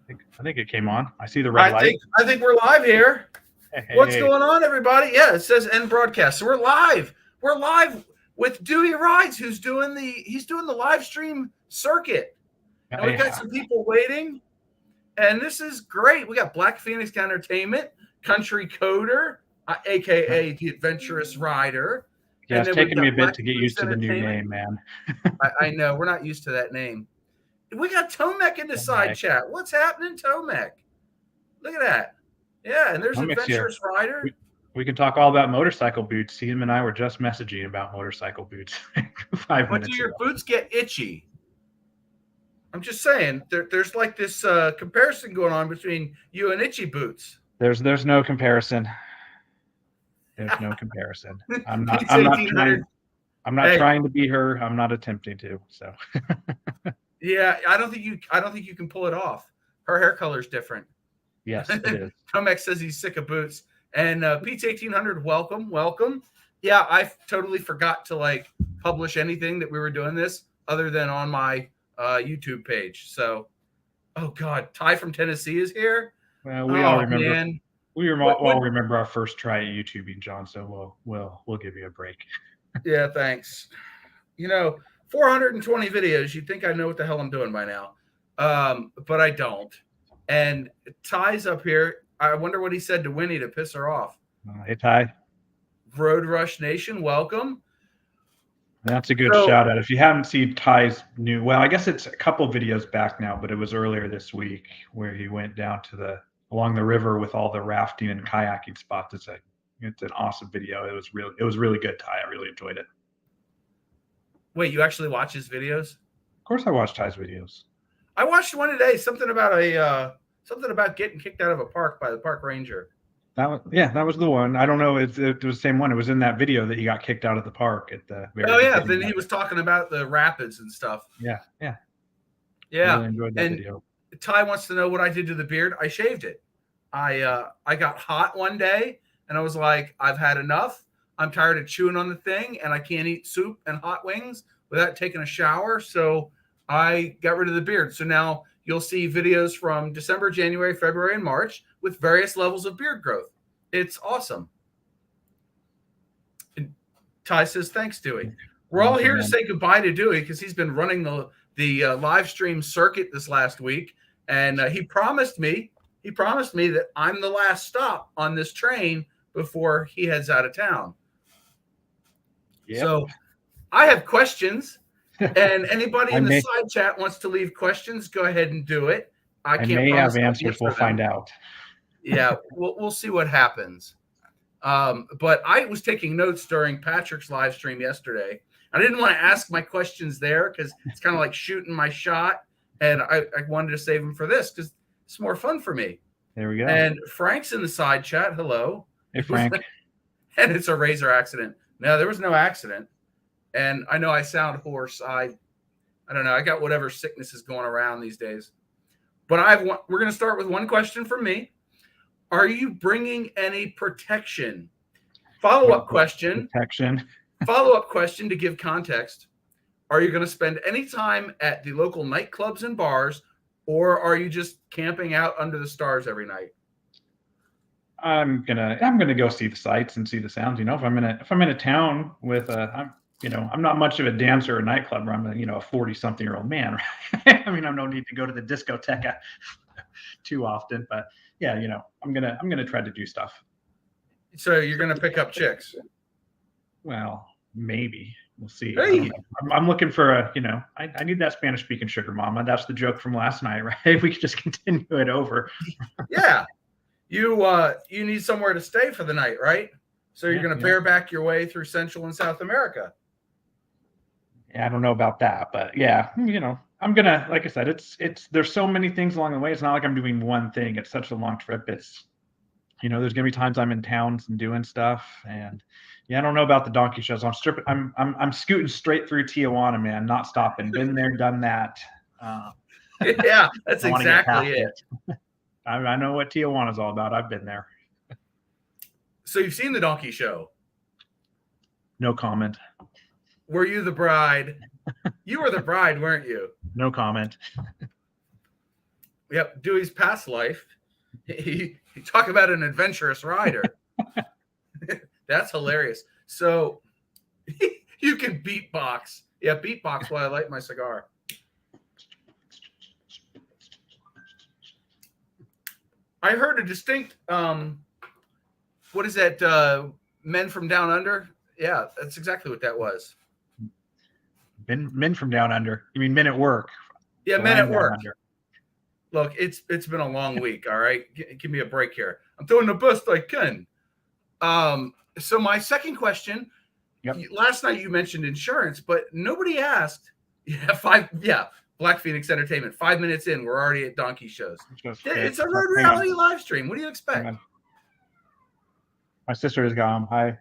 I think it came on. I see the red light. I think we're live here. Hey. What's going on, everybody? Yeah, it says end broadcast. So we're live. We're live with Dewey Rides, who's doing the live stream circuit. And we've got some people waiting. And this is great. We got Black Phoenix Entertainment, Country Coder, aka the Adventurous Rider. Yeah, it's taken me a bit to get used to the new name, man. I know, we're not used to that name. We got Tomek in the side chat. What's happening, Tomek? Look at that. Yeah, and there's Tomek's Adventurous Rider. We can talk all about motorcycle boots. Him and I were just messaging about motorcycle boots 5 minutes But do your ago. boots get itchy? I'm just saying, there's like this comparison going on between you and itchy boots. There's no comparison. There's no comparison. I'm not trying to be her. I'm not attempting to. So. Yeah, I don't think you can pull it off. Her hair color is different. Yes, it is. Tomek says he's sick of boots. And Pete's 1800, welcome. Yeah, I totally forgot to publish anything that we were doing this other than on my YouTube page. So, oh God, Ty from Tennessee is here. Well, we all remember. Man. We all remember our first try at YouTubing, John. So we'll give you a break. Yeah, thanks. 420 videos. You'd think I know what the hell I'm doing by now, but I don't. And Ty's up here. I wonder what he said to Winnie to piss her off. Hey, Ty. Road Rush Nation, welcome. That's a good shout out. If you haven't seen Ty's I guess it's a couple videos back now, but it was earlier this week where he went down to along the river with all the rafting and kayaking spots. It's an awesome video. It was really good, Ty. I really enjoyed it. Wait, you actually watch his videos? Of course, I watch Ty's videos. I watched one today. Something about getting kicked out of a park by the park ranger. That was the one. I don't know. It was the same one. It was in that video that he got kicked out of the park at the very. Oh yeah, then he was talking about the rapids and stuff. Yeah. I really enjoyed that video. Ty wants to know what I did to the beard. I shaved it. I got hot one day and I was like, I've had enough. I'm tired of chewing on the thing, and I can't eat soup and hot wings without taking a shower. So I got rid of the beard. So now you'll see videos from December, January, February, and March with various levels of beard growth. It's awesome. And Ty says, thanks, Dewey. We're all here to say goodbye to Dewey because he's been running the live stream circuit this last week. And he promised me that I'm the last stop on this train before he heads out of town. Yep. So I have questions, and anybody in the side chat wants to leave questions, go ahead and do it. I may have answers. We'll find out. Yeah, we'll see what happens. But I was taking notes during Patrick's live stream yesterday. I didn't want to ask my questions there because it's kind of like shooting my shot, and I wanted to save them for this because it's more fun for me. There we go. And Frank's in the side chat. Hello. Hey, Frank. And it's a razor accident. No, there was no accident. And I know I sound hoarse. I don't know. I got whatever sickness is going around these days. But we're going to start with one question from me. Are you bringing any protection? Follow-up question. Follow-up question to give context. Are you going to spend any time at the local nightclubs and bars, or are you just camping out under the stars every night? I'm gonna go see the sights and see the sounds. If I'm in a town with I'm not much of a dancer or nightclubber. I'm a 40-something-year-old man. Right? I don't need to go to the discotheque too often, but yeah, I'm gonna try to do stuff. So you're gonna pick up chicks? Well, maybe we'll see. Hey. I'm looking for I need that Spanish-speaking sugar mama. That's the joke from last night, right? We could just continue it over. Yeah. You need somewhere to stay for the night, right? So you're going to bareback your way through Central and South America. Yeah, I don't know about that, but yeah, I'm gonna, like I said, it's there's so many things along the way. It's not like I'm doing one thing. It's such a long trip. It's there's gonna be times I'm in towns and doing stuff, and I don't know about the donkey shows. I'm scooting straight through Tijuana, man, not stopping. Been there, done that. Yeah, that's exactly it. I know what Tijuana is all about. I've been there. So you've seen the donkey show? No comment. Were you the bride? You were the bride, weren't you? No comment. Yep, Dewey's past life. He talk about an adventurous rider. That's hilarious. So you can beatbox. Yeah, beatbox while I light my cigar. I heard a distinct what is that? Men from Down Under? Yeah, that's exactly what that was. Men from Down Under. You mean Men at Work? Yeah, The Men line at Down Work. Under. Look, it's been a long week. All right, give me a break here. I'm doing the best I can. So my second question. Yep. Last night you mentioned insurance, but nobody asked. Yeah, Black Phoenix Entertainment. 5 minutes in, we're already at donkey shows. It's a road reality live stream. What do you expect? My sister is gone. Hi.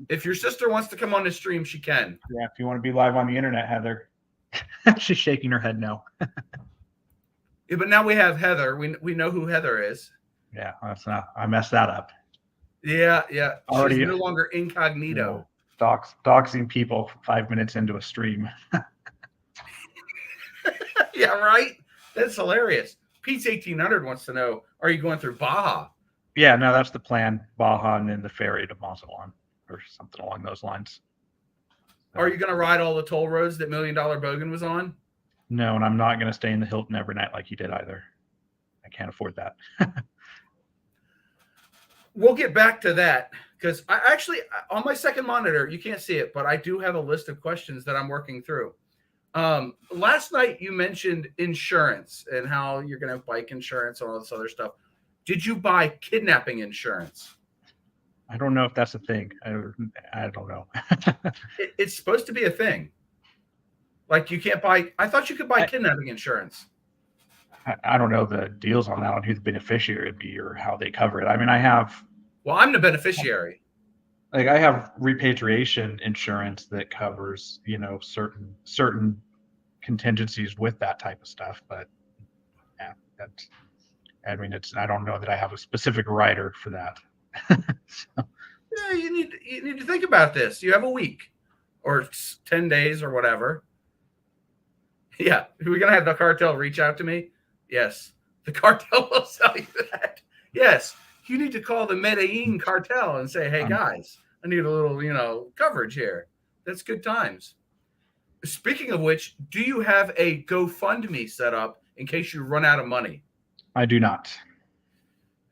If your sister wants to come on the stream, she can. Yeah, if you want to be live on the internet, Heather. She's shaking her head no. Yeah, but now we have Heather. We know who Heather is. Yeah, that's not. I messed that up. Yeah. Already, she's no longer incognito. Doxing people 5 minutes into a stream. Yeah, right? That's hilarious. Pete's 1800 wants to know, are you going through Baja? Yeah, no, that's the plan. Baja and then the ferry to Mazatlan or something along those lines. Are you going to ride all the toll roads that $1 Million Bogan was on? No, and I'm not going to stay in the Hilton every night like he did either. I can't afford that. We'll get back to that because I actually, on my second monitor, you can't see it, but I do have a list of questions that I'm working through. Last night you mentioned insurance and how you're going to have bike insurance and all this other stuff. Did you buy kidnapping insurance? I don't know if that's a thing. I don't know. It's supposed to be a thing. Like you can't buy. I thought you could buy kidnapping insurance. I don't know the deals on that, on who the beneficiary would be or how they cover it. I mean, I have. Well, I'm the beneficiary. Like I have repatriation insurance that covers, certain contingencies with that type of stuff. But yeah, I don't know that I have a specific rider for that. So. Yeah, you need to think about this. You have a week or 10 days or whatever. Yeah, we're gonna have the cartel reach out to me. Yes, the cartel will tell you that. Yes, you need to call the Medellin cartel and say, "Hey guys, I need a little, coverage here." That's good times. Speaking of which, do you have a GoFundMe set up in case you run out of money? I do not.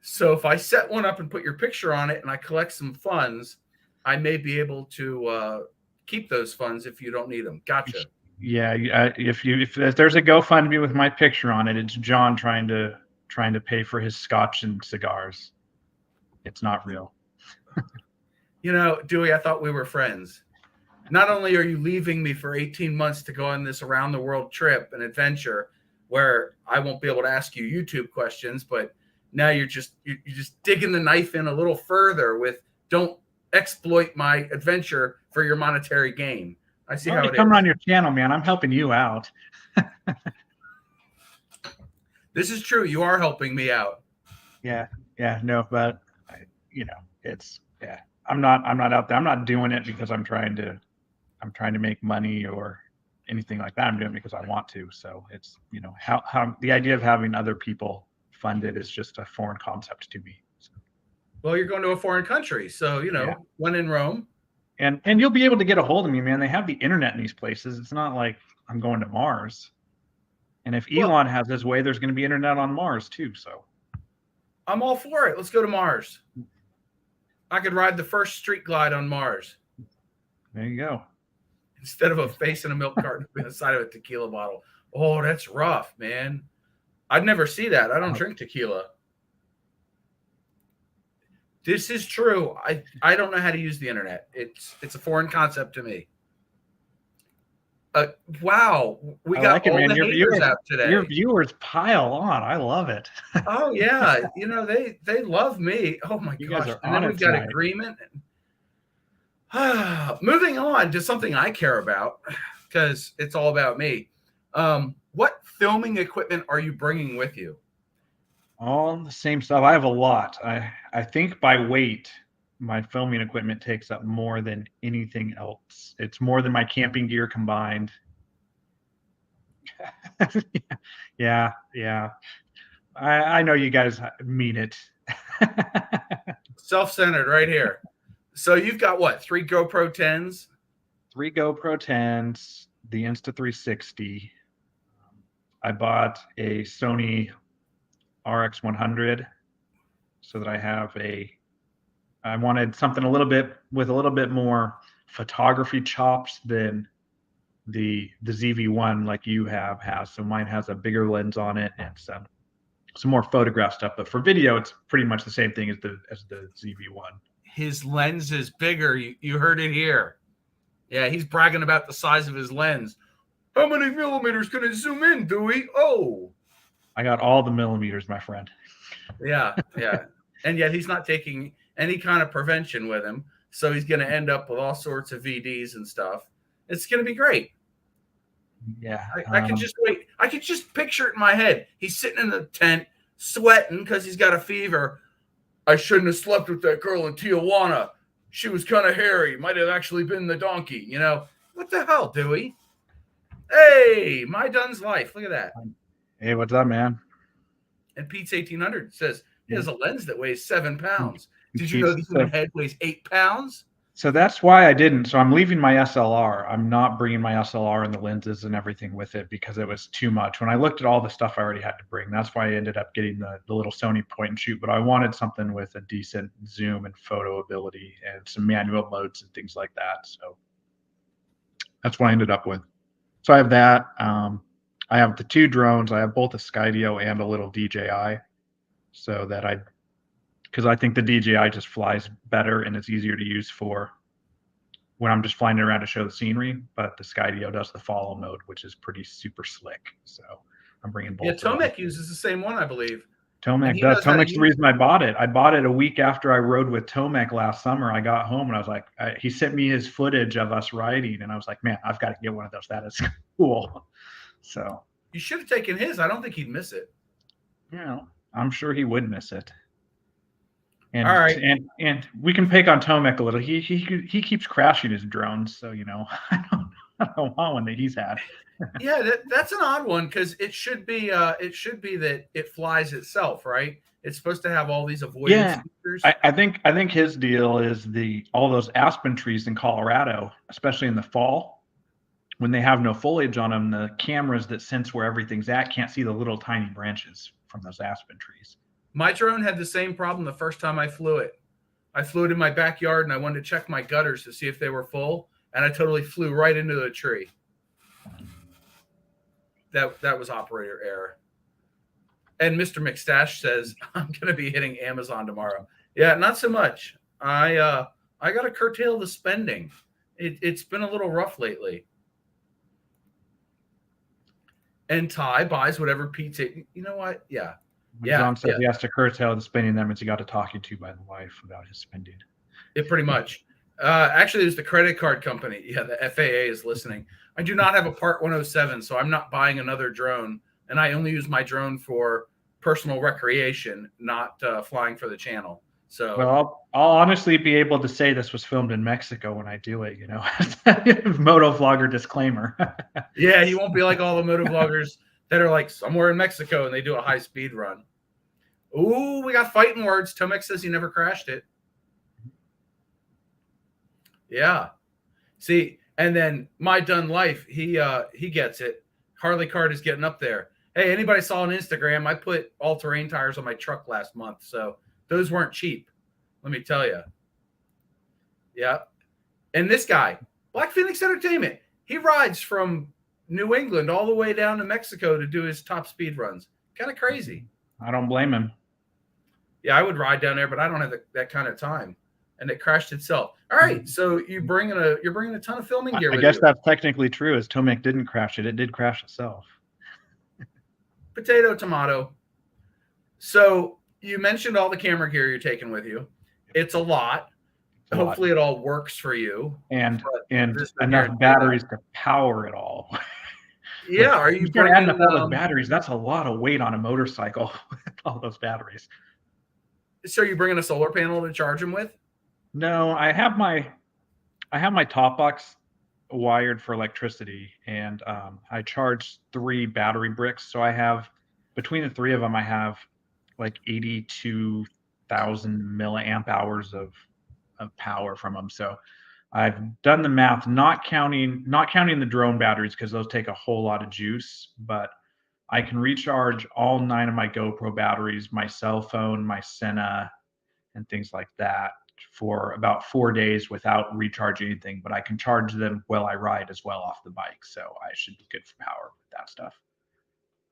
So if I set one up and put your picture on it and I collect some funds, I may be able to keep those funds if you don't need them. Gotcha. Yeah, if there's a GoFundMe with my picture on it, it's John trying to pay for his scotch and cigars. It's not real. Dewey, I thought we were friends. Not only are you leaving me for 18 months to go on this around the world trip and adventure where I won't be able to ask you YouTube questions, but now you're just digging the knife in a little further with don't exploit my adventure for your monetary gain. I see how it is. Coming on your channel, man. I'm helping you out. This is true. You are helping me out. Yeah. No, but I'm not out there. I'm not doing it because I'm trying to make money or anything like that. I'm doing it because I want to. So it's, how the idea of having other people fund it is just a foreign concept to me. So. Well, you're going to a foreign country. So, when in Rome. And you'll be able to get a hold of me, man. They have the internet in these places. It's not like I'm going to Mars. And if Elon has his way, there's going to be internet on Mars too. So I'm all for it. Let's go to Mars. I could ride the first street glide on Mars. There you go. Instead of a face in a milk carton inside of a tequila bottle. Oh, that's rough, man. I'd never see that. I don't drink tequila. This is true. I don't know how to use the internet. It's a foreign concept to me. Wow, we got all the haters out today. Your viewers pile on. I love it. Oh yeah, they love me. Oh my gosh! And then we've got agreement. Moving on to something I care about because it's all about me. What filming equipment are you bringing with you? All the same stuff. I have a lot. I think by weight, my filming equipment takes up more than anything else. It's more than my camping gear combined. Yeah. I know you guys mean it. Self-centered right here. So you've got what? 3 GoPro 10s? 3 GoPro 10s, the Insta360. I bought a Sony RX100 so that I wanted something a little bit with a little bit more photography chops than the ZV-1 like you has. So mine has a bigger lens on it and some more photograph stuff. But for video, it's pretty much the same thing as the ZV-1. His lens is bigger. You heard it here. Yeah, he's bragging about the size of his lens. How many millimeters can it zoom in, Dewey? Oh, I got all the millimeters, my friend. yeah. And yet he's not taking any kind of prevention with him. So he's going to end up with all sorts of VDs and stuff. It's going to be great. Yeah. I can just wait. I can just picture it in my head. He's sitting in the tent sweating because he's got a fever. I shouldn't have slept with that girl in Tijuana. She was kind of hairy. Might have actually been the donkey. You know, what the hell, Dewey? Hey, my Dun's life. Look at that. Hey, what's up, man? And Pete's 1800 says he has a lens that weighs 7 pounds. Did you know the human head weighs 8 pounds? So that's why I didn't. So I'm leaving my SLR. I'm not bringing my SLR and the lenses and everything with it because it was too much. When I looked at all the stuff I already had to bring, that's why I ended up getting the little Sony point and shoot. But I wanted something with a decent zoom and photo ability and some manual modes and things like that. So that's what I ended up with. So I have that. I have the 2 drones. I have both a Skydio and a little DJI. So that because I think the DJI just flies better and it's easier to use for when I'm just flying it around to show the scenery. But the Skydio does the follow mode, which is pretty super slick. So I'm bringing both. Yeah, Tomek uses the same one, I believe. Tomek does. Tomek's the reason I bought it. I bought it a week after I rode with Tomek last summer. I got home and I was like, he sent me his footage of us riding, and I was like, man, I've got to get one of those. That is cool. So you should have taken his. I don't think he'd miss it. You know, I'm sure he would miss it. And, all right, and we can pick on Tomek a little. He keeps crashing his drones, so you know I don't want one that he's had. Yeah, that's an odd one because it should be that it flies itself, right? It's supposed to have all these avoidance features. I think his deal is all those aspen trees in Colorado, especially in the fall, when they have no foliage on them. The cameras that sense where everything's at can't see the little tiny branches from those aspen trees. My drone had the same problem the first time I flew it. I flew it in my backyard and I wanted to check my gutters to see if they were full, and I totally flew right into a tree. That was operator error. And Mr. McStash says, I'm going to be hitting Amazon tomorrow. Yeah, not so much. I got to curtail the spending. It's been a little rough lately. And Ty buys whatever Pete's. You know what? Yeah. John says he has to curtail the spending. That means he got to talking to by the wife about his spending. It pretty much. Actually, there's the credit card company. Yeah, the FAA is listening. I do not have a Part 107, so I'm not buying another drone. And I only use my drone for personal recreation, not flying for the channel. So, well, I'll honestly be able to say this was filmed in Mexico when I do it. You know, motovlogger disclaimer. Yeah, you won't be like all the motovloggers that are like somewhere in Mexico and they do a high speed run. Ooh, we got fighting words. Tomek says he never crashed it. Yeah. See, and then my Dun Life, he gets it. Harley Card is getting up there. Hey, anybody saw on Instagram, I put all-terrain tires on my truck last month, so those weren't cheap, let me tell you. Yeah. And this guy, Black Phoenix Entertainment, he rides from New England all the way down to Mexico to do his top speed runs. Kind of crazy. I don't blame him. Yeah, I would ride down there, but I don't have that kind of time. And it crashed itself. All right, so you're bringing a ton of filming gear. I guess that's technically true. As Tomek didn't crash it; it did crash itself. Potato, tomato. So you mentioned all the camera gear you're taking with you. It's a lot. Hopefully, it all works for you. And enough batteries to power it all. Yeah, are you adding up all those batteries? That's a lot of weight on a motorcycle with all those batteries. So are you bringing a solar panel to charge them with? No, I have my top box wired for electricity, and I charge 3 battery bricks. So I have between the three of them, I have like 82,000 milliamp hours of power from them. So I've done the math, not counting the drone batteries because those take a whole lot of juice, but I can recharge all 9 of my GoPro batteries, my cell phone, my Sena, and things like that for about 4 days without recharging anything. But I can charge them while I ride as well off the bike, so I should be good for power with that stuff.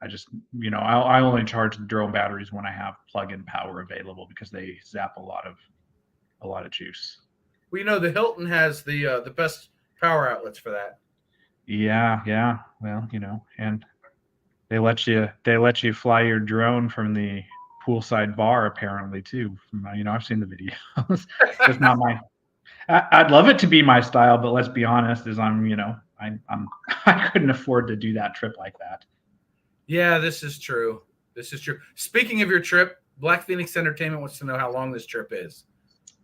I just, I only charge the drone batteries when I have plug-in power available because they zap a lot of juice. Well, the Hilton has the best power outlets for that. Yeah. Well, and they let you fly your drone from the poolside bar apparently too. I've seen the videos. Just not my. I'd love it to be my style, but let's be honest, I couldn't afford to do that trip like that. Yeah, this is true. Speaking of your trip, Black Phoenix Entertainment wants to know how long this trip is.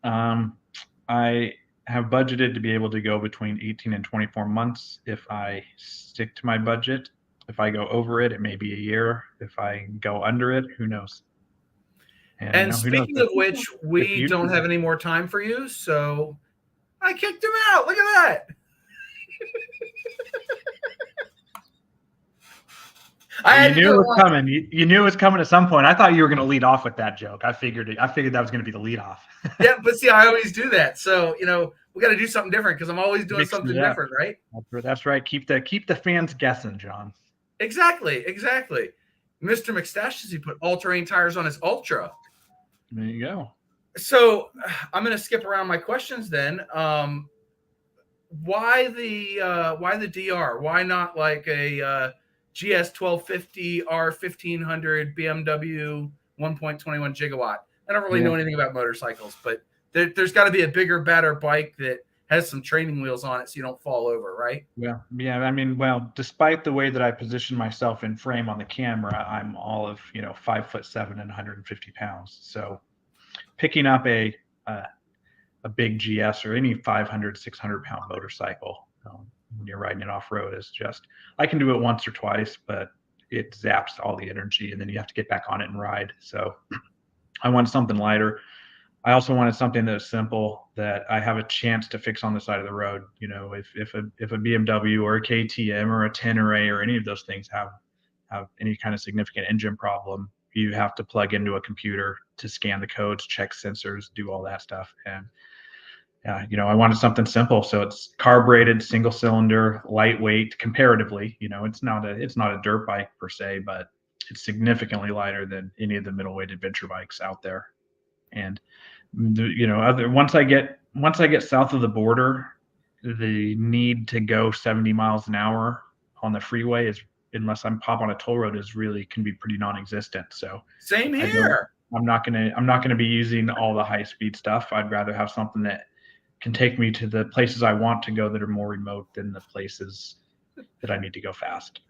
I have budgeted to be able to go between 18 and 24 months if I stick to my budget. If I go over it, it may be a year. If I go under it, who knows? And speaking of which, we don't have any more time for you, so I kicked him out. Look at that. You knew it was coming. You knew it was coming at some point. I thought you were going to lead off with that joke. I figured that was going to be the lead off. Yeah, but see, I always do that. So, we got to do something different because I'm always doing something different, right? That's right. Keep the fans guessing, John. Exactly. Mr. McStash says he put all-terrain tires on his Ultra. There you go. So I'm going to skip around my questions then. Why the DR? Why not like a GS 1250 R1500 BMW 1.21 gigawatt? I don't really know anything about motorcycles, but there's got to be a bigger, better bike that has some training wheels on it so you don't fall over, right? Yeah. I mean, despite the way that I position myself in frame on the camera, I'm all of 5'7" and 150 pounds. So picking up a big GS or any 500, 600 pound motorcycle when you're riding it off road is just, I can do it once or twice, but it zaps all the energy and then you have to get back on it and ride. So I want something lighter. I also wanted something that's simple that I have a chance to fix on the side of the road. If a BMW or a KTM or a Tenere or any of those things have any kind of significant engine problem, you have to plug into a computer to scan the codes, check sensors, do all that stuff. And I wanted something simple. So it's carbureted, single cylinder, lightweight comparatively. It's not a dirt bike per se, but it's significantly lighter than any of the middleweight adventure bikes out there. And once I get south of the border, the need to go 70 miles an hour on the freeway is, unless I'm pop on a toll road, can be pretty non-existent. So same here. I'm not gonna be using all the high speed stuff. I'd rather have something that can take me to the places I want to go that are more remote than the places that I need to go fast.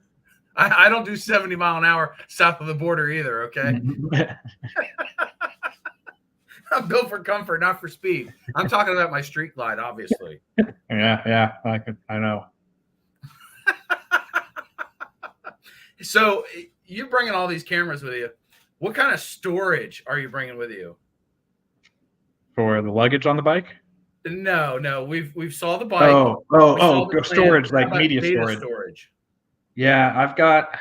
I don't do 70 mile an hour south of the border either. Okay. I'm built for comfort, not for speed. I'm talking about my street glide, obviously. Yeah, I know. So you're bringing all these cameras with you. What kind of storage are you bringing with you? For the luggage on the bike? No. We've saw the bike. Storage, like media storage. Yeah, I've got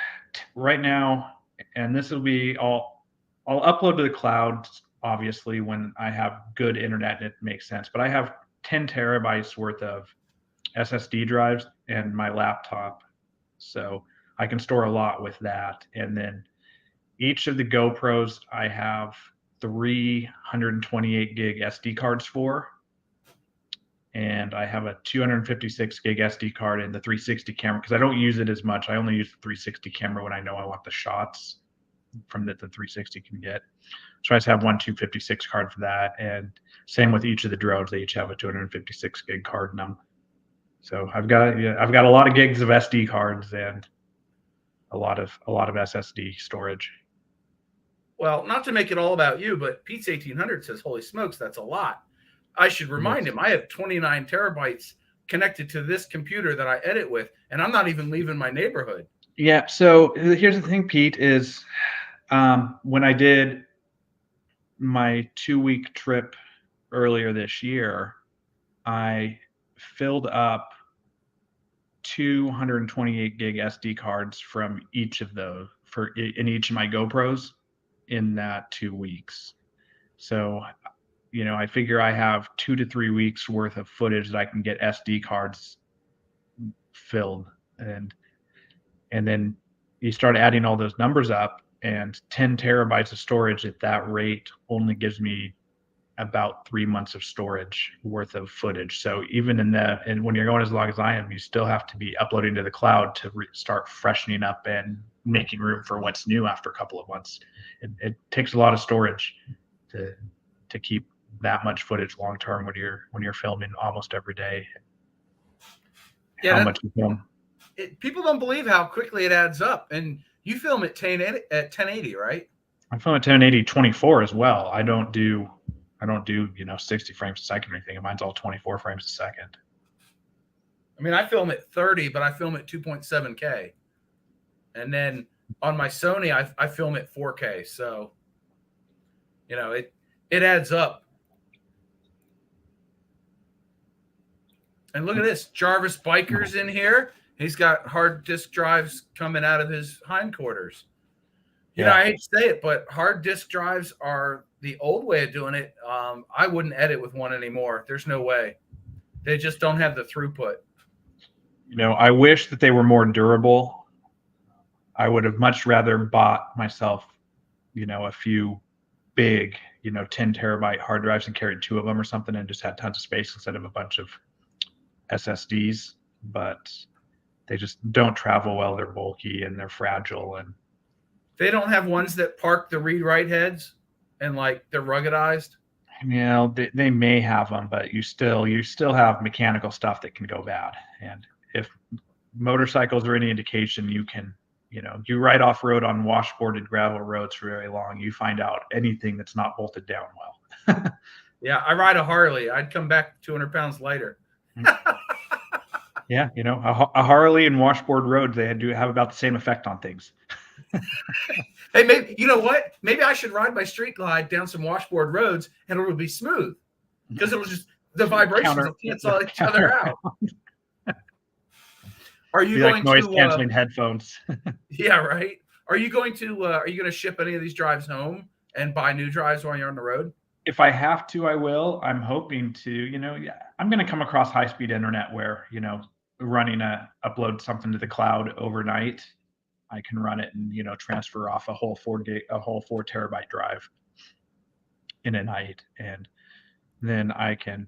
right now, and this will be I'll upload to the cloud, obviously, when I have good internet and it makes sense. But I have 10 terabytes worth of SSD drives and my laptop. So I can store a lot with that. And then each of the GoPros, I have 328 gig SD cards for. And I have a 256 gig SD card in the 360 camera because I don't use it as much. I only use the 360 camera when I know I want the shots from that the 360 can get. So I just have one 256 card for that. And same with each of the drones. They each have a 256 gig card in them. So I've got a lot of gigs of SD cards and a lot of SSD storage. Well, not to make it all about you, but Pete's 1800 says, "Holy smokes, that's a lot." I should remind him I have 29 terabytes connected to this computer that I edit with, and I'm not even leaving my neighborhood. Yeah. So here's the thing, Pete, is When I did my 2-week trip earlier this year, I filled up 228 gig SD cards from each of those in each of my GoPros in that 2 weeks. So, I figure I have 2 to 3 weeks worth of footage that I can get SD cards filled, and then you start adding all those numbers up, and 10 terabytes of storage at that rate only gives me about 3 months of storage worth of footage. So even and when you're going as long as I am, you still have to be uploading to the cloud to start freshening up and making room for what's new after a couple of months. It takes a lot of storage to keep that much footage long term when you're filming almost every day. Yeah, how much you film. People don't believe how quickly it adds up. And you film at 1080, right? I film at 1080 24 as well. I don't do 60 frames a second or anything. Mine's all 24 frames a second. I mean, I film at 30, but I film at 2.7K. And then on my Sony, I film at 4K. So, it adds up. And look at this. Jarvis Biker's in here. He's got hard disk drives coming out of his hindquarters. I hate to say it, but hard disk drives are the old way of doing it. I wouldn't edit with one anymore. There's no way. They just don't have the throughput. I wish that they were more durable. I would have much rather bought myself, a few big, 10 terabyte hard drives and carried 2 of them or something and just had tons of space instead of a bunch of SSDs. But they just don't travel well. They're bulky and they're fragile. And they don't have ones that park the read-write heads and they're ruggedized. They may have them, but you still have mechanical stuff that can go bad. And if motorcycles are any indication, you can, you ride off road on washboarded gravel roads for very long, you find out anything that's not bolted down well. Yeah, I ride a Harley. I'd come back 200 pounds lighter. Yeah, a Harley and washboard roads, they do have about the same effect on things. Hey, maybe you know what? Maybe I should ride my street glide down some washboard roads, and it'll be smooth because it'll just the vibrations will cancel each other out. Are you going noise canceling headphones? Yeah, right. Are you going to ship any of these drives home and buy new drives while you're on the road? If I have to, I will. I'm hoping to. I'm going to come across high-speed internet where upload something to the cloud overnight. I can run it and transfer off a whole 4 terabyte drive in a night, and then I can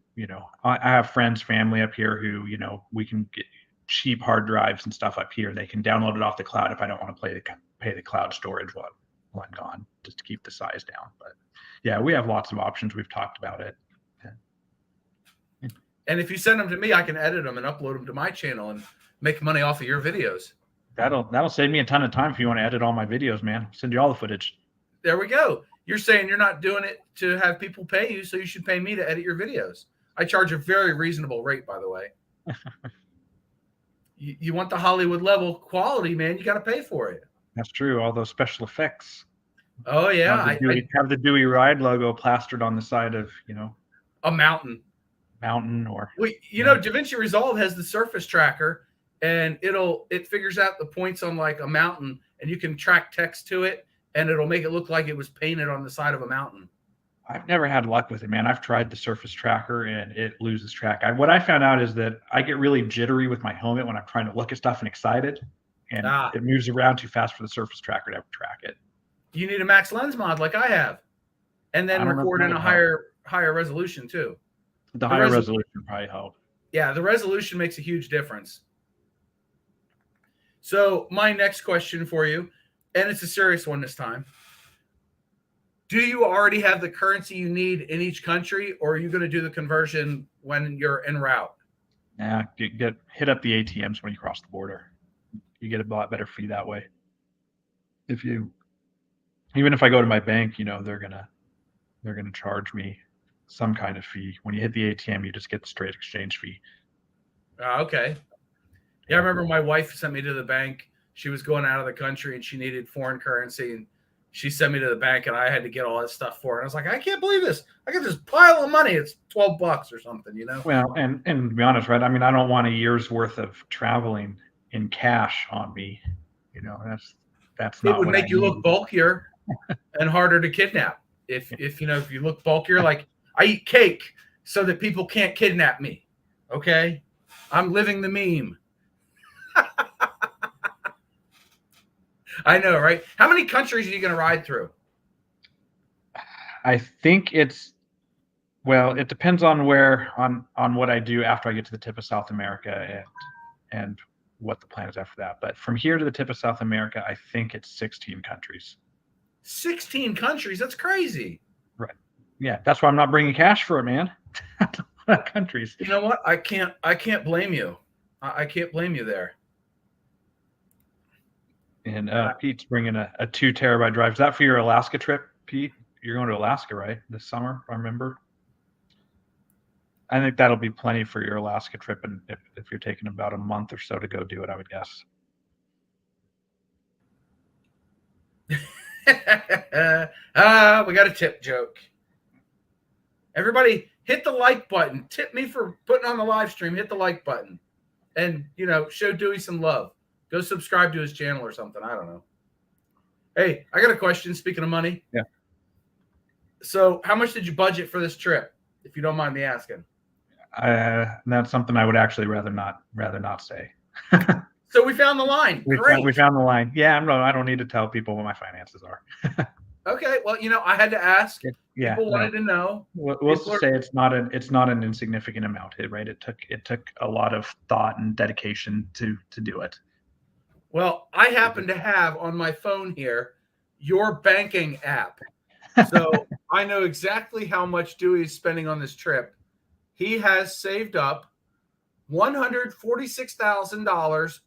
I have friends, family up here who we can get cheap hard drives and stuff up here. They can download it off the cloud if I don't want to pay the cloud storage while I'm gone, just to keep the size down. But yeah, we have lots of options. We've talked about it. And if you send them to me, I can edit them and upload them to my channel and make money off of your videos. That'll save me a ton of time if you want to edit all my videos, man. Send you all the footage. There we go. You're saying you're not doing it to have people pay you, so you should pay me to edit your videos. I charge a very reasonable rate, by the way. You want the Hollywood level quality, man, you got to pay for it. That's true. All those special effects. Oh, yeah. Have the Dewey Ride logo plastered on the side of, a mountain or. Well, DaVinci Resolve has the surface tracker, and it figures out the points on a mountain, and you can track text to it, and it'll make it look like it was painted on the side of a mountain. I've never had luck with it, man. I've tried the surface tracker and it loses track. What I found out is that I get really jittery with my helmet when I'm trying to look at stuff and excited, and it moves around too fast for the surface tracker to ever track it. You need a max lens mod like I have, and then record in a higher resolution too. The higher resolution probably help. Yeah, the resolution makes a huge difference. So my next question for you, and it's a serious one this time. Do you already have the currency you need in each country, or are you going to do the conversion when you're en route? Yeah, hit up the ATMs when you cross the border. You get a lot better fee that way. Even if I go to my bank, they're gonna charge me some kind of fee. When you hit the ATM, you just get the straight exchange fee. Okay. Yeah, I remember my wife sent me to the bank. She was going out of the country and she needed foreign currency, and she sent me to the bank, and I had to get all that stuff for her. And I was like, I can't believe this. I got this pile of money. It's $12 or something, you know? Well, and to be honest, right? I mean, I don't want a year's worth of traveling in cash on me. You know, that's It not would what I make you look need. bulkier and harder to kidnap. If you look bulkier, like I eat cake so that people can't kidnap me. Okay? I'm living the meme. I know, right? How many countries are you going to ride through? I think it's, well, it depends on on what I do after I get to the tip of South America and what the plan is after that. But from here to the tip of South America, I think it's 16 countries. 16 countries? That's crazy. Right. Yeah, that's why I'm not bringing cash for it, man. Countries. You know what? I can't blame you. I can't blame you there. And Pete's bringing a 2 terabyte drive. Is that for your Alaska trip, Pete? You're going to Alaska, right? This summer, if I remember. I think that'll be plenty for your Alaska trip, and if you're taking about a month or so to go do it, I would guess. We got a tip joke. Everybody hit the like button. Tip me for putting on the live stream. Hit the like button. And, show Dewey some love. Go subscribe to his channel or something. I don't know. Hey, I got a question. Speaking of money. Yeah. So how much did you budget for this trip, if you don't mind me asking? That's something I would actually rather not say. So we found the line. We found the line. Yeah, I don't need to tell people what my finances are. Okay, well, I had to ask. Yeah, people wanted to know. We'll say it's not an insignificant amount, right? It took a lot of thought and dedication to do it. Well, I happen to have on my phone here your banking app, so I know exactly how much Dewey is spending on this trip. He has saved up $146,000,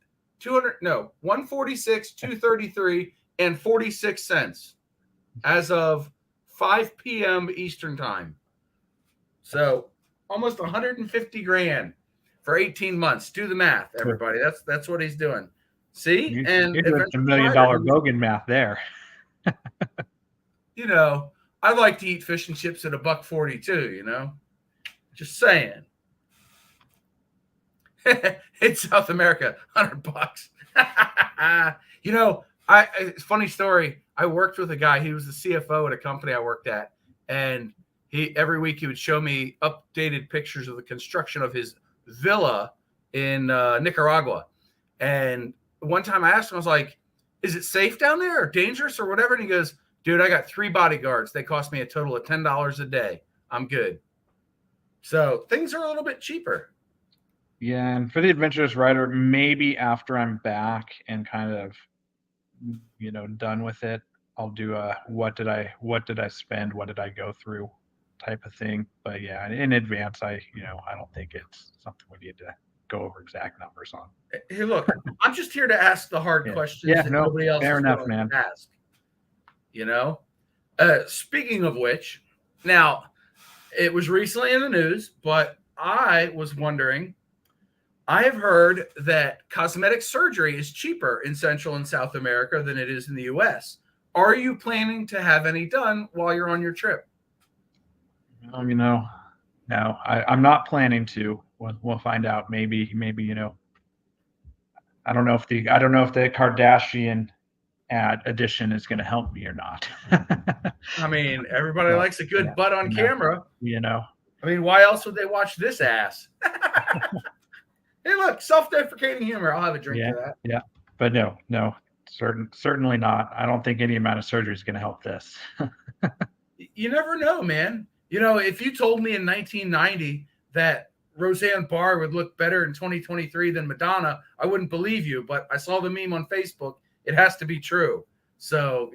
$146,233.46 as of 5 p.m. Eastern time. So almost 150 grand for 18 months. Do the math, everybody. That's what he's doing. See? You're and doing $1 million Bogan math there. I like to eat fish and chips at $1.40 too, Just saying. It's South America, $100. Funny story. I worked with a guy. He was the CFO at a company I worked at, and every week he would show me updated pictures of the construction of his villa in Nicaragua. And one time I asked him, I was like, "Is it safe down there or dangerous or whatever?" And he goes, "Dude, I got 3 bodyguards. They cost me a total of $10 a day. I'm good." So things are a little bit cheaper. Yeah, and for the adventurous rider, maybe after I'm back and kind of, done with it, I'll do a what did I spend, what did I go through type of thing. But yeah, in advance, I don't think it's something we need to go over exact numbers on. Hey, look, I'm just here to ask the hard questions that nobody else fair is enough, going man. to ask. Speaking of which, now it was recently in the news, but I was wondering, I have heard that cosmetic surgery is cheaper in Central and South America than it is in the U.S. Are you planning to have any done while you're on your trip? No, I'm not planning to. We'll find out. Maybe, I don't know if the Kardashian addition is going to help me or not. I mean, everybody likes a good butt on camera. I mean, why else would they watch this ass? Hey, look, self-deprecating humor. I'll have a drink of that. Yeah, but no, certainly not. I don't think any amount of surgery is going to help this. You never know, man. If you told me in 1990 that Roseanne Barr would look better in 2023 than Madonna, I wouldn't believe you. But I saw the meme on Facebook. It has to be true. So,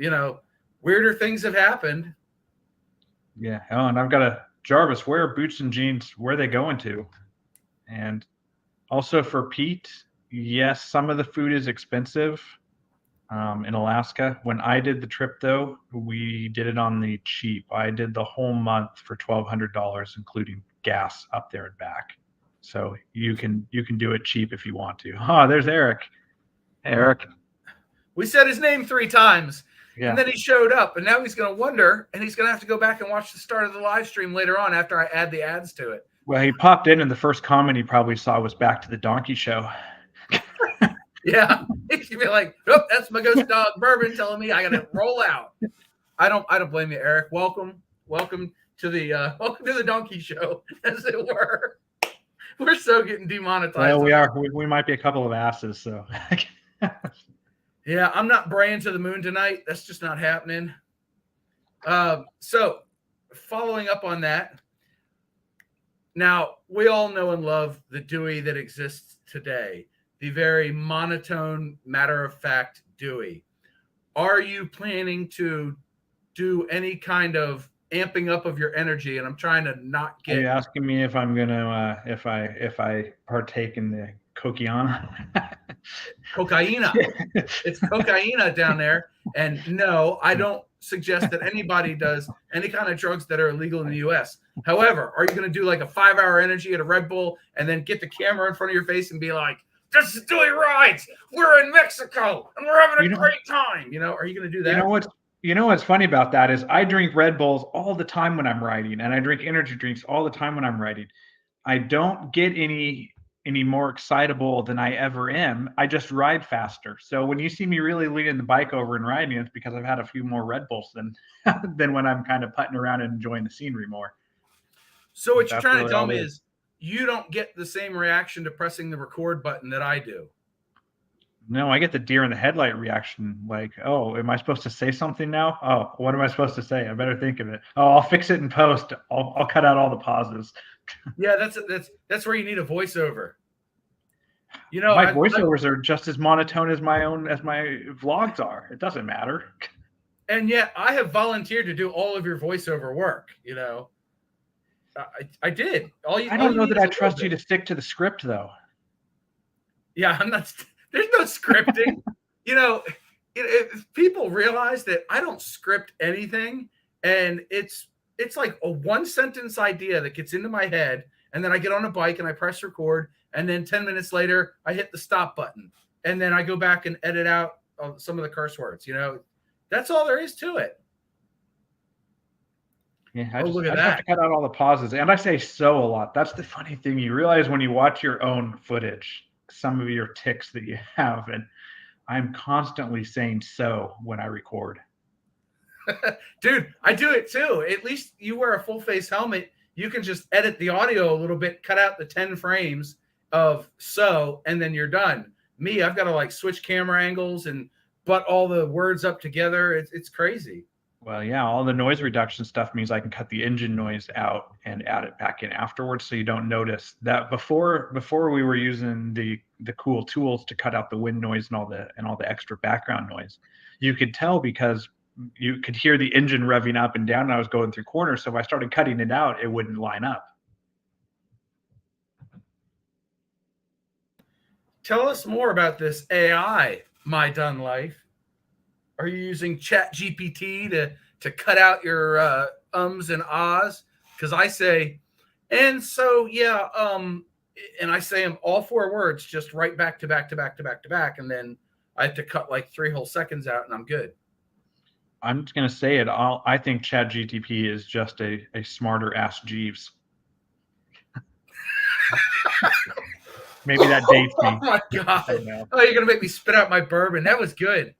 weirder things have happened. Yeah. Oh, and I've got a Jarvis, where are boots and jeans? Where are they going to? And also for Pete, yes, some of the food is expensive in Alaska. When I did the trip, though, we did it on the cheap. I did the whole month for $1,200, including gas up there and back. So you can do it cheap if you want to. Oh, there's Eric. Eric. We said his name 3 times. And then he showed up, and now he's going to wonder, and he's going to have to go back and watch the start of the live stream later on after I add the ads to it. Well, he popped in, and the first comment he probably saw was back to the donkey show. Yeah, he's gonna be like, "Oh, that's my ghost dog Bourbon telling me I got to roll out." I don't blame you, Eric. Welcome to the donkey show, as it were. We're so getting demonetized. Well, we are. We might be a couple of asses, so. Yeah, I'm not braying to the moon tonight. That's just not happening. So, following up on that, now we all know and love the Dewey that exists today, the very monotone, matter-of-fact Dewey. Are you planning to do any kind of amping up of your energy? And I'm trying to not get. Are you asking me if I'm gonna if I partake in the cocaine? Cocaina. It's cocaina down there. And no, I don't suggest that anybody does any kind of drugs that are illegal in the US. However, are you going to do like a 5-hour energy at a Red Bull and then get the camera in front of your face and be like, "This is Dewey Rides. We're in Mexico and we're having a great time." Are you going to do that? You know what's funny about that is I drink Red Bulls all the time when I'm riding, and I drink energy drinks all the time when I'm riding. I don't get any more excitable than I ever am. I just ride faster. So when you see me really leaning the bike over and riding, it's because I've had a few more Red Bulls than when I'm kind of putting around and enjoying the scenery more. So what you're trying to tell me is you don't get the same reaction to pressing the record button that I do. No, I get the deer in the headlight reaction. Like, oh, am I supposed to say something now? Oh, what am I supposed to say? I better think of it. Oh, I'll fix it in post. I'll cut out all the pauses. Yeah, that's where you need a voiceover. My voiceovers are just as monotone as my vlogs are. It doesn't matter. And yet I have volunteered to do all of your voiceover work. I did. I don't know that I trust you to stick to the script, though. Yeah, I'm not. There's no scripting. If people realize that I don't script anything, and it's like a 1-sentence idea that gets into my head, and then I get on a bike and I press record, and then 10 minutes later I hit the stop button, and then I go back and edit out some of the curse words. That's all there is to it. Yeah, I just have to cut out all the pauses, and I say "so" a lot. That's the funny thing. You realize when you watch your own footage, some of your tics that you have, and I'm constantly saying "so" when I record. Dude, I do it too. At least you wear a full face helmet. You can just edit the audio a little bit, cut out the 10 frames of "so," and then you're done. Me, I've got to like switch camera angles and butt all the words up together. It's crazy. Well, yeah, all the noise reduction stuff means I can cut the engine noise out and add it back in afterwards, so you don't notice that. Before we were using the cool tools to cut out the wind noise and all the extra background noise, you could tell because you could hear the engine revving up and down, and I was going through corners. So if I started cutting it out, it wouldn't line up. Tell us more about this AI, my done life. Are you using ChatGPT to cut out your ums and ahs? Because I say, and so yeah, and I say them all 4 words just right back to back to back to back to back, and then I have to cut like 3 whole seconds out, and I'm good. I'm just gonna say it. I think ChatGPT is just a smarter ass Jeeves. Maybe that dates me. Oh my god! Oh, you're gonna make me spit out my bourbon. That was good.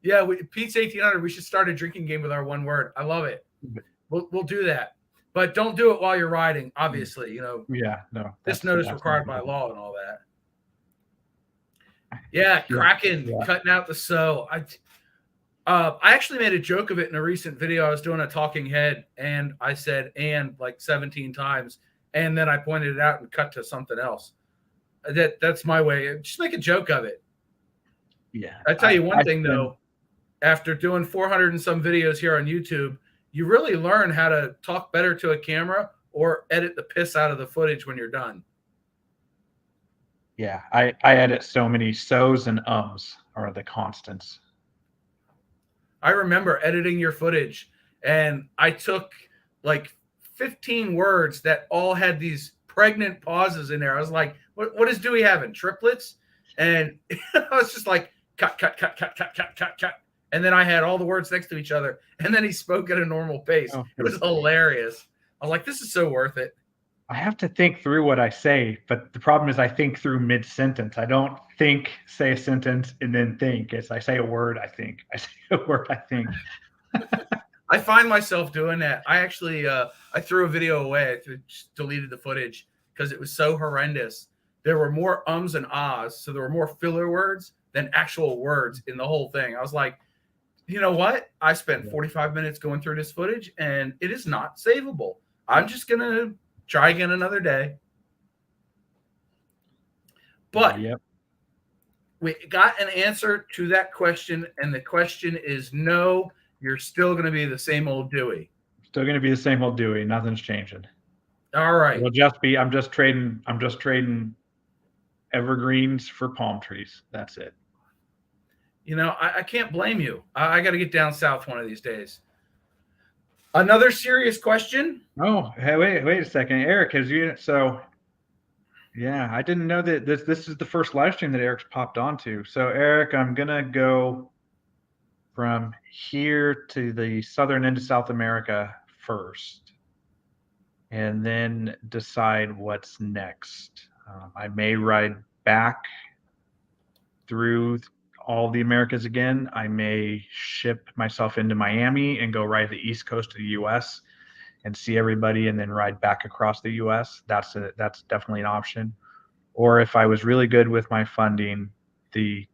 Yeah, Pete's 1800. We should start a drinking game with our one word. I love it. We'll do that, but don't do it while you're riding. Obviously, Yeah, no. This notice required by law and all that. Yeah, Kraken cutting out the "so." I actually made a joke of it in a recent video. I was doing a talking head, and I said "and" like 17 times, and then I pointed it out and cut to something else. That's my way. Just make a joke of it. Yeah. I tell you one thing though. After doing 400 and some videos here on YouTube, you really learn how to talk better to a camera or edit the piss out of the footage when you're done. Yeah, I edit so many so's and ums are the constants. I remember editing your footage, and I took like 15 words that all had these pregnant pauses in there. I was like, what is Dewey having? Triplets? And I was just like, cut, cut, cut, cut, cut, cut, cut, cut. and then I had all the words next to each other, and then he spoke at a normal pace. Oh, It was hilarious. I was like, this is so worth it. I have to think through what I say, but the problem is I think through mid-sentence. I don't think, say a sentence, and then think. As I say a word, I think. I say a word, I think. I find myself doing that. I actually I threw a video away. I deleted the footage because it was so horrendous. There were more ums and ahs, so there were more filler words than actual words in the whole thing. I was like, you know what? I spent 45 minutes going through this footage, and it is not savable. I'm just gonna try again another day. But Yep. we got an answer to that question, and the question is no. You're still going to be the same old Dewey. Still going to be the same old Dewey. Nothing's changing. All right. It'll just be. I'm just trading evergreens for palm trees. That's it. You know, I can't blame you. I got to get down south one of these days. Another serious question. Oh, hey, wait a second, Eric. Has you so? Yeah, I didn't know that this is the first live stream that Eric's popped onto. So, Eric, I'm gonna go from here to the southern end of South America first, and then decide what's next. I may ride back through all the Americas again. I may ship myself into Miami and go ride the East Coast of the U.S. and see everybody, and then ride back across the U.S. That's definitely an option. Or if I was really good with my funding, the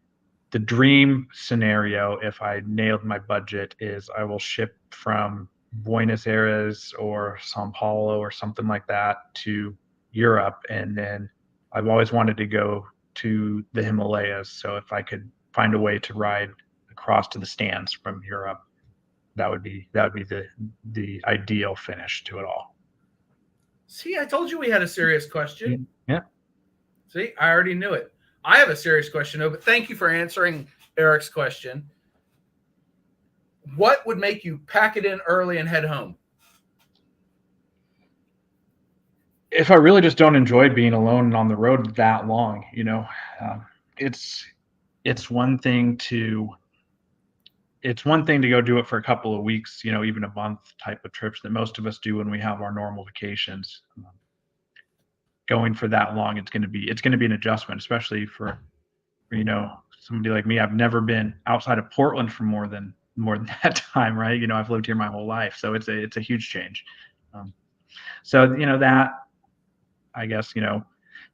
dream scenario, if I nailed my budget, is I will ship from Buenos Aires or Sao Paulo or something like that to Europe, and then I've always wanted to go to the Himalayas. So if I could find a way to ride across to the stands from Europe, that would be the ideal finish to it all. See, I told you we had a serious question. Yeah. See, I already knew it. I have a serious question, though, but thank you for answering Eric's question. What would make you pack it in early and head home? If I really just don't enjoy being alone and on the road that long, it's one thing to go do it for a couple of weeks, even a month type of trips that most of us do when we have our normal vacations. Going for that long, it's going to be an adjustment, especially for somebody like me. I've never been outside of Portland for more than that time, right? I've lived here my whole life, so it's a huge change. So that, I guess,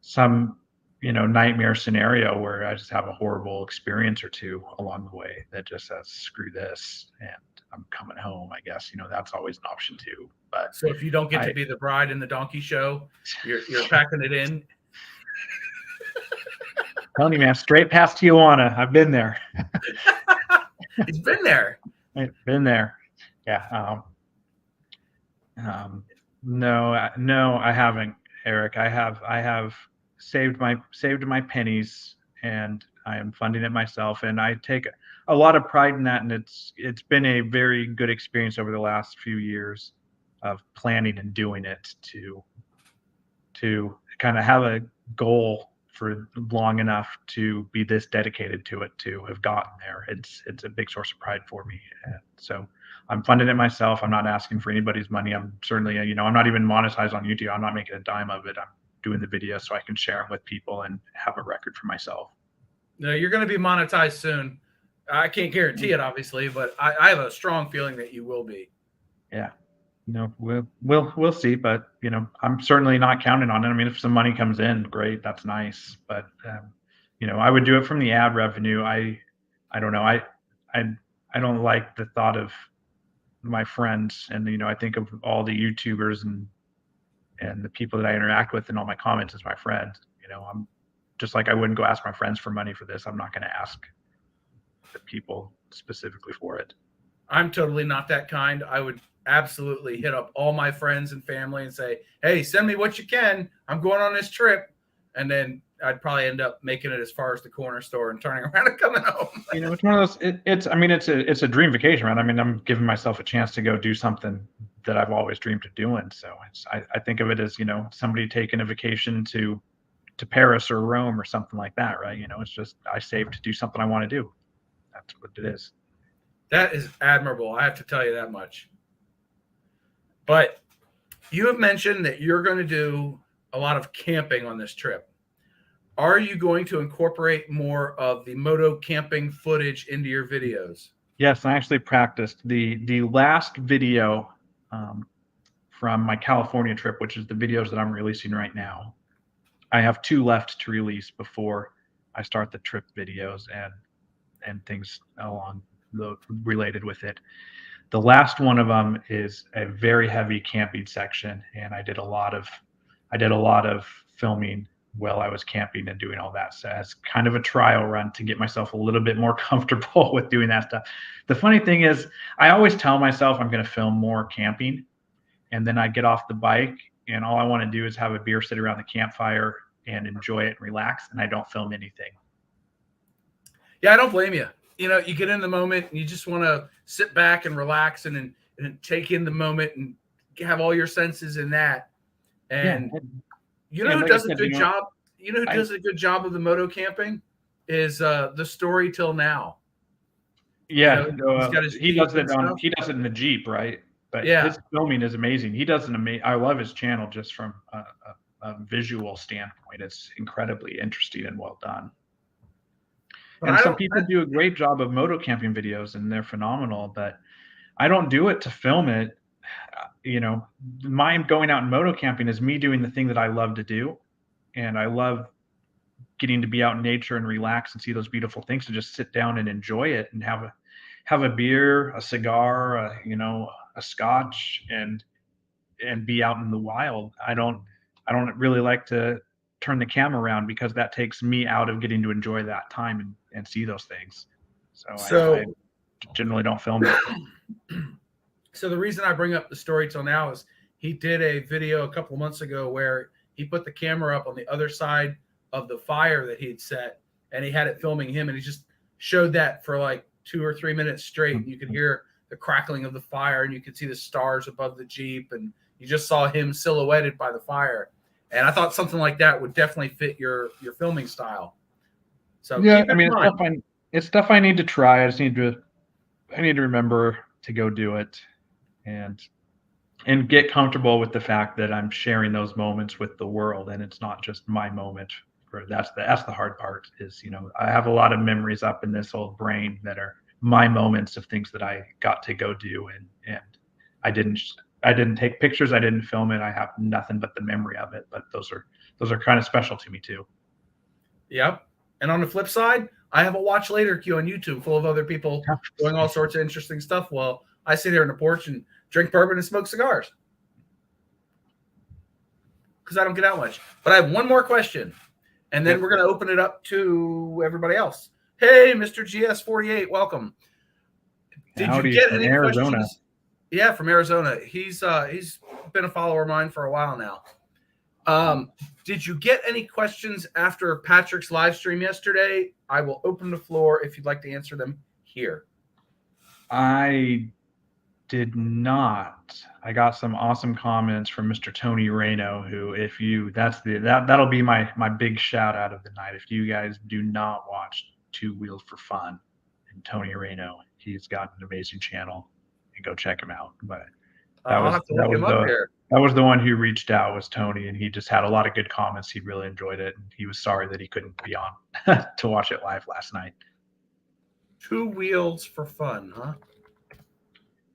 some nightmare scenario where I just have a horrible experience or two along the way that just says screw this and I'm coming home, I guess. That's always an option too. But so if you don't get to be the bride in the donkey show, you're packing it in. Telling you, man, straight past Tijuana. I've been there. It's been there. I've been there. Yeah. No, I haven't, Eric. I have saved my pennies, and I am funding it myself, and I take a lot of pride in that. And it's been a very good experience over the last few years of planning and doing it to kind of have a goal for long enough to be this dedicated to it, to have gotten there. It's a big source of pride for me. And so I'm funding it myself. I'm not asking for anybody's money. I'm certainly, I'm not even monetized on YouTube. I'm not making a dime of it. I'm doing the video so I can share them with people and have a record for myself. No, you're going to be monetized soon. I can't guarantee it, obviously, but I have a strong feeling that you will be. Yeah. We'll see, but I'm certainly not counting on it. I mean, if some money comes in, great, that's nice. But I would do it from the ad revenue. I don't know. I don't like the thought of my friends, and I think of all the YouTubers and the people that I interact with and all my comments as my friends. I'm just like, I wouldn't go ask my friends for money for this. I'm not going to ask the people specifically for it. I'm totally not that kind. I would absolutely hit up all my friends and family and say, hey, send me what you can. I'm going on this trip. And then I'd probably end up making it as far as the corner store and turning around and coming home. It's one of those, it's a dream vacation, right? I mean, I'm giving myself a chance to go do something that I've always dreamed of doing. So I think of it as, somebody taking a vacation to Paris or Rome or something like that, right? It's just, I saved to do something I want to do. That's what it is. That is admirable. I have to tell you that much. But you have mentioned that you're going to do a lot of camping on this trip. Are you going to incorporate more of the moto camping footage into your videos? Yes, I actually practiced the last video from my California trip, which is the videos that I'm releasing right now. I have 2 left to release before I start the trip videos and things along the related with it. The last one of them is a very heavy camping section, and I did a lot of filming while I was camping and doing all that. So as kind of a trial run to get myself a little bit more comfortable with doing that stuff. The funny thing is, I always tell myself I'm going to film more camping, and then I get off the bike and all I want to do is have a beer, sit around the campfire and enjoy it and relax, and I don't film anything. Yeah, I don't blame you. You know, you get in the moment and you just want to sit back and relax and take in the moment and have all your senses in that. And you know who does a good job? You know who does a good job of the moto camping is the Story Till Now. Yeah, you know, he does it in the Jeep, right? But his filming is amazing. He does I love his channel just from a visual standpoint. It's incredibly interesting and well done. And some people do a great job of moto camping videos, and they're phenomenal. But I don't do it to film it. You know, my going out and moto camping is me doing the thing that I love to do, and I love getting to be out in nature and relax and see those beautiful things, to just sit down and enjoy it and have a beer, a cigar, a scotch, and be out in the wild. I don't really like to turn the camera around because that takes me out of getting to enjoy that time and see those things. So I generally don't film it. So the reason I bring up the Story Till Now is he did a video a couple of months ago where he put the camera up on the other side of the fire that he'd set, and he had it filming him, and he just showed that for like 2 or 3 minutes straight. And you could hear the crackling of the fire, and you could see the stars above the Jeep, and you just saw him silhouetted by the fire. And I thought something like that would definitely fit your filming style. So yeah, I mean, it's stuff I need to try. I need to remember to go do it and get comfortable with the fact that I'm sharing those moments with the world, and it's not just my moment. That's the hard part is, I have a lot of memories up in this old brain that are my moments of things that I got to go do, and I didn't take pictures, I didn't film it, I have nothing but the memory of it. But those are kind of special to me too. Yep. And on the flip side, I have a watch later queue on YouTube full of other people doing all sorts of interesting stuff while I sit here on the porch and drink bourbon and smoke cigars. Because I don't get out much. But I have one more question, and then we're going to open it up to everybody else. Hey, Mr. GS48, welcome. Did you get any questions? Yeah, from Arizona. He's been a follower of mine for a while now. Did you get any questions after Patrick's live stream yesterday? I will open the floor if you'd like to answer them here. I did not. I got some awesome comments from Mr. Tony Reno, who, that'll be my big shout out of the night. If you guys do not watch Two Wheels for Fun and Tony Reno, he's got an amazing channel, and go check him out. But that was the one who reached out, was Tony, and he just had a lot of good comments. He really enjoyed it, and he was sorry that he couldn't be on to watch it live last night. Two Wheels for Fun, huh?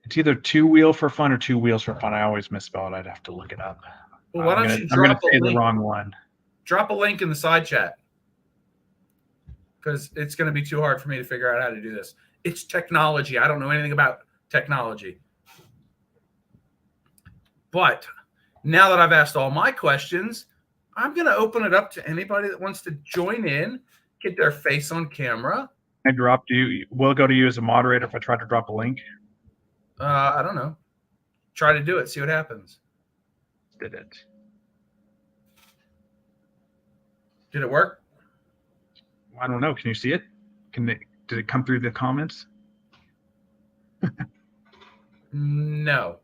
It's either Two Wheel for Fun or Two Wheels for Fun. I always misspell it. I'd have to look it up. Well, why don't you drop a link? The wrong one. Drop a link in the side chat, because it's going to be too hard for me to figure out how to do this. It's technology. I don't know anything about technology. But now that I've asked all my questions, I'm going to open it up to anybody that wants to join in, get their face on camera. We'll go to you as a moderator if I try to drop a link. I don't know. Try to do it. See what happens. Did it? Did it work? I don't know. Can you see it? Did it come through the comments? No.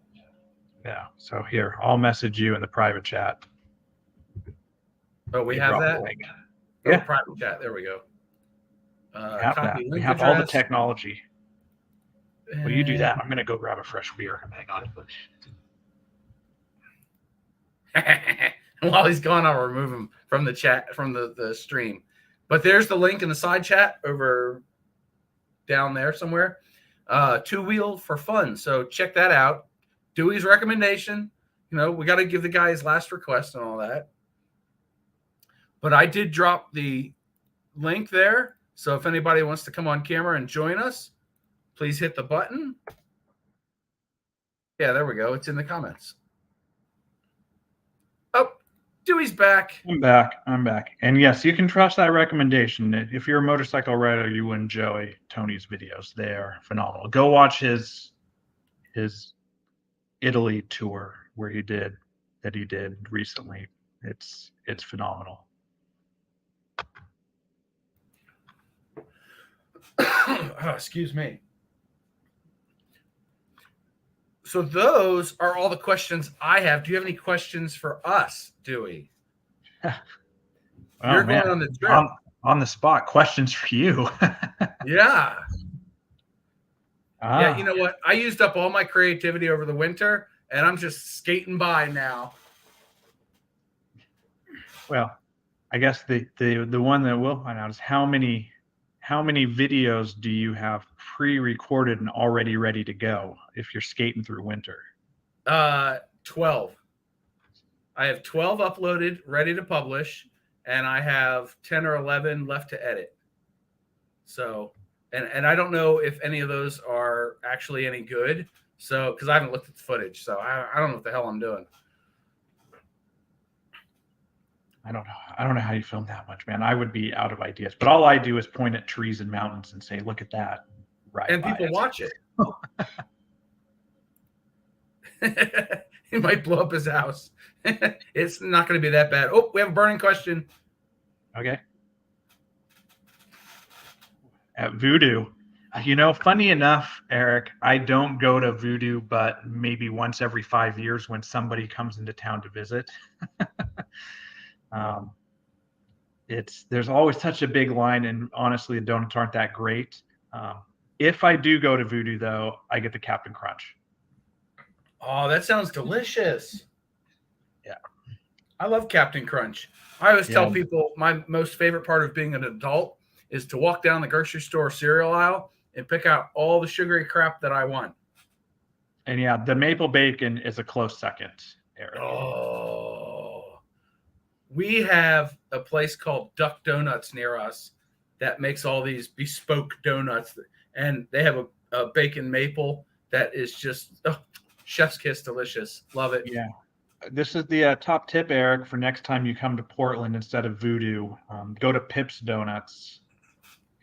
Yeah. So here, I'll message you in the private chat. Oh, we have that? Yeah. Private chat. There we go. We have all the technology. Well, you do that. I'm gonna go grab a fresh beer. Hang on. And while he's gone, I'll remove him from the chat, from the stream. But there's the link in the side chat over down there somewhere. Two Wheel for Fun. So check that out. Dewey's recommendation. You know, we got to give the guy his last request and all that. But I did drop the link there. So if anybody wants to come on camera and join us, please hit the button. Yeah, there we go. It's in the comments. Oh, Dewey's back. I'm back. And yes, you can trust that recommendation. If you're a motorcycle rider, you would enjoy Tony's videos. They are phenomenal. Go watch his Italy tour where he did recently. It's phenomenal. Oh, excuse me. So those are all the questions I have. Do you have any questions for us, Dewey? You're going on the trip. On the spot. Questions for you. Yeah. Yeah, you know what? I used up all my creativity over the winter, and I'm just skating by now. Well, I guess the one that we'll find out is how many videos do you have pre-recorded and already ready to go if you're skating through winter? 12. I have 12 uploaded, ready to publish, and I have 10 or 11 left to edit. So, and I don't know if any of those are actually any good. So, because I haven't looked at the footage, so I don't know what the hell I'm doing. I don't know how you film that much, man. I would be out of ideas. But all I do is point at trees and mountains and say, "Look at that!" Right, and people watch it. He might blow up his house. It's not going to be that bad. Oh, we have a burning question. Okay. At Voodoo, you know, funny enough, Eric, I don't go to Voodoo, but maybe once every 5 years when somebody comes into town to visit. There's always such a big line, and honestly, the donuts aren't that great. If I do go to Voodoo, though, I get the Captain Crunch. Oh, that sounds delicious. Yeah. I love Captain Crunch. I always tell people my most favorite part of being an adult is to walk down the grocery store cereal aisle and pick out all the sugary crap that I want. And yeah, the maple bacon is a close second, Eric. Oh. We have a place called Duck Donuts near us that makes all these bespoke donuts, and they have a bacon maple that is just chef's kiss delicious. Love it. Yeah. This is the top tip, Eric, for next time you come to Portland instead of Voodoo. Go to Pip's Donuts,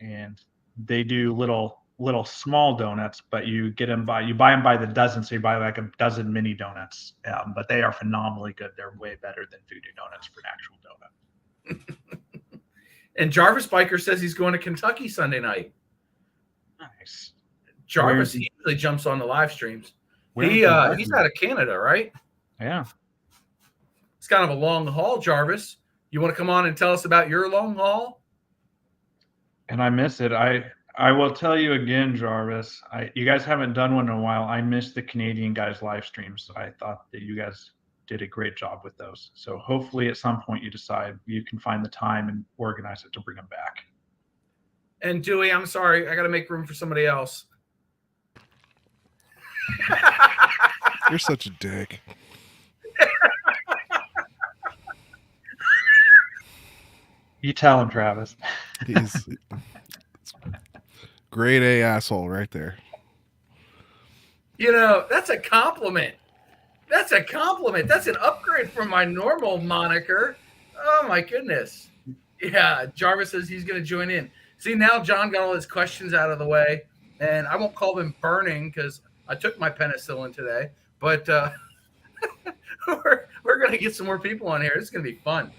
and they do little small donuts, but you buy them by the dozen, so you buy like a dozen mini donuts. But they are phenomenally good. They're way better than Voodoo donuts for an actual donut. And Jarvis Biker says he's going to Kentucky Sunday night. Nice. Jarvis usually jumps on the live streams. He's out of Canada, right? Yeah. It's kind of a long haul, Jarvis. You want to come on and tell us about your long haul? And I miss it. I will tell you again, Jarvis. You guys haven't done one in a while. I missed the Canadian guys live streams. So I thought that you guys did a great job with those. So hopefully at some point you decide you can find the time and organize it to bring them back. And Dewey, I'm sorry, I got to make room for somebody else. You're such a dick. You tell him, Travis. He's grade A asshole right there. You know, that's a compliment. That's a compliment. That's an upgrade from my normal moniker. Oh, my goodness. Yeah, Jarvis says he's going to join in. See, now John got all his questions out of the way, and I won't call them burning because I took my penicillin today. But we're going to get some more people on here. It's going to be fun.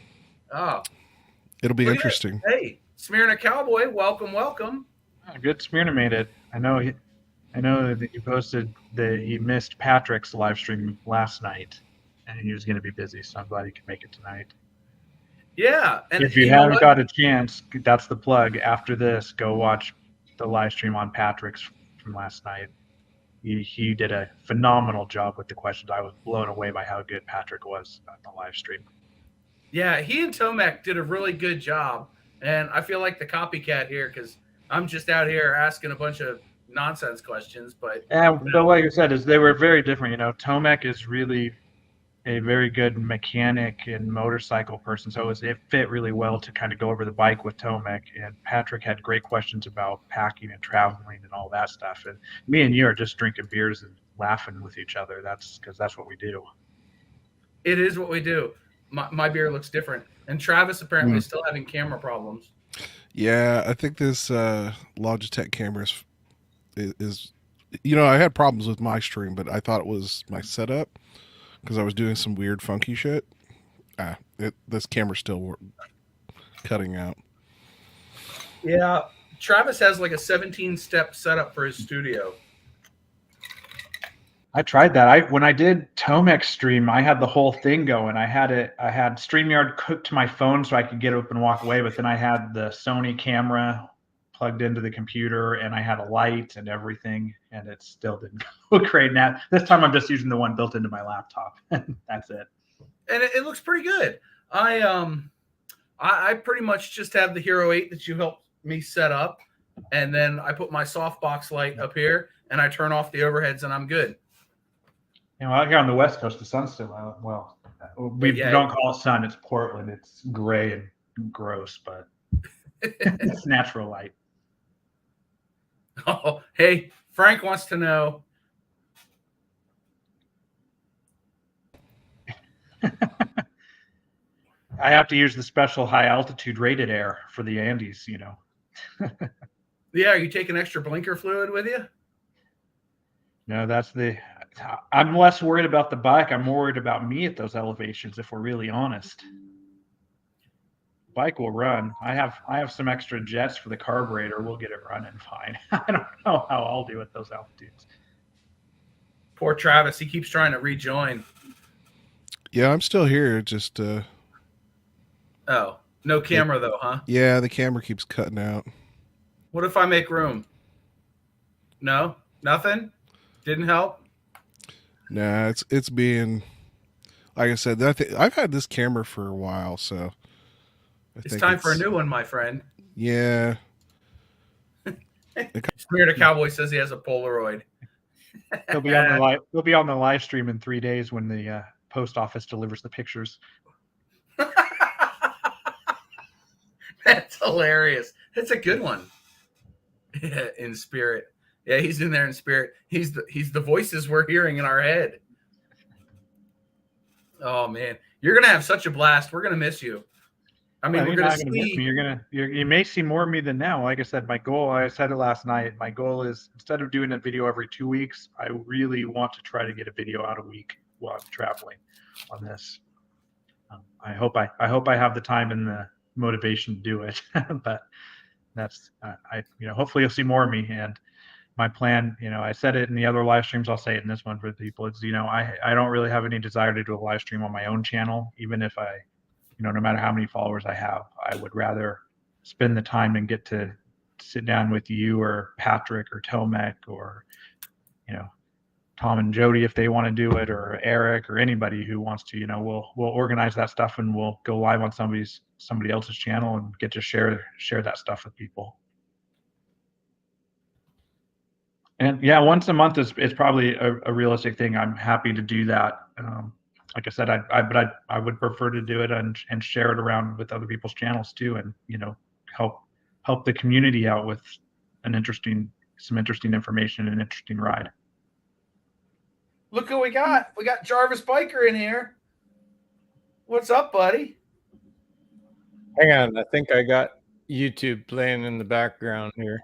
Oh. It'll be interesting. Hey, Smyrna Cowboy, welcome. Oh, good Smyrna made it. I know that he posted that he missed Patrick's live stream last night, and he was going to be busy. So I'm glad he could make it tonight. Yeah, and if you haven't got a chance, that's the plug. After this, go watch the live stream on Patrick's from last night. he did a phenomenal job with the questions. I was blown away by how good Patrick was on the live stream. Yeah, he and Tomac did a really good job, and I feel like the copycat here because I'm just out here asking a bunch of nonsense questions. But And but like I said, is they were very different. Tomac is really a very good mechanic and motorcycle person, so it fit really well to kind of go over the bike with Tomac. And Patrick had great questions about packing and traveling and all that stuff. And me and you are just drinking beers and laughing with each other. That's because that's what we do. it is what we do. My beer looks different, and Travis apparently is still having camera problems. Yeah, I think this Logitech camera is I had problems with my stream, but I thought it was my setup because I was doing some weird funky shit. This camera's still cutting out. Yeah, Travis has like a 17-step setup for his studio. I tried that. When I did Tomec's stream, I had the whole thing going. I had StreamYard cooked to my phone so I could get up and walk away, but then I had the Sony camera plugged into the computer and I had a light and everything, and it still didn't look great. Now this time I'm just using the one built into my laptop. That's it. And it looks pretty good. I pretty much just have the Hero 8 that you helped me set up, and then I put my softbox light up here and I turn off the overheads and I'm good. Out here on the West Coast, the sun's still out. Well, we don't call it sun. It's Portland. It's gray and gross, but it's natural light. Oh, hey, Frank wants to know. I have to use the special high altitude rated air for the Andes, Yeah, are you taking extra blinker fluid with you? No, I'm less worried about the bike. I'm more worried about me at those elevations, if we're really honest. Bike will run. I have some extra jets for the carburetor. We'll get it running fine. I don't know how I'll do at those altitudes. Poor Travis. He keeps trying to rejoin. Yeah, I'm still here. Just oh, no camera though, huh? Yeah, the camera keeps cutting out. What if I make room? No, nothing. Didn't help. Nah, it's being, like I said, I've had this camera for a while, so it's time for a new one, my friend. Yeah. Spirit Cowboy says he has a Polaroid. He'll be on the live stream in 3 days when the post office delivers the pictures. That's hilarious. That's a good one. In spirit. Yeah, he's in there in spirit. He's the voices we're hearing in our head. Oh man, you're gonna have such a blast. We're gonna miss you. I mean, we're gonna see. You may see more of me than now. Like I said, my goal. I said it last night. My goal is, instead of doing a video every 2 weeks, I really want to try to get a video out a week while I'm traveling on this. I hope I have the time and the motivation to do it. But that's hopefully you'll see more of me. And my plan, I said it in the other live streams, I'll say it in this one for the people. It's, I don't really have any desire to do a live stream on my own channel, even if I, no matter how many followers I have. I would rather spend the time and get to sit down with you or Patrick or Tomac or, Tom and Jody if they want to do it, or Eric or anybody who wants to. We'll organize that stuff and we'll go live on somebody else's channel and get to share that stuff with people. And yeah, once a month is probably a realistic thing. I'm happy to do that. Like I said, I would prefer to do it and share it around with other people's channels too, and help the community out with some interesting information and an interesting ride. Look who we got. We got Jarvis Biker in here. What's up, buddy? Hang on, I think I got YouTube playing in the background here.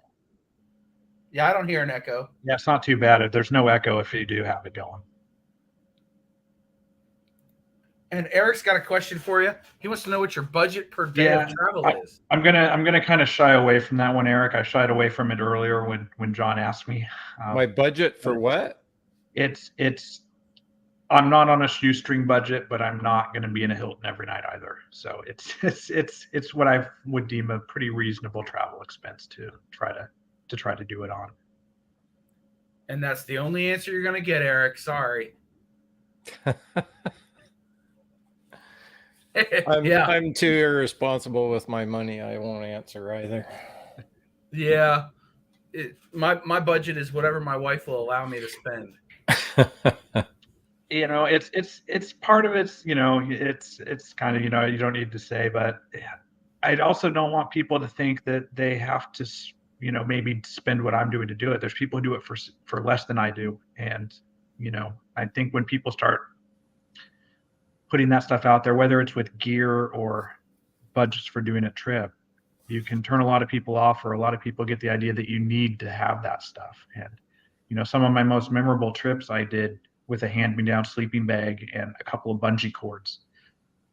Yeah, I don't hear an echo. Yeah, it's not too bad. There's no echo if you do have it going. And Eric's got a question for you. He wants to know what your budget per day of travel is. I'm gonna kind of shy away from that one, Eric. I shied away from it earlier when John asked me. My budget for what? I'm not on a shoestring budget, but I'm not going to be in a Hilton every night either. So it's what I would deem a pretty reasonable travel expense to try to do it on. And that's the only answer you're going to get, Eric. Sorry. Yeah. I'm too irresponsible with my money. I won't answer either. Yeah. My budget is whatever my wife will allow me to spend. You know, it's part of it's, you know, it's kind of, you know, you don't need to say, but I also don't want people to think that they have to, you know, maybe spend what I'm doing to do it. There's people who do it for less than I do. And, you know, I think when people start putting that stuff out there, whether it's with gear or budgets for doing a trip, you can turn a lot of people off, or a lot of people get the idea that you need to have that stuff. And, you know, some of my most memorable trips I did with a hand-me-down sleeping bag and a couple of bungee cords.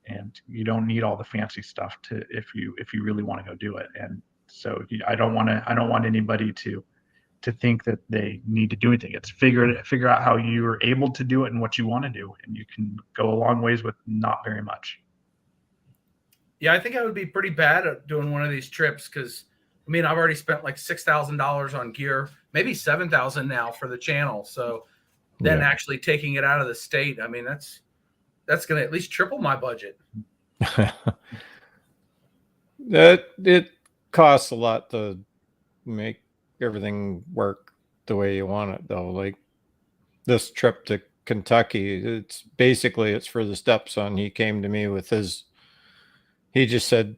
And you don't need all the fancy stuff to, if you really want to go do it. And so I don't want anybody to think that they need to do anything. It's figure out how you're able to do it and what you want to do, and you can go a long ways with not very much. Yeah, I think I would be pretty bad at doing one of these trips because, I mean, I've already spent like $6,000 on gear, maybe $7,000 now for the channel. So then actually taking it out of the state, I mean, that's going to at least triple my budget. It costs a lot to make everything work the way you want it, though. Like this trip to Kentucky, it's for the stepson. He came to me with he just said,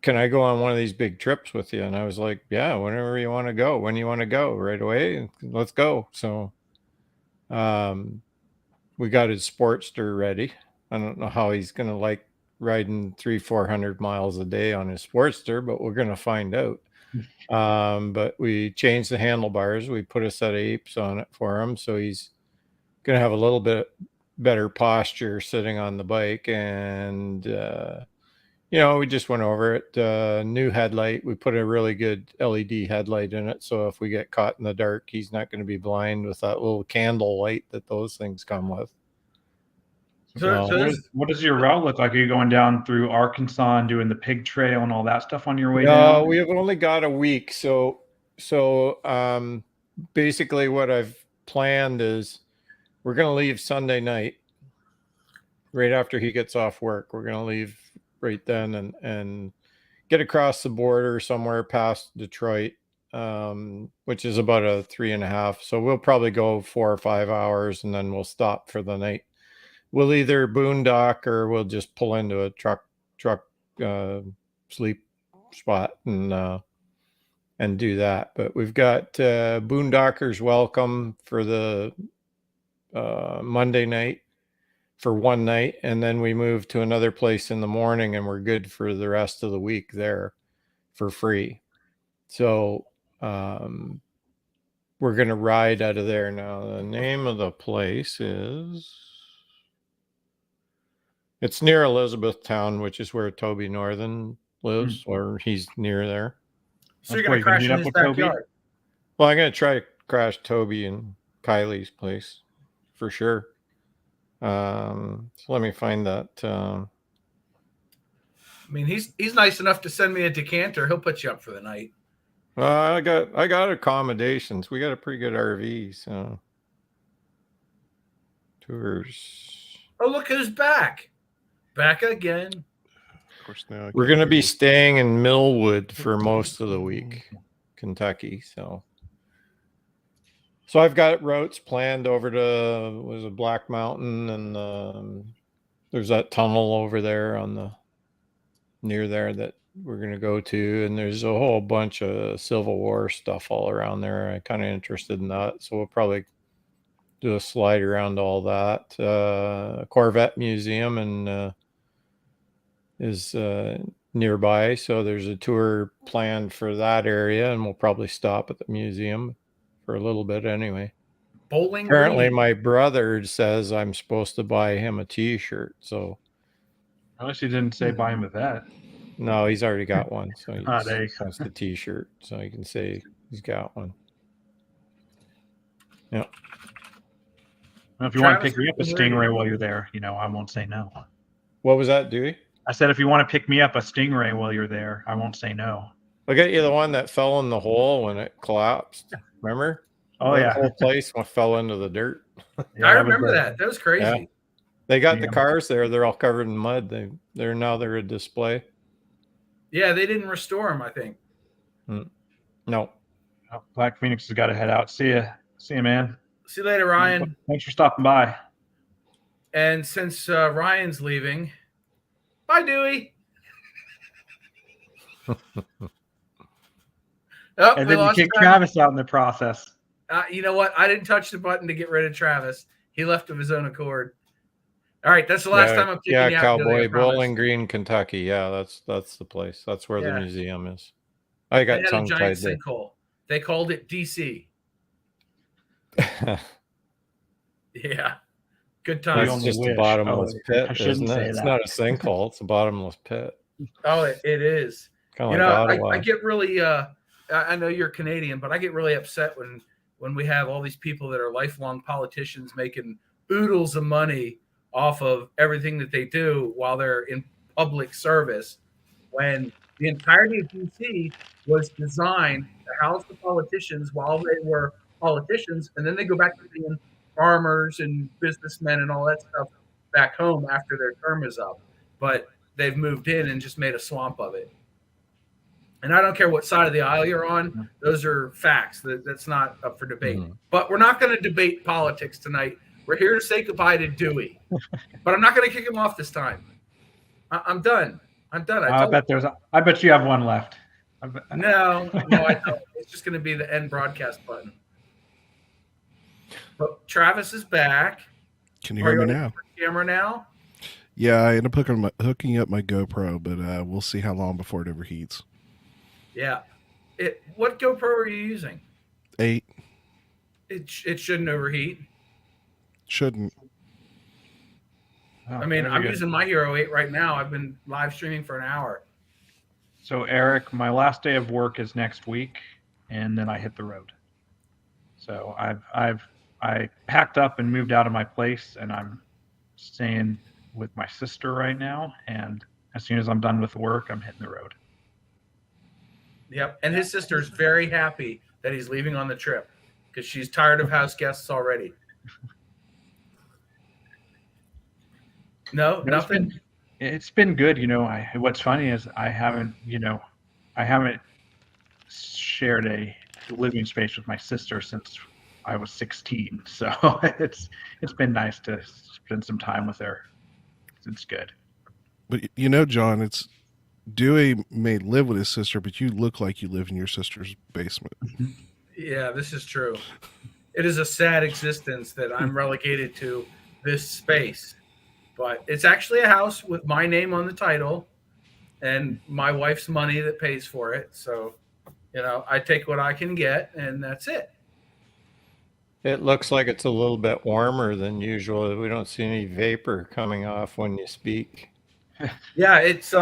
can I go on one of these big trips with you? And I was like, yeah, whenever you want to go. When you want to go, right away, let's go. So we got his Sportster ready. I don't know how he's going to like riding 300-400 miles a day on his Sportster, but we're going to find out. But we changed the handlebars. We put a set of apes on it for him. So he's going to have a little bit better posture sitting on the bike. And, you know, we just went over it. New headlight. We put a really good LED headlight in it. So if we get caught in the dark, he's not going to be blind with that little candle light that those things come with. So what does your route look like? Are you going down through Arkansas and doing the pig trail and all that stuff on your way down? No, we have only got a week. So basically what I've planned is we're going to leave Sunday night right after he gets off work. We're going to leave right then and get across the border somewhere past Detroit, which is about a 3.5. So we'll probably go 4 or 5 hours and then we'll stop for the night. We'll either boondock or we'll just pull into a truck sleep spot and do that. But we've got boondockers welcome for the Monday night for one night, and then we move to another place in the morning, and we're good for the rest of the week there for free. So we're going to ride out of there now. The name of the place it's near Elizabethtown, which is where Toby Northern lives, or he's near there. So you're going to crash in his backyard? Well, I'm going to try to crash Toby and Kylie's place for sure. So let me find that. I mean, he's nice enough to send me a decanter. He'll put you up for the night. I got accommodations. We got a pretty good RV, so tours. Oh, look who's back! Back again. Of course, now We're gonna be staying in Millwood for most of the week, Kentucky. So I've got routes planned over to Black Mountain, and there's that tunnel over there near there that we're going to go to. And there's a whole bunch of Civil War stuff all around there. I'm kind of interested in that. So we'll probably do a slide around all that. Corvette Museum is nearby. So there's a tour planned for that area, and we'll probably stop at the museum for a little bit anyway. Bowling Apparently Green. My brother says I'm supposed to buy him a t-shirt. So Unless you didn't say buy him a vet. no, he's already got one. So he there you go. wants the t-shirt. So you can say he's got one. Yeah. Well, if you want to pick me up a Stingray while you're there, you know, I won't say no. What was that, Dewey? I said, if you want to pick me up a Stingray while you're there, I won't say no. I'll get you the one that fell in the hole when it collapsed. Remember? Oh that yeah. whole place fell into the dirt. Yeah, I that was remember the- that. That was crazy. They got the Yeah. cars there. They're all covered in mud. They're a display. Yeah, they didn't restore them, I think. No. Oh, Black Phoenix has got to head out. See ya. See ya, man. See you later, Ryan. Thanks for stopping by. And since Ryan's leaving, bye, Dewey. Oh, And we then you lost kick Travis. Travis out in the process. You know what? I didn't touch the button to get rid of Travis. He left of his own accord. All right, that's the last time I'm kicking you out. Cowboy Dewey, I promise. Bowling Green, Kentucky. Yeah, that's the place. That's where the Yeah. museum is. I They got had a tongue giant tied there. sinkhole. They called it DC. Yeah. Good You times. That's only just a wish. bottomless Oh, pit, I shouldn't isn't say it? It's that. not a sinkhole. It's a bottomless pit. Oh, it is. Kind You of know, like Ottawa. I get really I know you're Canadian, but I get really upset when we have all these people that are lifelong politicians making oodles of money off of everything that they do while they're in public service, when the entirety of DC was designed to house the politicians while they were politicians, and then they go back to being farmers and businessmen and all that stuff back home after their term is up. But they've moved in and just made a swamp of it. And I don't care what side of the aisle you're on; those are facts. That's not up for debate. Mhm. But we're not going to debate politics tonight. We're here to say goodbye to Dewey. But I'm not going to kick him off this time. I'm done. I'm done. I bet you have one left. No, I don't. It's just going to be the end broadcast button. But Travis is back. Can you Are hear you me on now? the camera now? Yeah, I end up hooking up my GoPro, but we'll see how long before it overheats. Yeah. What GoPro are you using? 8 It shouldn't overheat. shouldn't. Oh, I mean, very I'm good. using my Hero 8 right now. I've been live streaming for an hour. So Eric, my last day of work is next week, and then I hit the road. So I packed up and moved out of my place, and I'm staying with my sister right now. And as soon as I'm done with work, I'm hitting the road. Yep. And his sister's very happy that he's leaving on the trip because she's tired of house guests already. No, nothing. It's been good. What's funny is I haven't shared a living space with my sister since I was 16. So it's been nice to spend some time with her. It's good. But John, it's Dewey may live with his sister, but you look like you live in your sister's basement. Yeah, this is true. It is a sad existence that I'm relegated to this space. But it's actually a house with my name on the title and my wife's money that pays for it. So, I take what I can get, and that's it. It looks like it's a little bit warmer than usual. We don't see any vapor coming off when you speak. Yeah, it's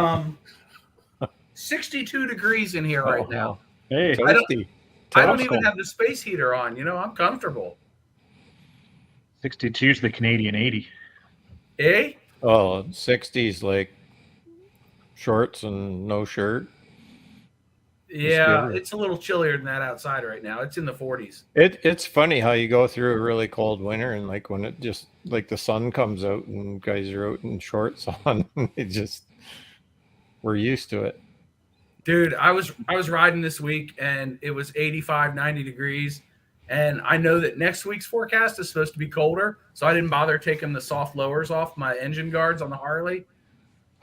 62 degrees in here right now. Hey, Toasty. I don't even Toasty. have the space heater on. I'm comfortable. 62 is the Canadian 80. Eh? Oh, 60s like shorts and no shirt. Yeah, good. it's a little chillier than that outside right now. It's in the 40s. It's funny how you go through a really cold winter and like when it just like the sun comes out and guys are out in shorts on, we're used to it. Dude, I was riding this week and it was 85, 90 degrees. And I know that next week's forecast is supposed to be colder. So I didn't bother taking the soft lowers off my engine guards on the Harley.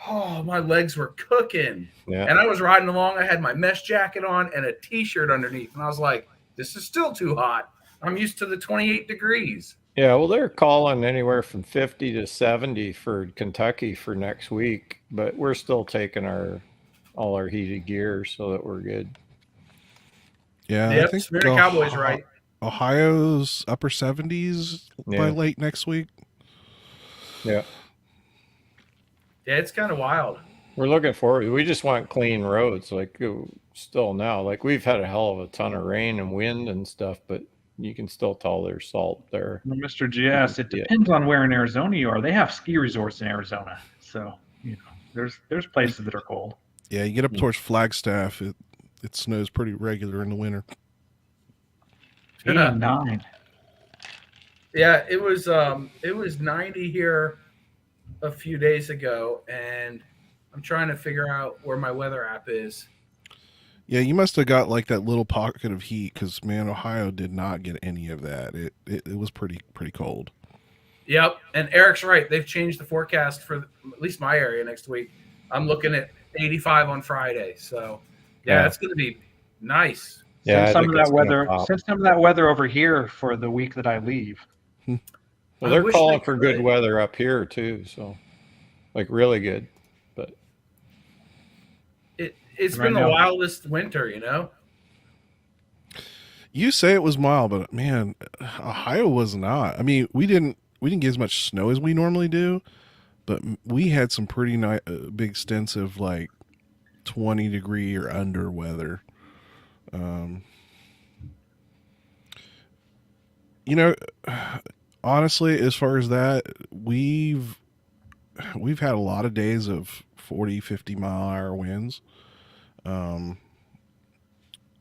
Oh, my legs were cooking. Yeah. And I was riding along. I had my mesh jacket on and a T-shirt underneath. And I was like, this is still too hot. I'm used to the 28 degrees. Yeah, well, they're calling anywhere from 50 to 70 for Kentucky for next week, but we're still taking all our heated gear so that we're good. Yeah, Yep, I think Spirit Cowboy's right. Ohio's upper 70s by late next week. Yeah. Yeah, it's kind of wild. We're looking forward. We just want clean roads, like still now. Like we've had a hell of a ton of rain and wind and stuff, but you can still tell there's salt there. Well, Mr. GS, it depends on where in Arizona you are. They have ski resorts in Arizona, so there's places that are cold. Yeah, you get up towards Flagstaff, it snows pretty regular in the winter. 89. Yeah, it was 90 here a few days ago, and I'm trying to figure out where my weather app is. Yeah, you must have got like that little pocket of heat because man, Ohio did not get any of that. It was pretty cold. Yep, and Eric's right. They've changed the forecast for at least my area next week. I'm looking at 85 on Friday, so yeah. It's going to be nice. Yeah, Send I some think of that it's gonna weather. pop. Send some of that weather over here for the week that I leave. Well, I they're wish calling they for good could. weather up here too, so like really good. But It's Right been the now. wildest winter, you know. You say it was mild, but man, Ohio was not. I mean, we didn't get as much snow as we normally do, but we had some pretty big stints of like 20-degree or under weather. You know, honestly, as far as that, we've had a lot of days of 40, 50-mile-an-hour winds.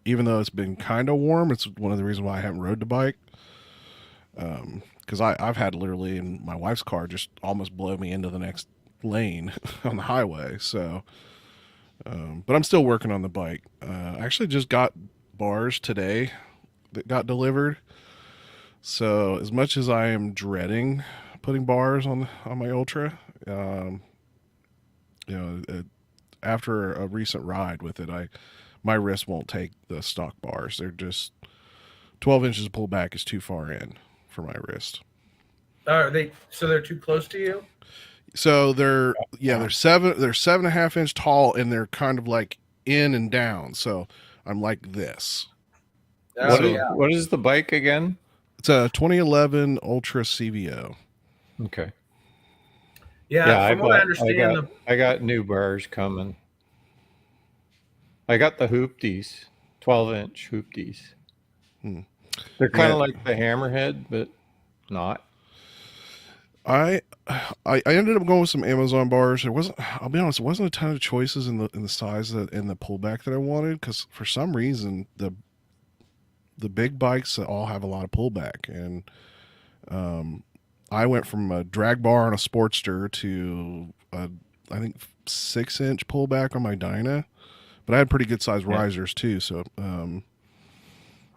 Even though it's been kind of warm, it's one of the reasons why I haven't rode the bike. Because I've had literally in my wife's car just almost blow me into the next lane on the highway. So, but I'm still working on the bike. I actually just got bars today that got delivered. So as much as I am dreading putting bars on my Ultra, after a recent ride with it, my wrist won't take the stock bars. They're just 12 inches of pullback is too far in for my wrist. Are they? So they're too close to you? So they're 7.5 inch tall, and they're kind of like in and down. So I'm like this. Oh, what is the bike again? It's a 2011 Ultra CVO. Okay. Yeah, from what I understand, I got new bars coming. I got the hoopties, 12-inch hoopties. They're kind of like the Hammerhead, but not. I ended up going with some Amazon bars. There wasn't. I'll be honest. There wasn't a ton of choices in the size and the pullback that I wanted, because for some reason the big bikes all have a lot of pullback, and I went from a drag bar on a Sportster to I think 6-inch pullback on my Dyna, but I had pretty good sized risers too. So,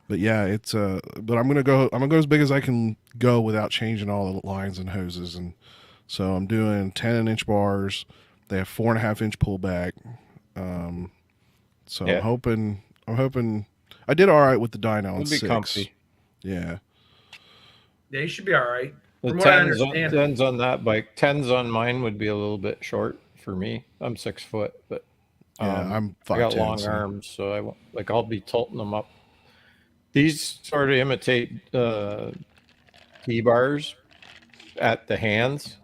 but yeah, it's but I'm gonna go as big as I can go without changing all the lines and hoses, and so I'm doing 10-inch bars. They have 4.5-inch pullback. So I'm hoping I did all right with the Dyna on 6. Comfy. Yeah. Yeah, you should be all right. The From what I 10s on that bike. 10s on mine would be a little bit short for me. I'm 6 foot, but I'm 5'10", I got long arms, so I'll be tilting them up. These sort of imitate T-bars at the hands,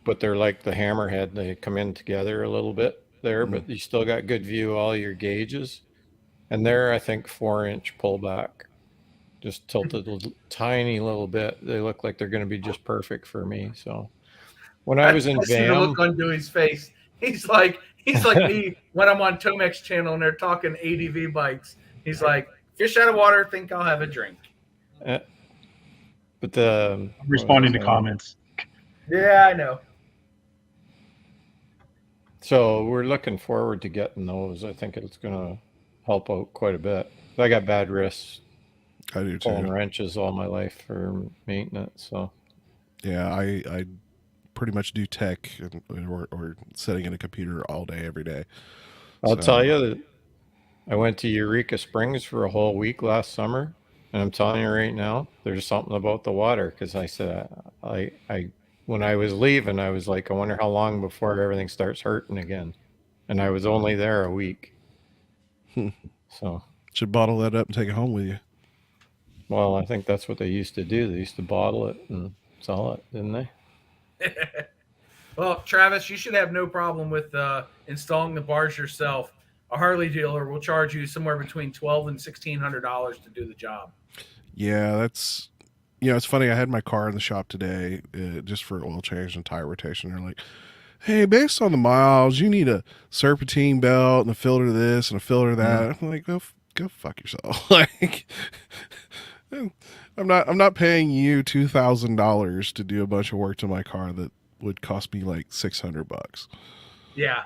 but they're like the Hammerhead. They come in together a little bit there, but you still got good view of all your gauges. And they're, I think, 4-inch pullback. Just tilted a tiny little bit. They look like they're going to be just perfect for me. So when I was in see the VAM, look on Dewey's face. He's like me when I'm on Tomek's channel and they're talking ADV bikes. He's like, fish out of water, think I'll have a drink. but I'm responding to comments. Yeah, I know. So we're looking forward to getting those. I think it's going to help out quite a bit. I got bad wrists. I do Pulling too. wrenches all my life for maintenance. So yeah, I pretty much do tech or sitting in a computer all day, every day. I'll tell you that I went to Eureka Springs for a whole week last summer, and I'm telling you right now, there's something about the water. Because I said, when I was leaving, I was like, I wonder how long before everything starts hurting again, and I was only there a week. So should bottle that up and take it home with you. Well, I think that's what they used to do. They used to bottle it and sell it, didn't they? Well, Travis, you should have no problem with installing the bars yourself. A Harley dealer will charge you somewhere between $1,200 and $1,600 to do the job. Yeah, that's it's funny. I had my car in the shop today just for oil change and tire rotation. They're like, hey, based on the miles, you need a serpentine belt and a filter this and a filter that. I'm like, go fuck yourself. Like, I'm not paying you $2,000 to do a bunch of work to my car that would cost me like $600 Yeah.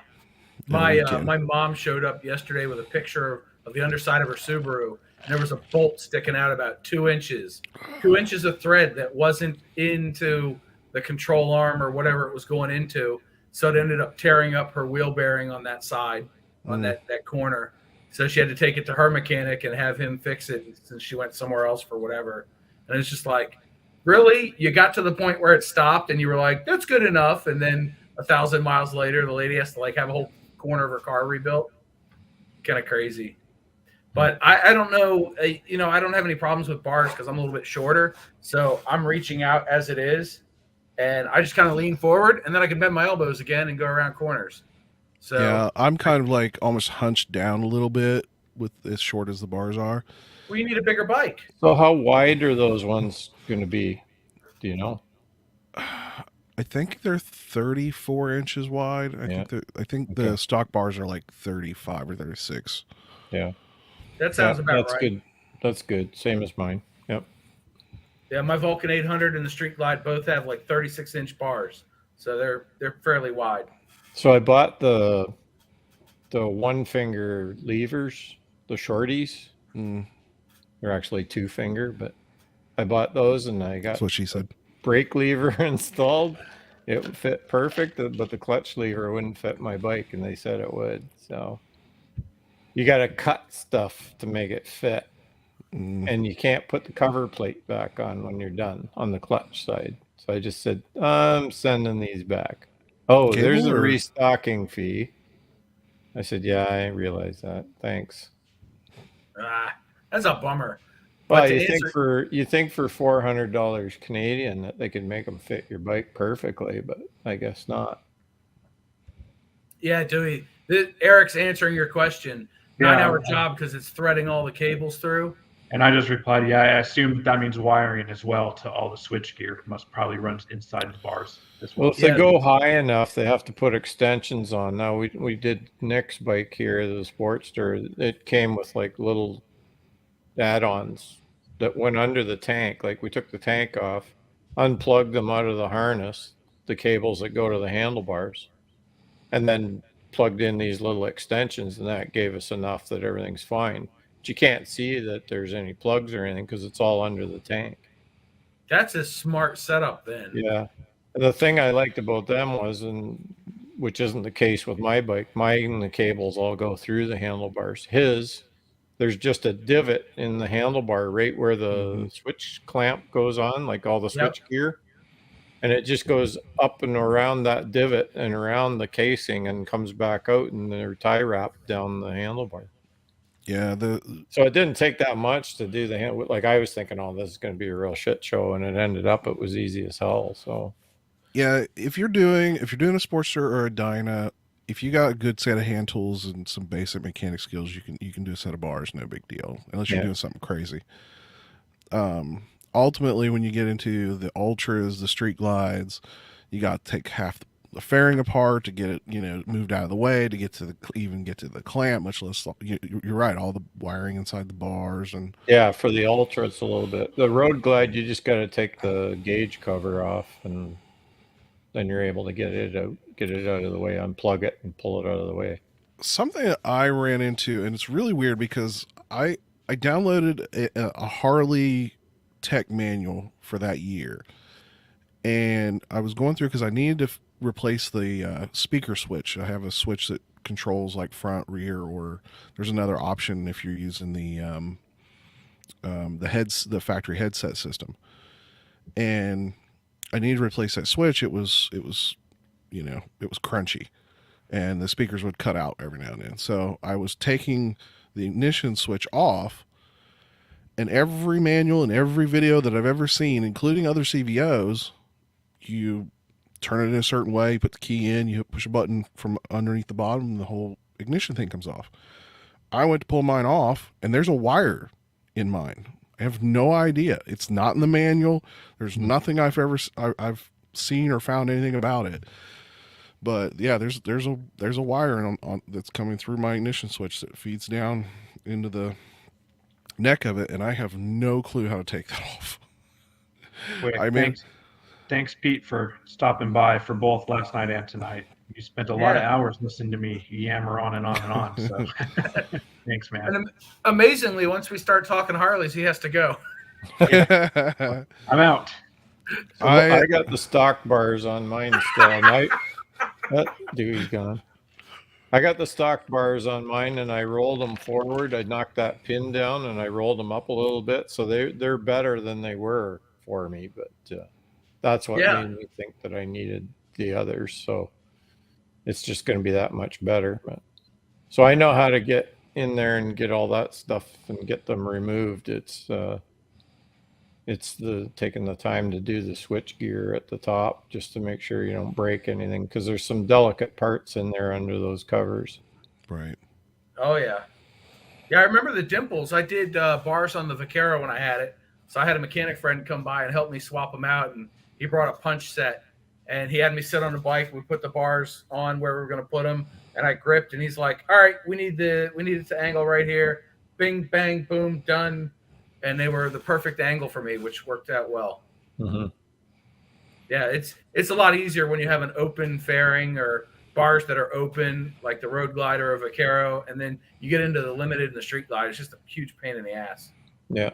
in a weekend. My mom showed up yesterday with a picture of the underside of her Subaru, and there was a bolt sticking out about 2 inches, 2 inches of thread that wasn't into the control arm or whatever it was going into. So it ended up tearing up her wheel bearing on that side, on that corner. So she had to take it to her mechanic and have him fix it since she went somewhere else for whatever. And it's just like, really? You got to the point where it stopped and you were like, that's good enough. And then 1,000 miles later, the lady has to like have a whole corner of her car rebuilt. Kind of crazy. But I don't know. I don't have any problems with bars because I'm a little bit shorter. So I'm reaching out as it is. And I just kind of lean forward and then I can bend my elbows again and go around corners. So Yeah, I'm kind of like almost hunched down a little bit with as short as the bars are. well, you need a bigger bike. So how wide are those ones going to be? Do you know? I think they're 34 inches wide. I think Okay. the stock bars are like 35 or 36. Yeah. That sounds about that's right. good. That's good. Same as mine. Yep. Yeah, my Vulcan 800 and the Street Glide both have like 36-inch bars. So they're fairly wide. So I bought the one finger levers, the shorties. They're actually 2-finger, but I bought those and I got That's what she said. brake lever installed. It would fit perfect, but the clutch lever wouldn't fit my bike, and they said it would. So you got to cut stuff to make it fit, and you can't put the cover plate back on when you're done on the clutch side. So I just said, I'm sending these back. Oh, Cable there's a or- restocking fee. I said, yeah, I realize that. Thanks. That's a bummer. Well, But to you answer- think for $400 Canadian that they could make them fit your bike perfectly, but I guess not. Yeah, Dewey. Eric's answering your question. 9-hour job because it's threading all the cables through. And I just replied, yeah, I assume that means wiring as well to all the switch gear. Must probably run inside the bars as well. Well, if they go high enough, they have to put extensions on. Now we did Nick's bike here, the Sportster. It came with like little add-ons that went under the tank. Like we took the tank off, unplugged them out of the harness, the cables that go to the handlebars, and then plugged in these little extensions, and that gave us enough that everything's fine. But you can't see that there's any plugs or anything because it's all under the tank. That's a smart setup then. Yeah. And the thing I liked about them was, and which isn't the case with my bike, mine, the cables all go through the handlebars. His, there's just a divot in the handlebar right where the switch clamp goes on, like all the switch gear. And it just goes up and around that divot and around the casing and comes back out, and they're tie wrapped down the handlebar. Yeah, So it didn't take that much to do the hand. Like I was thinking, oh, this is going to be a real shit show, and it ended up it was easy as hell. So yeah, if you're doing a Sportster or a Dyna, if you got a good set of hand tools and some basic mechanic skills, you can do a set of bars, no big deal, unless you're doing something crazy. Ultimately, when you get into the Ultras, the Street Glides, you got to take half the fairing apart to get it, moved out of the way to get to the clamp, much less, you're right, all the wiring inside the bars. And yeah, for the Ultra, it's a little bit. The Road Glide, you just got to take the gauge cover off, and then you're able to get it out of the way, unplug it, and pull it out of the way. Something that I ran into, and it's really weird because I downloaded a Harley tech manual for that year, and I was going through because I needed to replace the speaker switch. I have a switch that controls like front, rear, or there's another option if you're using the factory headset system, and I needed to replace that switch. It was crunchy, and the speakers would cut out every now and then. So I was taking the ignition switch off, and every manual and every video that I've ever seen, including other CVOs, you turn it in a certain way, put the key in, you push a button from underneath the bottom, and the whole ignition thing comes off. I went to pull mine off, and there's a wire in mine. I have no idea. It's not in the manual. There's nothing I've seen or found anything about it. But yeah, there's a wire on that's coming through my ignition switch that feeds down into the neck of it, and I have no clue how to take that off. Quick, I mean, thanks, Pete, for stopping by for both last night and tonight. You spent a lot of hours listening to me yammer on and on and on. So thanks, man. And amazingly, once we start talking Harleys, he has to go. I'm out. So I got the stock bars on mine still. And Dewey's gone. I got the stock bars on mine, and I rolled them forward. I knocked that pin down, and I rolled them up a little bit, so they're better than they were for me. But that's what made me think that I needed the others. So it's just going to be that much better. But so I know how to get in there and get all that stuff and get them removed. It's the taking the time to do the switch gear at the top just to make sure you don't break anything, because there's some delicate parts in there under those covers. Right. Oh yeah. I remember the dimples. I did bars on the Vaquero when I had it, so I had a mechanic friend come by and help me swap them out, and he brought a punch set, and he had me sit on the bike. We put the bars on where we were going to put them, and I gripped, and he's like, "All right, we need it to angle right here. Bing, bang, boom, done." And they were the perfect angle for me, which worked out well. Mm-hmm. Yeah, it's a lot easier when you have an open fairing or bars that are open, like the Road Glider or Vaquero, and then you get into the Limited and the Street Glider. It's just a huge pain in the ass. Yeah.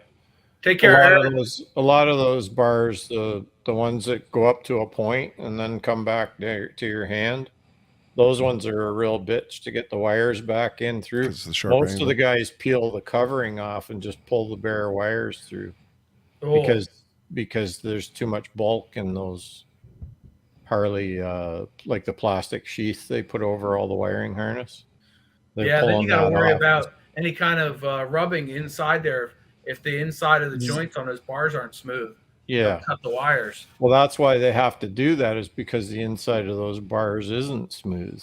Take care. A lot of those bars, the ones that go up to a point and then come back to your hand, those ones are a real bitch to get the wires back in through. Most of the guys peel the covering off and just pull the bare wires through because there's too much bulk in those Harley, like the plastic sheath they put over all the wiring harness. Then you got to worry about any kind of rubbing inside there if the inside of the joints on those bars aren't smooth. Yeah. Cut the wires. Well, that's why they have to do that, is because the inside of those bars isn't smooth.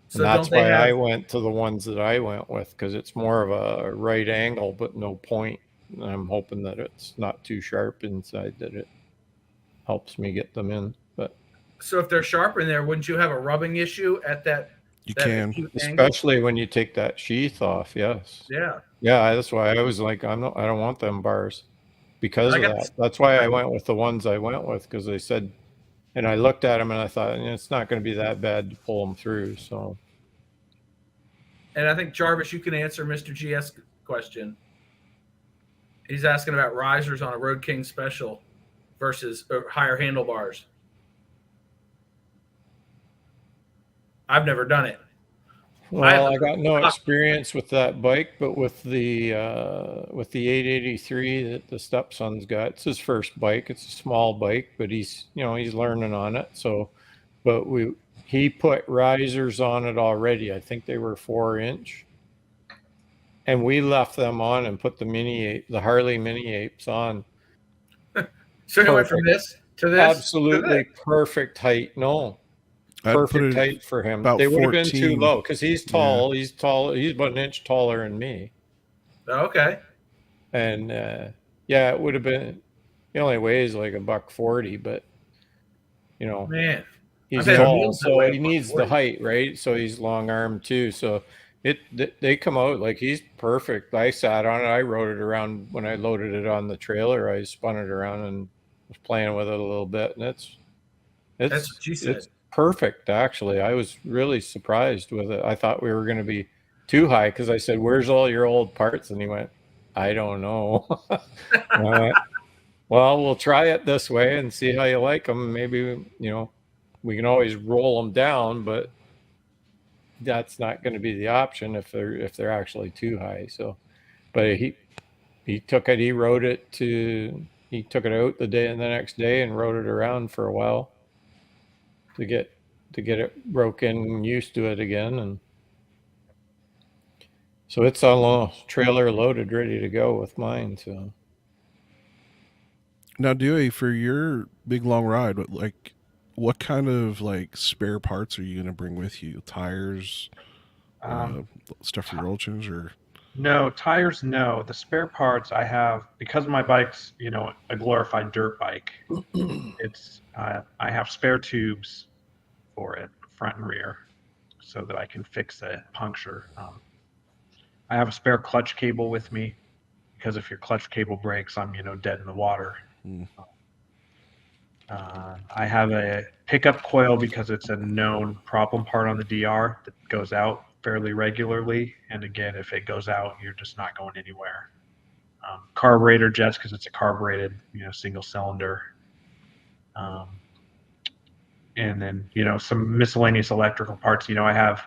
So and that's why I went to the ones that I went with, because it's more of a right angle but no point. And I'm hoping that it's not too sharp inside, that it helps me get them in. But so if they're sharp in there, wouldn't you have a rubbing issue at that? You can, especially when you take that sheath off. Yes. Yeah. Yeah. That's why I was like, I don't want them bars. Because of that. That's why I went with the ones I went with, because they said, and I looked at them and I thought, it's not going to be that bad to pull them through. So, and I think Jarvis, you can answer Mr. GS question. He's asking about risers on a Road King Special versus higher handlebars. I've never done it. Well, I got no experience with that bike, but with the 883 that the stepson's got, it's his first bike. It's a small bike, but he's learning on it. So, but he put risers on it already. I think they were 4-inch, and we left them on and put the Harley mini apes on. So you went from this to this? Absolutely perfect height. No. Perfect height for him. They would have been too low because he's tall. Yeah. He's tall. He's about an inch taller than me. Okay. And it would have been. He only weighs like $140, but man, he's tall, so he needs the height, right? So he's long armed too. So they come out like he's perfect. I sat on it. I rode it around when I loaded it on the trailer. I spun it around and was playing with it a little bit, and that's what she said. It's perfect, actually. I was really surprised with it. I thought we were going to be too high because I said, "Where's all your old parts?" And he went, "I don't know." I went, well, we'll try it this way and see how you like them. Maybe we can always roll them down, but that's not going to be the option if they're actually too high. So, but he took it. He rode it he took it out the next day and rode it around for a while to get it broken and used to it again. And so it's all trailer loaded, ready to go with mine. So now, Dewey, for your big long ride, what kind of spare parts are you going to bring with you? Tires, stuff for your oil change, or? No tires. No, the spare parts I have, because my bike's a glorified dirt bike. It's I have spare tubes for it, front and rear, so that I can fix a puncture. I have a spare clutch cable with me because if your clutch cable breaks, I'm dead in the water. Mm. I have a pickup coil because it's a known problem part on the DR that goes out fairly regularly. And again, if it goes out, you're just not going anywhere. Carburetor jets because it's a carbureted, single cylinder. And then, some miscellaneous electrical parts. I have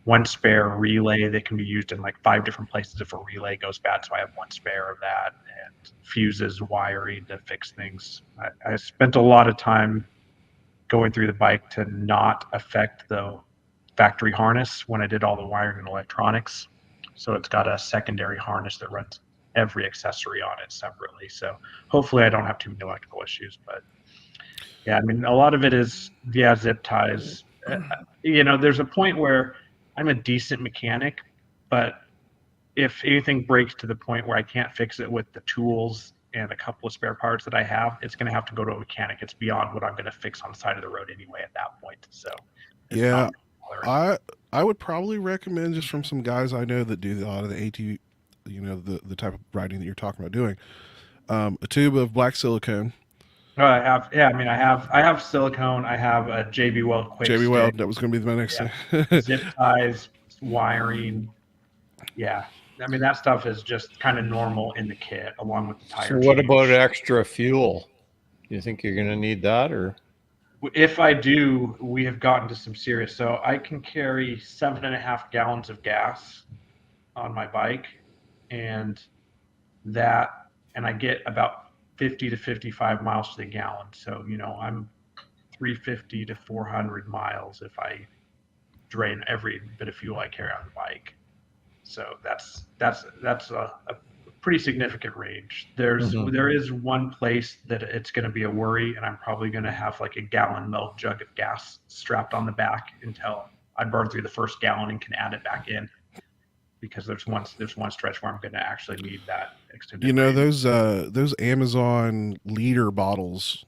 one spare relay that can be used in like 5 different places if a relay goes bad. So I have one spare of that, and fuses, wiring to fix things. I spent a lot of time going through the bike to not affect the factory harness when I did all the wiring and electronics. So it's got a secondary harness that runs every accessory on it separately. So hopefully I don't have too many electrical issues, but yeah, I mean, a lot of it is, zip ties. There's a point where I'm a decent mechanic, but if anything breaks to the point where I can't fix it with the tools and a couple of spare parts that I have, it's going to have to go to a mechanic. It's beyond what I'm going to fix on the side of the road anyway at that point. So, it's Yeah, not I would probably recommend, just from some guys I know that do a lot of the AT, the type of riding that you're talking about doing, a tube of black silicone. I have, yeah. I mean, I have silicone. I have a JB Weld quick JB stick, Weld, that was going to be my next thing. zip ties, wiring. Yeah, I mean that stuff is just kind of normal in the kit, along with the tire. So what change. about extra fuel? You think you're going to need that, or? If I do, we have gotten to some serious. So I can carry 7.5 gallons of gas on my bike, and I get about 50 to 55 miles to the gallon. So I'm 350 to 400 miles if I drain every bit of fuel I carry on the bike. So that's a pretty significant range. There is one place that it's going to be a worry, and I'm probably going to have like a gallon milk jug of gas strapped on the back until I burn through the first gallon and can add it back in. Because there's one stretch where I'm going to actually need that extended. Those Amazon liter bottles,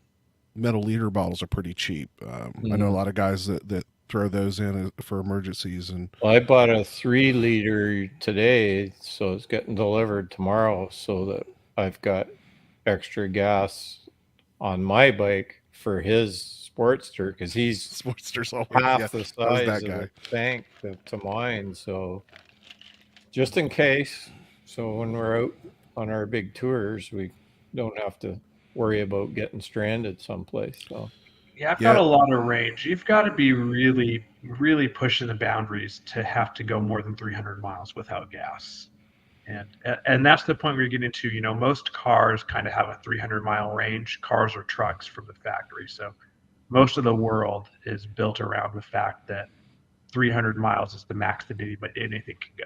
metal liter bottles, are pretty cheap. I know a lot of guys that throw those in for emergencies. And well, I bought a 3-liter today, so it's getting delivered tomorrow, so that I've got extra gas on my bike for his Sportster, because he's Sportster's always half the size of the tank to mine. So just in case, so when we're out on our big tours, we don't have to worry about getting stranded someplace. So yeah, I've got a lot of range. You've got to be really, really pushing the boundaries to have to go more than 300 miles without gas. And that's the point where you're getting to, most cars kind of have a 300-mile range, cars or trucks from the factory. So most of the world is built around the fact that 300 miles is the max that anything can go.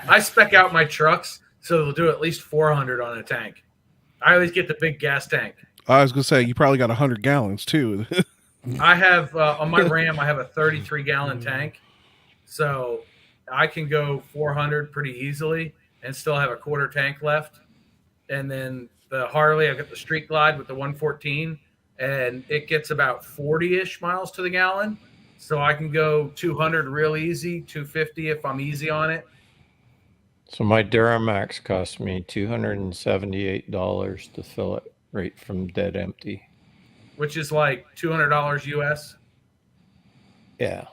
I spec out my trucks so they'll do at least 400 on a tank. I always get the big gas tank. I was going to say, you probably got 100 gallons too. I have on my Ram, I have a 33-gallon tank, so I can go 400 pretty easily and still have a quarter tank left. And then the Harley, I've got the Street Glide with the 114, and it gets about 40-ish miles to the gallon. So I can go 200 real easy, 250 if I'm easy on it. So my Duramax cost me $278 to fill it right from dead empty. Which is like $200 US. Yeah.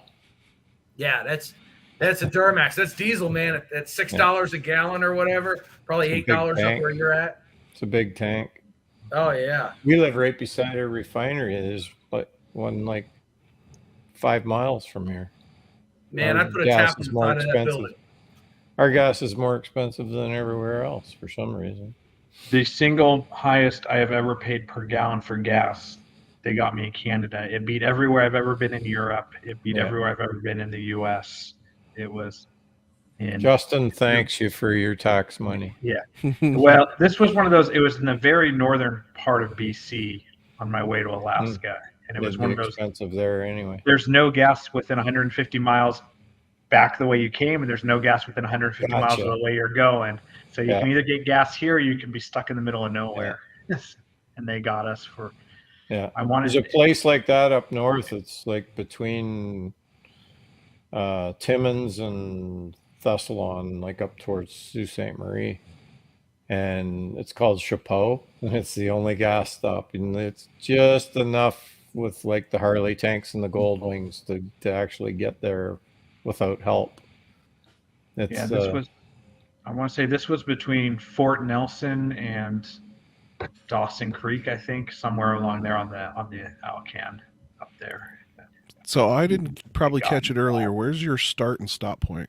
Yeah, that's a Duramax. That's diesel, man. That's $6 a gallon or whatever. Probably $8 up where you're at. It's a big tank. Oh yeah. We live right beside a refinery. There's one 5 miles from here. Man, I put a tap inside of that building. Our gas is more expensive than everywhere else for some reason. The single highest I have ever paid per gallon for gas, they got me in Canada. It beat everywhere I've ever been in Europe. It beat everywhere I've ever been in the US. It was Justin thanks you for your tax money. Yeah. Well, this was one of those, it was in the very northern part of BC on my way to Alaska. And it was one of those expensive there anyway. There's no gas within 150 miles back the way you came, and there's no gas within 150 miles of the way you're going. So you can either get gas here, or you can be stuck in the middle of nowhere. And they got us for. Yeah, there's a place like that up north. It's like between Timmins and Thessalon, like up towards Sault Ste. Marie. And it's called Chapeau, and it's the only gas stop, and it's just enough with like the Harley tanks and the Gold Wings to actually get there without help. It's Yeah, this was. I want to say this was between Fort Nelson and Dawson Creek, I think, somewhere along there on the Alcan up there. So I didn't probably catch it earlier. Where's your start and stop point?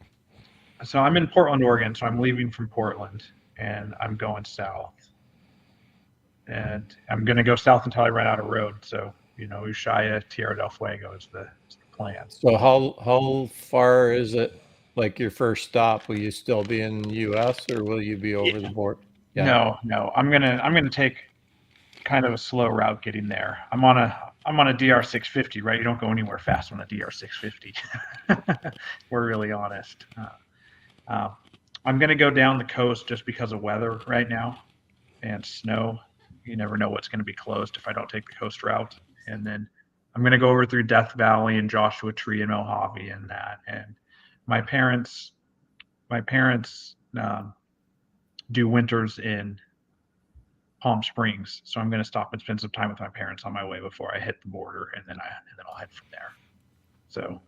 So I'm in Portland, Oregon. So I'm leaving from Portland and I'm going south. And I'm going to go south until I run out of road. So, Ushuaia, Tierra del Fuego is the plan. So how far is it? Like your first stop, will you still be in the U.S. or will you be over the border? Yeah. No. I'm gonna take kind of a slow route getting there. I'm on a DR 650, right? You don't go anywhere fast on a DR 650. We're really honest. I'm gonna go down the coast just because of weather right now and snow. You never know what's gonna be closed if I don't take the coast route. And then I'm gonna go over through Death Valley and Joshua Tree and Mojave and that. And my parents do winters in Palm Springs, so I'm going to stop and spend some time with my parents on my way before I hit the border, and then I'll head from there. So,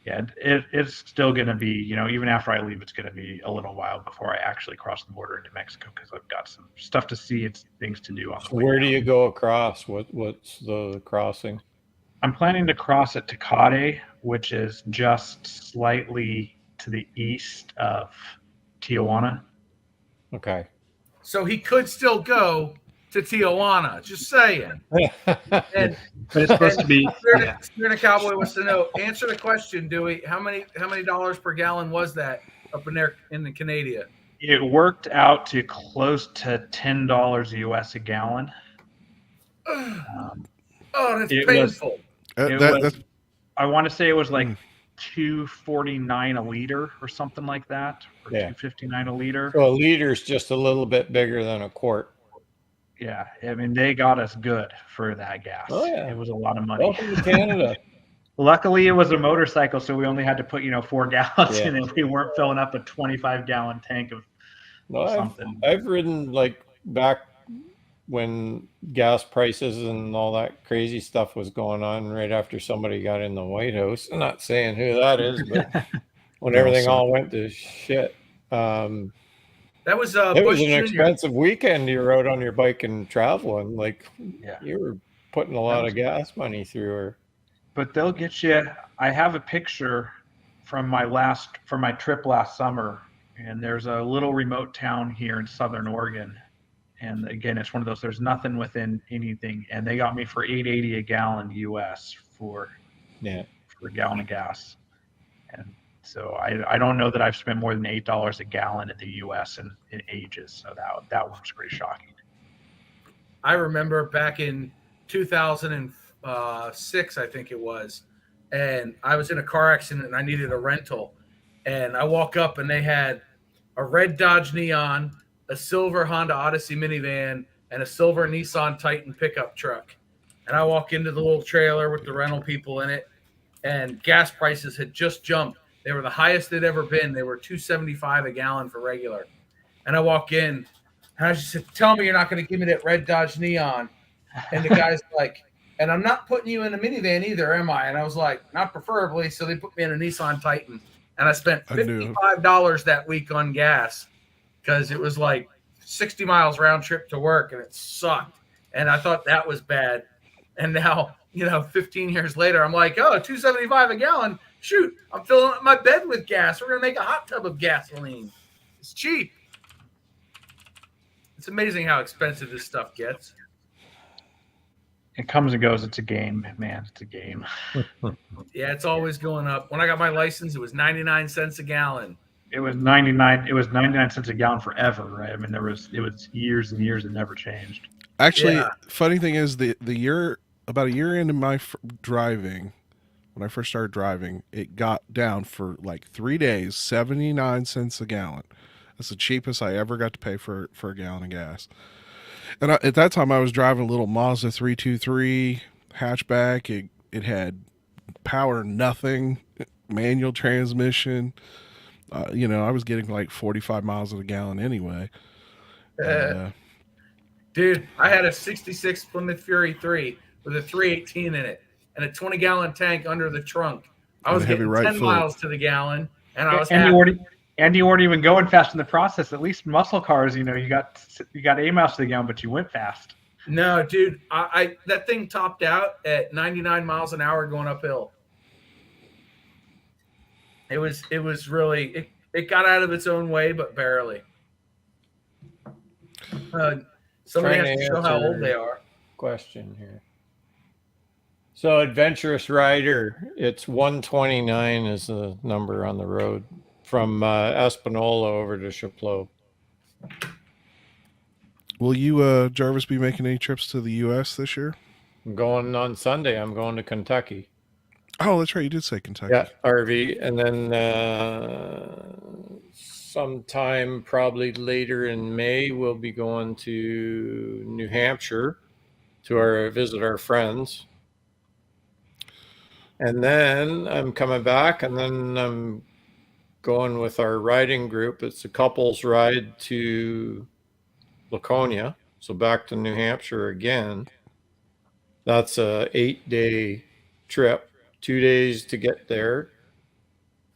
yeah, it's still going to be, even after I leave, it's going to be a little while before I actually cross the border into Mexico because I've got some stuff to see and things to do on the way. Where do you go across? What's the crossing? I'm planning to cross at Tecate, which is just slightly to the east of Tijuana. Okay. So he could still go to Tijuana. Just saying. And but it's supposed to be. Spirit Cowboy wants to know. Answer the question, Dewey. How many dollars per gallon was that up in there in the Canada? It worked out to close to $10 US a gallon. That's painful. I want to say it was like $2.49 a liter or something like that, or $2.59 a liter. So a liter's just a little bit bigger than a quart. Yeah, I mean they got us good for that gas. Oh yeah, it was a lot of money. Welcome to Canada. Luckily, it was a motorcycle, so we only had to put 4 gallons in it. We weren't filling up a 25-gallon tank of something. I've ridden like back when gas prices and all that crazy stuff was going on right after somebody got in the White House. I'm not saying who that is, but when everything all went to shit. That was it Bush was an Jr. expensive weekend you rode on your bike and traveling. Like you were putting a lot of gas money through her. But they'll get you. I have a picture from my trip last summer, and there's a little remote town here in Southern Oregon. And again, it's one of those, there's nothing within anything. And they got me for $8.80 a gallon US for a gallon of gas. And so I don't know that I've spent more than $8 a gallon in the US in ages. So that one was pretty shocking. I remember back in 2006, I think it was, and I was in a car accident and I needed a rental. And I walk up and they had a red Dodge Neon, a silver Honda Odyssey minivan, and a silver Nissan Titan pickup truck. And I walk into the little trailer with the rental people in it, and gas prices had just jumped. They were the highest they'd ever been. They were $2.75 a gallon for regular. And I walk in, and I just said, "Tell me you're not going to give me that red Dodge Neon." And the guy's like, "And I'm not putting you in a minivan either, am I?" And I was like, "Not preferably." So they put me in a Nissan Titan. And I spent $55 that week on gas, because it was like 60 miles round trip to work, and it sucked. And I thought that was bad. And now, 15 years later, I'm like, $2.75 a gallon. Shoot, I'm filling up my bed with gas. We're going to make a hot tub of gasoline. It's cheap. It's amazing how expensive this stuff gets. It comes and goes. It's a game, man. It's a game. Yeah, it's always going up. When I got my license, it was 99 cents a gallon. It was 99 cents a gallon forever, right? I mean, it was years and years, it never changed. Actually, funny thing is about a year into my driving, when I first started driving, it got down for like 3 days, 79 cents a gallon. That's the cheapest I ever got to pay for a gallon of gas. And at that time I was driving a little Mazda 323 hatchback. It had power, nothing, manual transmission. I was getting like 45 miles a gallon anyway. And, Dude, I had a 66 Plymouth Fury 3 with a 318 in it and a 20-gallon tank under the trunk. I and was a heavy getting right 10 foot. miles to the gallon, and I was And happy. you weren't even going fast in the process. At least muscle cars, you got 8 miles to the gallon, but you went fast. No, dude, I that thing topped out at 99 miles an hour going uphill. It was really it got out of its own way, but barely. Somebody has to show how old they are. Question here. So adventurous rider, it's 129 is the number on the road from Espanola over to Chapleau. Will you, Jarvis, be making any trips to the U.S. this year? I'm going on Sunday. I'm going to Kentucky. Oh, that's right. You did say Kentucky. Yeah, RV. And then sometime probably later in May, we'll be going to New Hampshire to visit our friends. And then I'm coming back, and then I'm going with our riding group. It's a couples ride to Laconia, so back to New Hampshire again. That's a 8-day trip, 2 days to get there,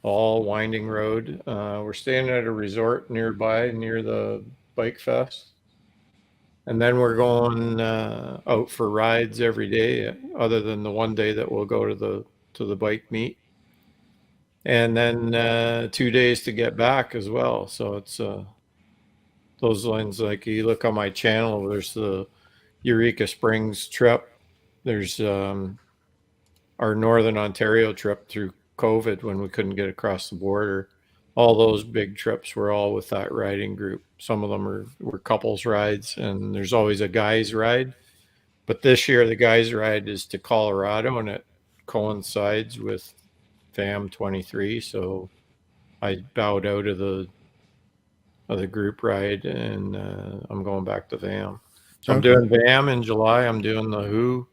all winding road. We're staying at a resort nearby near the Bike Fest. And then we're going out for rides every day, other than the one day that we'll go to the bike meet. And then 2 days to get back as well. So it's those lines, like you look on my channel, there's the Eureka Springs trip. There's our Northern Ontario trip through COVID when we couldn't get across the border. All those big trips were all with that riding group. Some of them were couples rides, and there's always a guys ride. But this year the guys ride is to Colorado, and it coincides with FAM 23. So I bowed out of the group ride, and I'm going back to VAM. So I'm doing VAM in July. I'm doing the Who,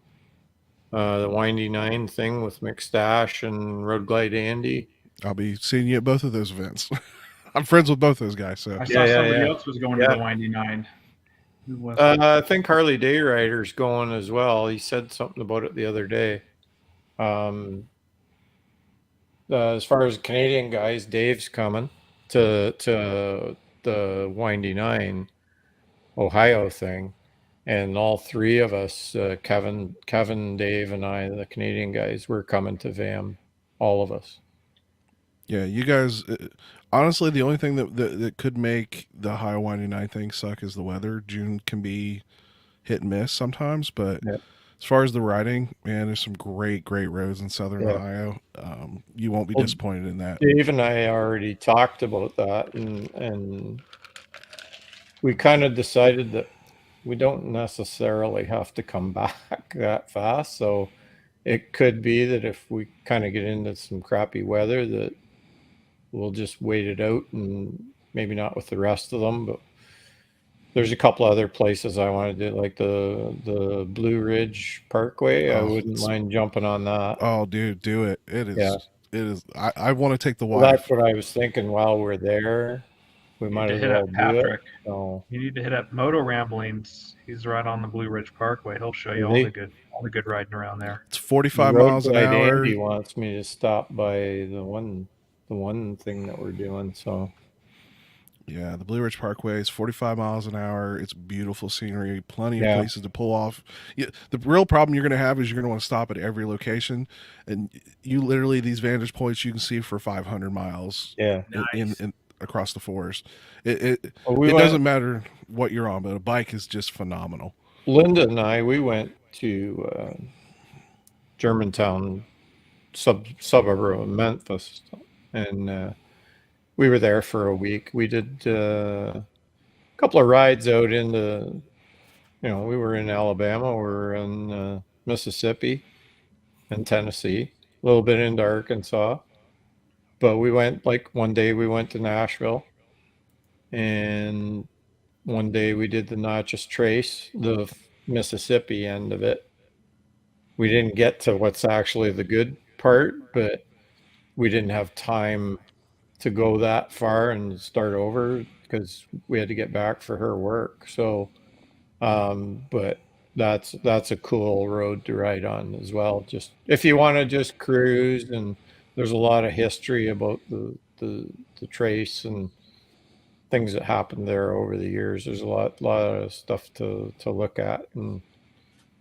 the Windy Nine thing with McStash and Road Glide Andy. I'll be seeing you at both of those events. I'm friends with both those guys. So I saw somebody else was going to the Windy Nine. Who was I think Harley Day Rider's going as well. He said something about it the other day. As far as Canadian guys, Dave's coming to the Windy Nine Ohio thing, and all three of us, Kevin, Dave, and I, the Canadian guys, we're coming to VAM, all of us. Yeah, you guys. Honestly, the only thing that could make the Ohio Windy Nine thing suck is the weather. June can be hit and miss sometimes, but as far as the riding, man, there's some great roads in Southern Ohio. You won't be disappointed in that. Dave and I already talked about that, and we kind of decided that we don't necessarily have to come back that fast. So it could be that if we kind of get into some crappy weather, that we'll just wait it out, and maybe not with the rest of them, but there's a couple other places I want to do, like the Blue Ridge Parkway. I wouldn't mind jumping on that. Oh, dude, do it. It is. Yeah. It is. I want to take the wife. Well, that's what I was thinking while we're there. We might as well do Patrick. it. So you need to hit up Moto Ramblings. He's right on the Blue Ridge Parkway. He'll show you all the good riding around there. It's 45 miles an hour. Andy wants me to stop by the one thing that we're doing. So yeah, the Blue Ridge Parkway is 45 miles an hour. It's beautiful scenery, plenty of places to pull off. Yeah, the real problem you're going to have is you're going to want to stop at every location, and you literally, these vantage points you can see for 500 miles. Yeah, in across the forest. It doesn't matter what you're on, but a bike is just phenomenal. Linda and I, we went to Germantown, suburb of Memphis, and we were there for a week. We did a couple of rides out into, we were in Alabama, we were in Mississippi and Tennessee, a little bit into Arkansas. But we went, like, one day we went to Nashville, and one day we did the Natchez Trace, the Mississippi end of it. We didn't get to what's actually the good part, but we didn't have time to go that far and start over because we had to get back for her work. So, but that's a cool road to ride on as well. Just if you want to just cruise, and there's a lot of history about the trace and things that happened there over the years. There's a lot of stuff to look at and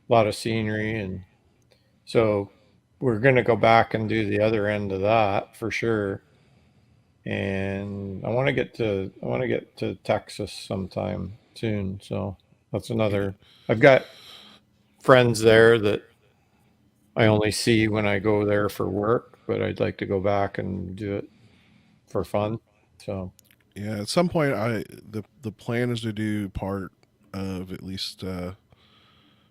a lot of scenery, and so we're going to go back and do the other end of that for sure. And I want to get to Texas sometime soon. So that's another. I've got friends there that I only see when I go there for work, but I'd like to go back and do it for fun. So Yeah, at some point, the plan is to do part of at least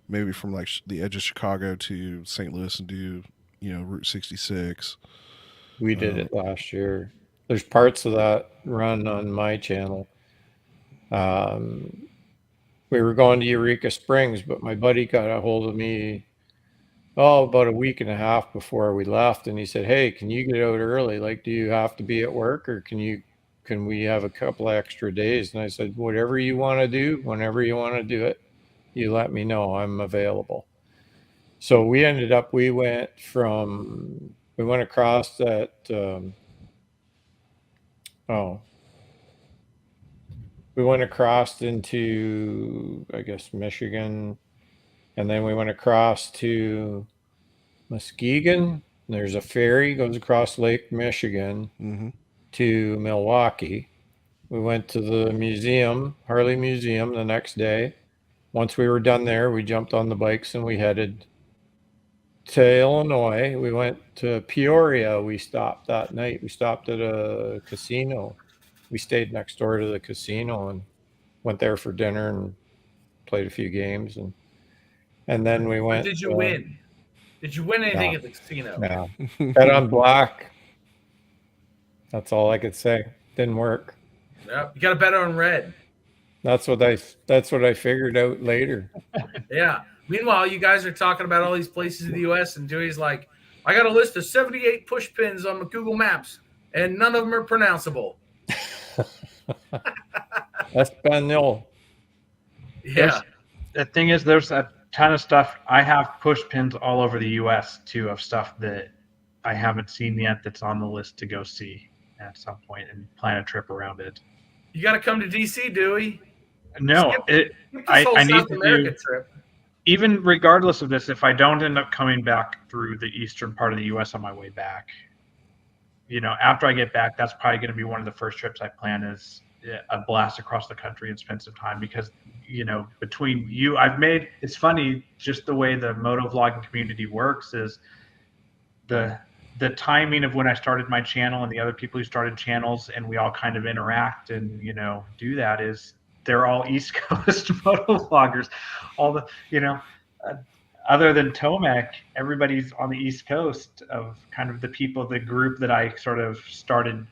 maybe from like the edge of Chicago to St. Louis and do Route 66. we did it last year. There's parts of that run on my channel. We were going to Eureka Springs, but my buddy got a hold of me about a week and a half before we left, and he said, "Hey, can you get out early? Like, do you have to be at work, or can we have a couple of extra days?" And I said, "Whatever you want to do, whenever you want to do it, you let me know. I'm available." So we went across that. We went across into, I guess, Michigan, and then we went across to Muskegon. There's a ferry goes across Lake Michigan Mm-hmm. to Milwaukee. We went to the museum, Harley Museum, the next day. Once we were done there, we jumped on the bikes and we headed to Illinois. We went to Peoria. We stopped that night. We stopped at a casino. We stayed next door to the casino and went there for dinner and played a few games, and then we What went. did you win? Did you win anything at the casino? Yeah, bet on black. That's all I could say. Didn't work. Yep. You got to bet on red. That's what I figured out later. Yeah. Meanwhile, you guys are talking about all these places in the U.S. and Dewey's like, I got a list of 78 push pins on the Google Maps, and none of them are pronounceable. Espanol. Yeah. The thing is, there's a ton of stuff. I have push pins all over the U.S. too of stuff that I haven't seen yet that's on the list to go see at some point and plan a trip around it. You got to come to D.C., Dewey. No, Skip this I whole need South to America do, trip. even regardless of this, if I don't end up coming back through the eastern part of the U.S. on my way back, after I get back, that's probably going to be one of the first trips I plan is a blast across the country and spend some time because, between you, it's funny, just the way the moto vlogging community works is the timing of when I started my channel and the other people who started channels and we all kind of interact and, do that is they're all East Coast moto vloggers. All the, other than Tomac, everybody's on the East Coast of kind of the group that I sort of started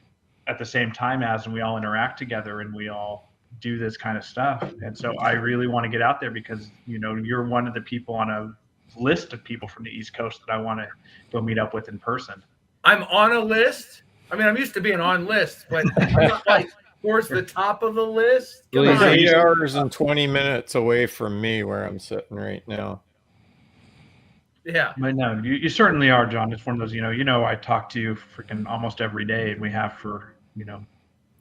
at the same time as, and we all interact together and we all do this kind of stuff. And so I really want to get out there because, you're one of the people on a list of people from the East Coast that I want to go meet up with in person. I'm on a list. I mean, I'm used to being on lists, but I'm not like towards the top of the list. Well, he's 8 hours and 20 minutes away from me where I'm sitting right now. Yeah. But no, you certainly are, John. It's one of those, I talk to you freaking almost every day, and we have for,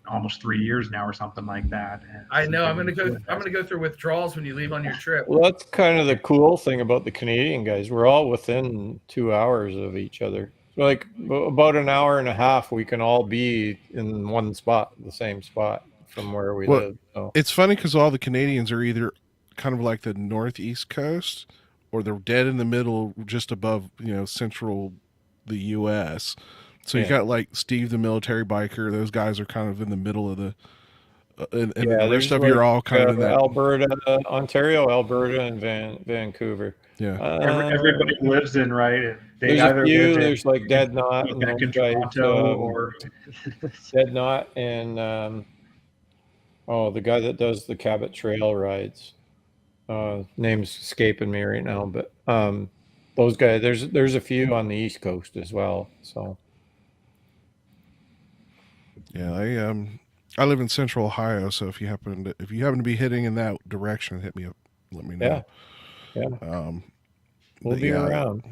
almost 3 years now or something like that. I know. I'm gonna go through withdrawals when you leave on your trip. Well, that's kind of the cool thing about the Canadian guys. We're all within 2 hours of each other. So like about an hour and a half, we can all be in one spot, the same spot from where we live. So. It's funny because all the Canadians are either kind of like the northeast coast or they're dead in the middle, just above, central the U.S. So you got like Steve, the military biker. Those guys are kind of in the middle of the, and the rest of you are all kind of in that Alberta, Ontario, Alberta, and Vancouver. Yeah, everybody lives in right. There's a few. There's like Dead Knot and back in Toronto, or Dead Knot and the guy that does the Cabot Trail rides. Name's escaping me right now, but those guys. There's a few on the East Coast as well. So Yeah, I live in Central Ohio, so if you happen to be heading in that direction, hit me up. Let me know. Yeah. We'll But be yeah, around.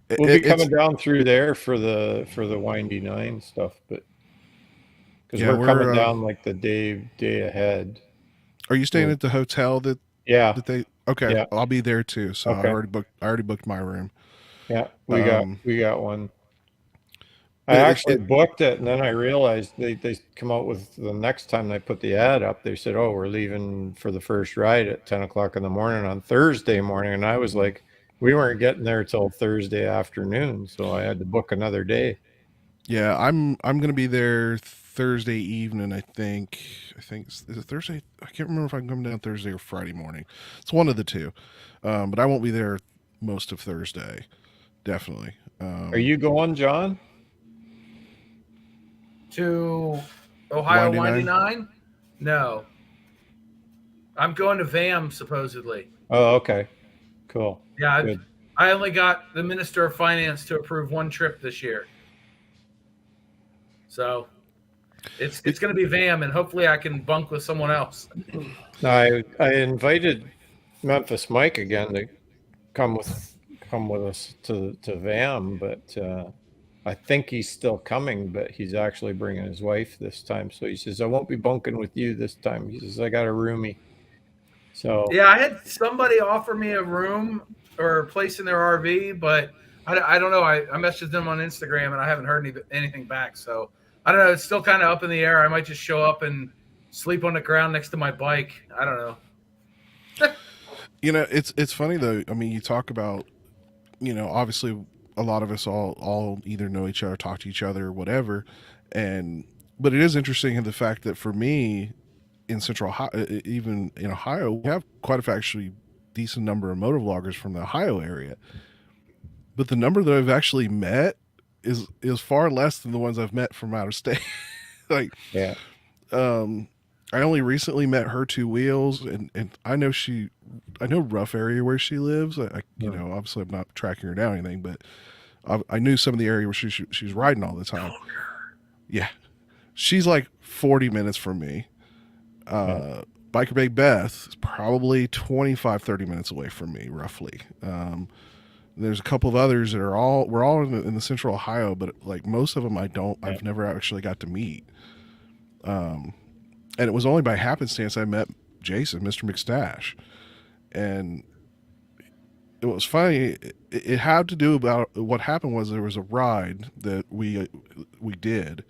it, We'll be it's coming down through there for the windy nine stuff, but because yeah. we're coming We're down like the day ahead. Are you staying at the hotel that Yeah. they? Okay, Yeah. I'll be there too. So Okay. I already booked my room. Yeah. We Um, got one. I but actually booked it, and then I realized they come out with the next time they put the ad up. They said, "Oh, we're leaving for the first ride at 10 o'clock in the morning on Thursday morning," and I was like, "We weren't getting there till Thursday afternoon," so I had to book another day. yeah, I'm gonna be there Thursday evening. I think is it Thursday? I can't remember if I can come down Thursday or Friday morning. It's one of the two. But I won't be there most of Thursday. Definitely. Are you going, John? To Ohio Windy Windy Nine? Nine? No. I'm going to VAM supposedly. Oh, okay. Cool. Yeah, Good. I only got the Minister of Finance to approve one trip this year. So it's going to be VAM, and hopefully I can bunk with someone else. I invited Memphis Mike again to come with us to VAM, but I think he's still coming, but he's actually bringing his wife this time. So he says, "I won't be bunking with you this time." He says, "I got a roomie." So Yeah, I had somebody offer me a room or a place in their RV, but I don't know. I messaged them on Instagram and I haven't heard anything back. So I don't know. It's still kind of up in the air. I might just show up and sleep on the ground next to my bike. I don't know. It's funny though. I mean, you talk about, obviously a lot of us all either know each other, talk to each other, or whatever, but it is interesting in the fact that for me in Central Ohio, even in Ohio, we have quite a actually decent number of motovloggers from the Ohio area, but the number that I've actually met is far less than the ones I've met from out of state. Like, yeah, I only recently met her two wheels, and I know rough area where she lives. Obviously I'm not tracking her down or anything, but I knew some of the area where she's riding all the time. Yeah, she's like 40 minutes from me. Biker Bay Beth is probably 25-30 minutes away from me, roughly. There's a couple of others that we're all in the Central Ohio, but like most of them I've never actually got to meet. And it was only by happenstance I met Jason, Mr. McStash. And it was funny. It had to do about what happened was there was a ride that we did.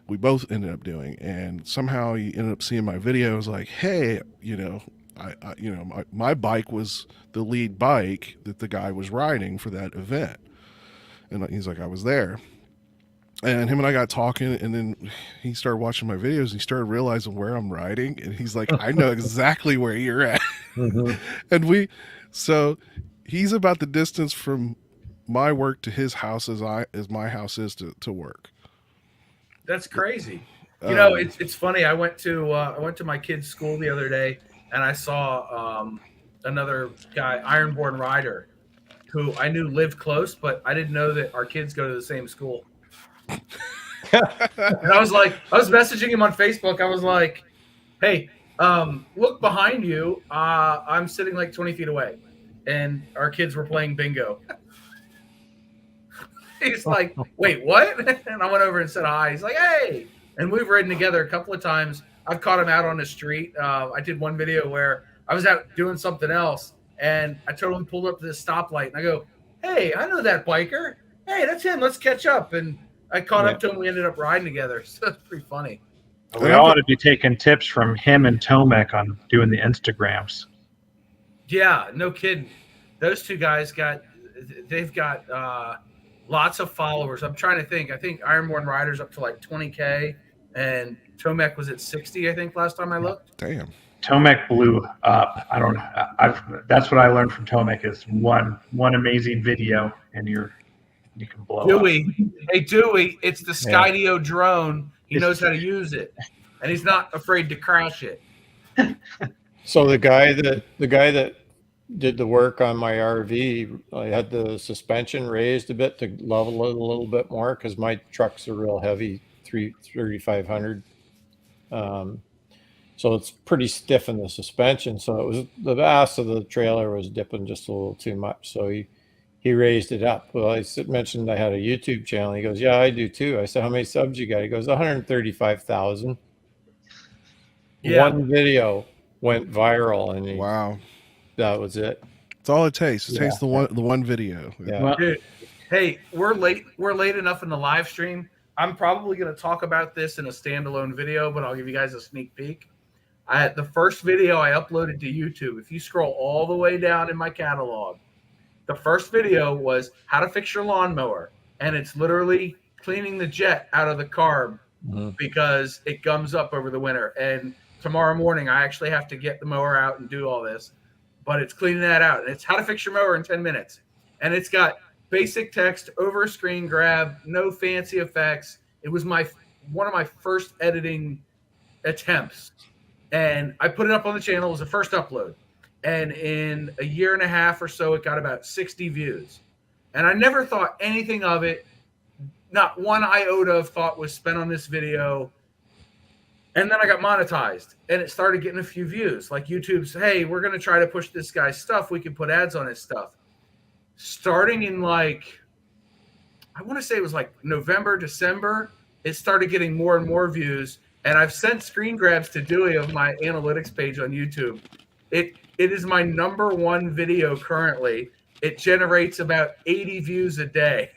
We both ended up doing, and somehow he ended up seeing my video. I was like, "Hey, my bike was the lead bike that the guy was riding for that event," and he's like, "I was there." And him and I got talking, and then he started watching my videos. And he started realizing where I'm riding, and he's like, "I know exactly where you're at." mm-hmm. And so he's about the distance from my work to his house as my house is to work. That's crazy. It's funny. I went to my kid's school the other day, and I saw another guy, Ironborn Rider, who I knew lived close, but I didn't know that our kids go to the same school. And I was messaging him on Facebook. I was like, "Hey, look behind you. I'm sitting like 20 feet away, and our kids were playing bingo." He's like, "Wait, what?" And I went over and said hi. He's like, "Hey," and we've ridden together a couple of times. I've caught him out on the street. I did one video where I was out doing something else, and I totally pulled up to this stoplight, and I go, "Hey, I know that biker. Hey, that's him. Let's catch up." And I caught up to him. We ended up riding together. So it's pretty funny. We all ought to be taking tips from him and Tomek on doing the Instagrams. Yeah, no kidding. Those two guys they've got lots of followers. I'm trying to think. I think Ironborn Rider's up to like 20K, and Tomek was at 60, I think, last time I looked. Damn. Tomek blew up. I don't know. That's what I learned from Tomek is one amazing video, and you can blow Dewey. up. Hey, Dewey, it's the Skydio drone. He knows how to use it, and he's not afraid to crash it. So the guy that did the work on my RV, I had the suspension raised a bit to level it a little bit more because my trucks are real heavy 3,500. So it's pretty stiff in the suspension. So it was the ass of the trailer was dipping just a little too much. So he raised it up. Well, mentioned I had a YouTube channel. He goes, yeah, I do too. I said, how many subs you got? He goes, 135,000. Yeah. One video went viral, and Wow. that was it. It's all it takes. It Yeah. takes the one video. Yeah. Well, Dude, hey, we're late enough in the live stream. I'm probably going to talk about this in a standalone video, but I'll give you guys a sneak peek. The first video I uploaded to YouTube, if you scroll all the way down in my catalog, the first video was how to fix your lawnmower. And it's literally cleaning the jet out of the carb because it gums up over the winter. And tomorrow morning, I actually have to get the mower out and do all this. But it's cleaning that out. And it's how to fix your mower in 10 minutes. And it's got basic text over a screen grab, no fancy effects. It was one of my first editing attempts. And I put it up on the channel. It was the first upload. And in a year and a half or so, it got about 60 views. And I never thought anything of it. Not one iota of thought was spent on this video. And then I got monetized. And it started getting a few views. Like YouTube's, hey, we're going to try to push this guy's stuff. We can put ads on his stuff. Starting in I want to say it was like November, December, it started getting more and more views. And I've sent screen grabs to Dewey of my analytics page on YouTube. It is my #1 video currently. It generates about 80 views a day.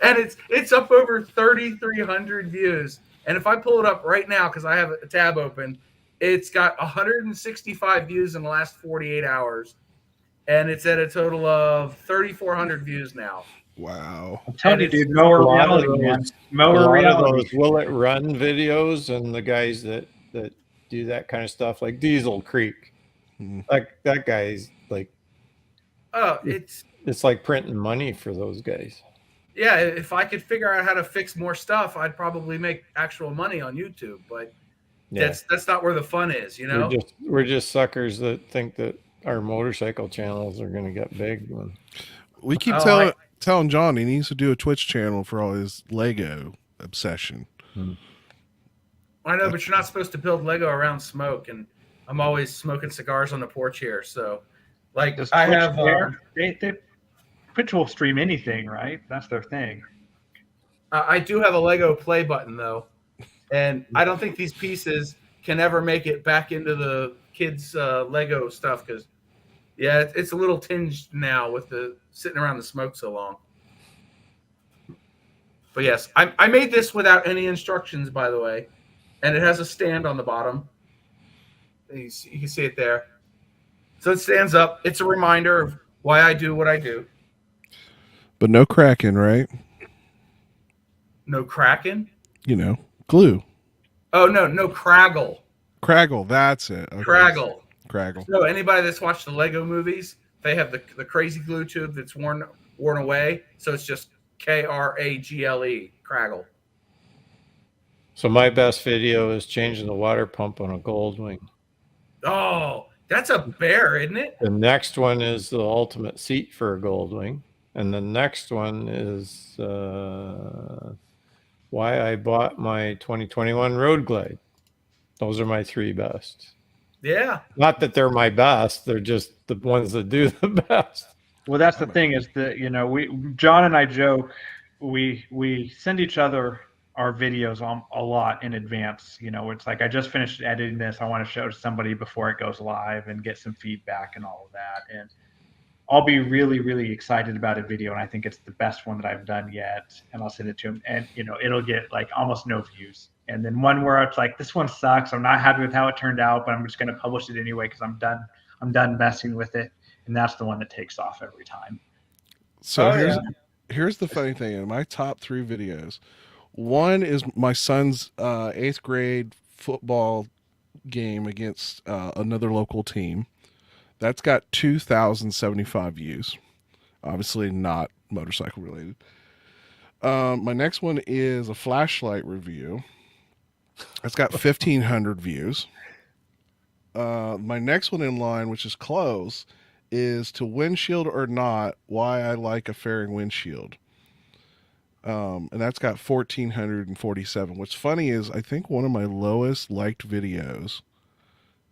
And it's up over 3,300 views. And if I pull it up right now, because I have a tab open, it's got 165 views in the last 48 hours. And it's at a total of 3,400 views now. Wow. I'm telling you, dude, mower reality, man. Mower reality. Will It Run videos and the guys that do that kind of stuff, like Diesel Creek. That guy's like, Oh, it's like printing money for those guys. Yeah, if I could figure out how to fix more stuff, I'd probably make actual money on YouTube. But that's not where the fun is, you know? We're just suckers that think that our motorcycle channels are going to get big. We keep telling John he needs to do a Twitch channel for all his Lego obsession. I know, but you're not supposed to build Lego around smoke, and I'm always smoking cigars on the porch here. So, like, Does I Twitch have care? Twitch will stream anything, right? That's their thing. I do have a Lego play button though, and I don't think these pieces can ever make it back into the kids' Lego stuff because, yeah, it's a little tinged now with the sitting around the smoke so long. But yes, I made this without any instructions, by the way, and it has a stand on the bottom. You can see it there. So it stands up. It's a reminder of why I do what I do. But no cracking, right? No cracking? You know, glue. Oh, no craggle. Craggle, that's it. Okay. Craggle. So anybody that's watched the Lego movies, they have the crazy glue tube that's worn away. So it's just Kragle, craggle. So my best video is changing the water pump on a Goldwing. Oh, that's a bear, isn't it? The next one is the ultimate seat for a Goldwing. And the next one is why I bought my 2021 Road Glide. Those are my 3 best. Yeah. Not that they're my best. They're just the ones that do the best. Well, that's the thing is that, you know, John and I joke, we send each other our videos a lot in advance. You know, it's like, I just finished editing this. I want to show it to somebody before it goes live and get some feedback and all of that. And I'll be really, really excited about a video, and I think it's the best one that I've done yet. And I'll send it to him, and you know, it'll get like almost no views. And then one where it's like, this one sucks. I'm not happy with how it turned out, but I'm just going to publish it anyway because I'm done messing with it. And that's the one that takes off every time. So here's the funny thing. In my top 3 videos, one is my son's 8th grade football game against another local team. That's got 2,075 views. Obviously not motorcycle related. My next one is a flashlight review. It's got 1,500 views. My next one in line, which is close, is to windshield or not, why I like a fairing windshield. And that's got 1,447. What's funny is I think one of my lowest liked videos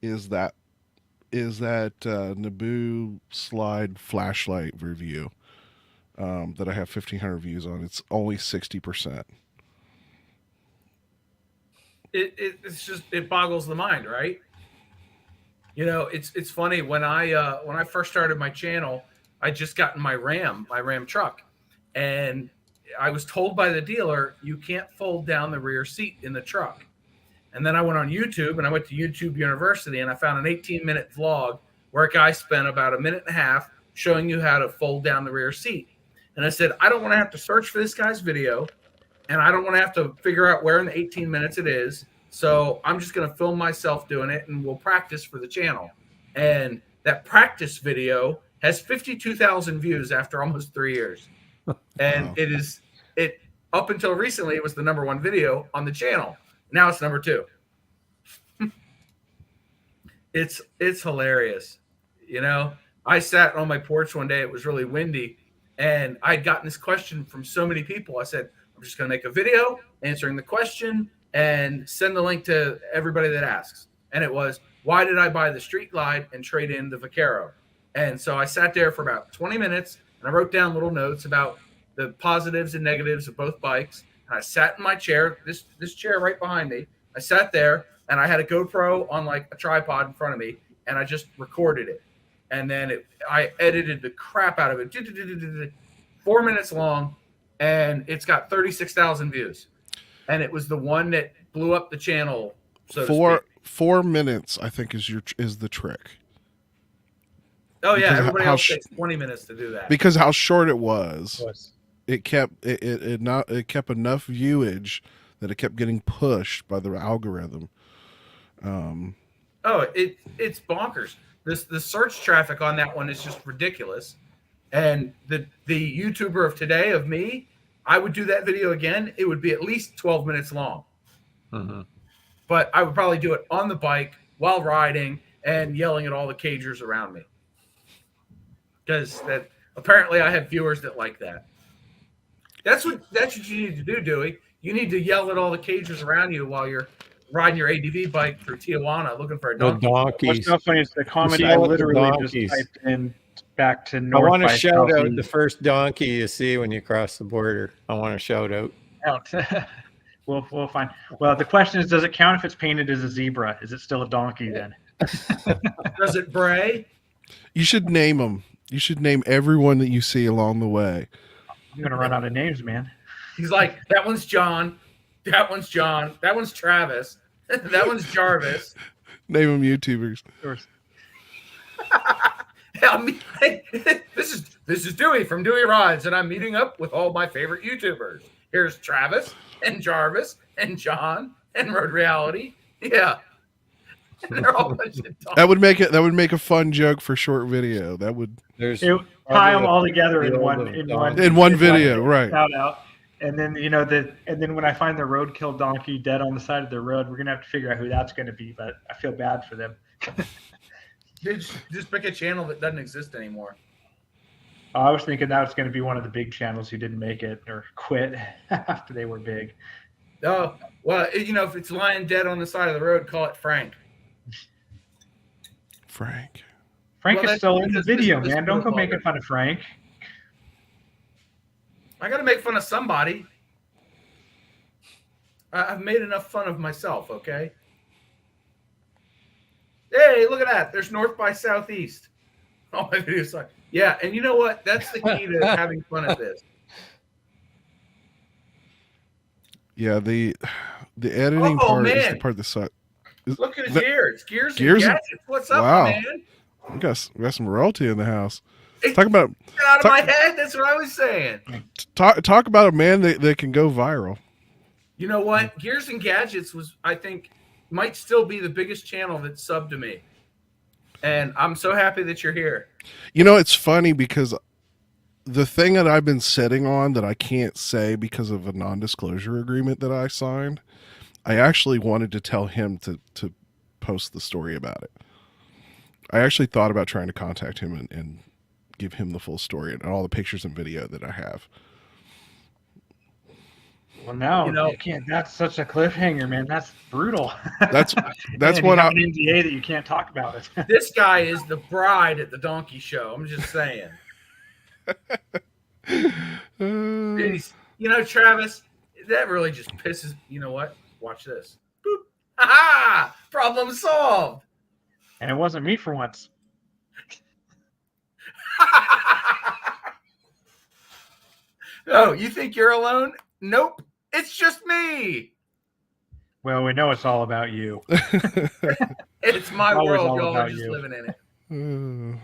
is that Naboo slide flashlight review that I have 1,500 views on. It's only 60%. It's just, it boggles the mind, right? You know, it's funny when I first started my channel, I just gotten my Ram truck, and I was told by the dealer you can't fold down the rear seat in the truck. And then I went on YouTube, and I went to YouTube University, and I found an 18-minute vlog where a guy spent about a minute and a half showing you how to fold down the rear seat. And I said, I don't want to have to search for this guy's video, and I don't want to have to figure out where in the 18 minutes it is. So I'm just going to film myself doing it, and we'll practice for the channel. And that practice video has 52,000 views after almost 3 years. And Wow. it up until recently, it was the #1 video on the channel. Now it's #2. It's hilarious. You know, I sat on my porch one day. It was really windy, and I'd gotten this question from so many people. I said, I'm just going to make a video answering the question and send the link to everybody that asks. And it was, why did I buy the Street Glide and trade in the Vaquero? And so I sat there for about 20 minutes, and I wrote down little notes about the positives and negatives of both bikes. And I sat in my chair, this chair right behind me. I sat there, and I had a GoPro on like a tripod in front of me, and I just recorded it. And then I edited the crap out of it. 4 minutes long, and it's got 36,000 views. And it was the one that blew up the channel. So to speak. 4 minutes, I think, is the trick. Oh yeah, Because everybody how else takes 20 minutes to do that. Because how short it was, it kept it kept enough viewage that it kept getting pushed by the algorithm. It's bonkers. The search traffic on that one is just ridiculous. And the YouTuber of today, of me, I would do that video again. It would be at least 12 minutes long. Mm-hmm. But I would probably do it on the bike while riding and yelling at all the cagers around me. Because that apparently I have viewers that like that. That's what you need to do, Dewey. You need to yell at all the cagers around you while you're riding your ADV bike through Tijuana looking for a No donkey. What's donkeys. so funny is the comment see I all the literally donkeys. just typed in back to I north. want to by shout out southeast. the first donkey you see when you cross the border. I want to shout out. We'll find. Well, the question is, does it count if it's painted as a zebra? Is it still a donkey then? Does it bray? You should name them. You should name everyone that you see along the way. I'm gonna run out of names, man. He's like, that one's John. That one's John. That one's Travis. That one's Jarvis. Name them YouTubers. This is Dewey from Dewey Rides, and I'm meeting up with all my favorite YouTubers. Here's Travis and Jarvis and John and Road Reality. Yeah. And they're all a bunch of dogs. That would make a fun joke for short video. That would There's Tie them all together in one video, right? Shout out. And then and then when I find the roadkill donkey dead on the side of the road, we're gonna have to figure out who that's gonna be. But I feel bad for them. Just pick a channel that doesn't exist anymore. I was thinking that was going to be one of the big channels who didn't make it or quit after they were big. Oh, well, if it's lying dead on the side of the road, call it Frank. Frank Frank Well, is still in the that's- video, this- man. this Don't go is making all fun of Frank. I got to make fun of somebody. I've made enough fun of myself, okay? Hey, look at that. There's north by southeast. Oh, my video's like, yeah, and you know what? That's the key to having fun at this. Yeah, the editing Oh, part is man. the part that sucks. Look at his ears. Gears Gears and and- gadgets. What's up, Wow. man? We got some royalty in the house. Hey, Talk about Get out of my head. That's what I was saying. talk about a man that can go viral. You know what? Gears and Gadgets I think, might still be the biggest channel that's subbed to me. And I'm so happy that you're here. You know, it's funny because the thing that I've been sitting on that I can't say because of a non-disclosure agreement that I signed, I actually wanted to tell him to post the story about it. I actually thought about trying to contact him and give him the full story and all the pictures and video that I have. Well, no, You know- you can't. That's such a cliffhanger, man. That's brutal. That's Man, what you have I an NDA that you can't talk about it. This guy is the bride at the donkey show. I'm just saying. Jeez. You know, Travis, that really just pisses. You know what? Watch this. Boop. Ha! Problem solved. And it wasn't me for once. Oh, you think you're alone? Nope. It's just me. Well, we know it's all about you. It's my Always world. all Y'all are about just you. living in it.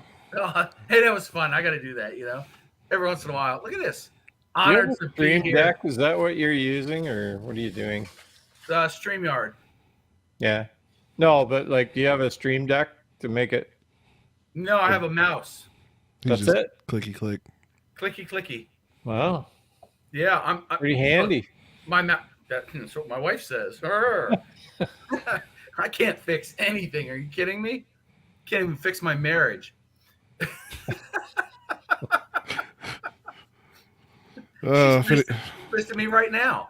Hey, that was fun. I got to do that, you know, every once in a while. Look at this. Do you have Honored a to be Stream here. Deck? Is that what you're using, or what are you doing? StreamYard. Yeah. No, but like, do you have a Stream Deck to make it? No, I have a mouse. He's That's just it. clicky click. Clicky, clicky. Wow, Yeah, I'm pretty handy. My mouse. That's what my wife says. Arr. I can't fix anything. Are you kidding me? Can't even fix my marriage. Uh, She's pissed at me right now.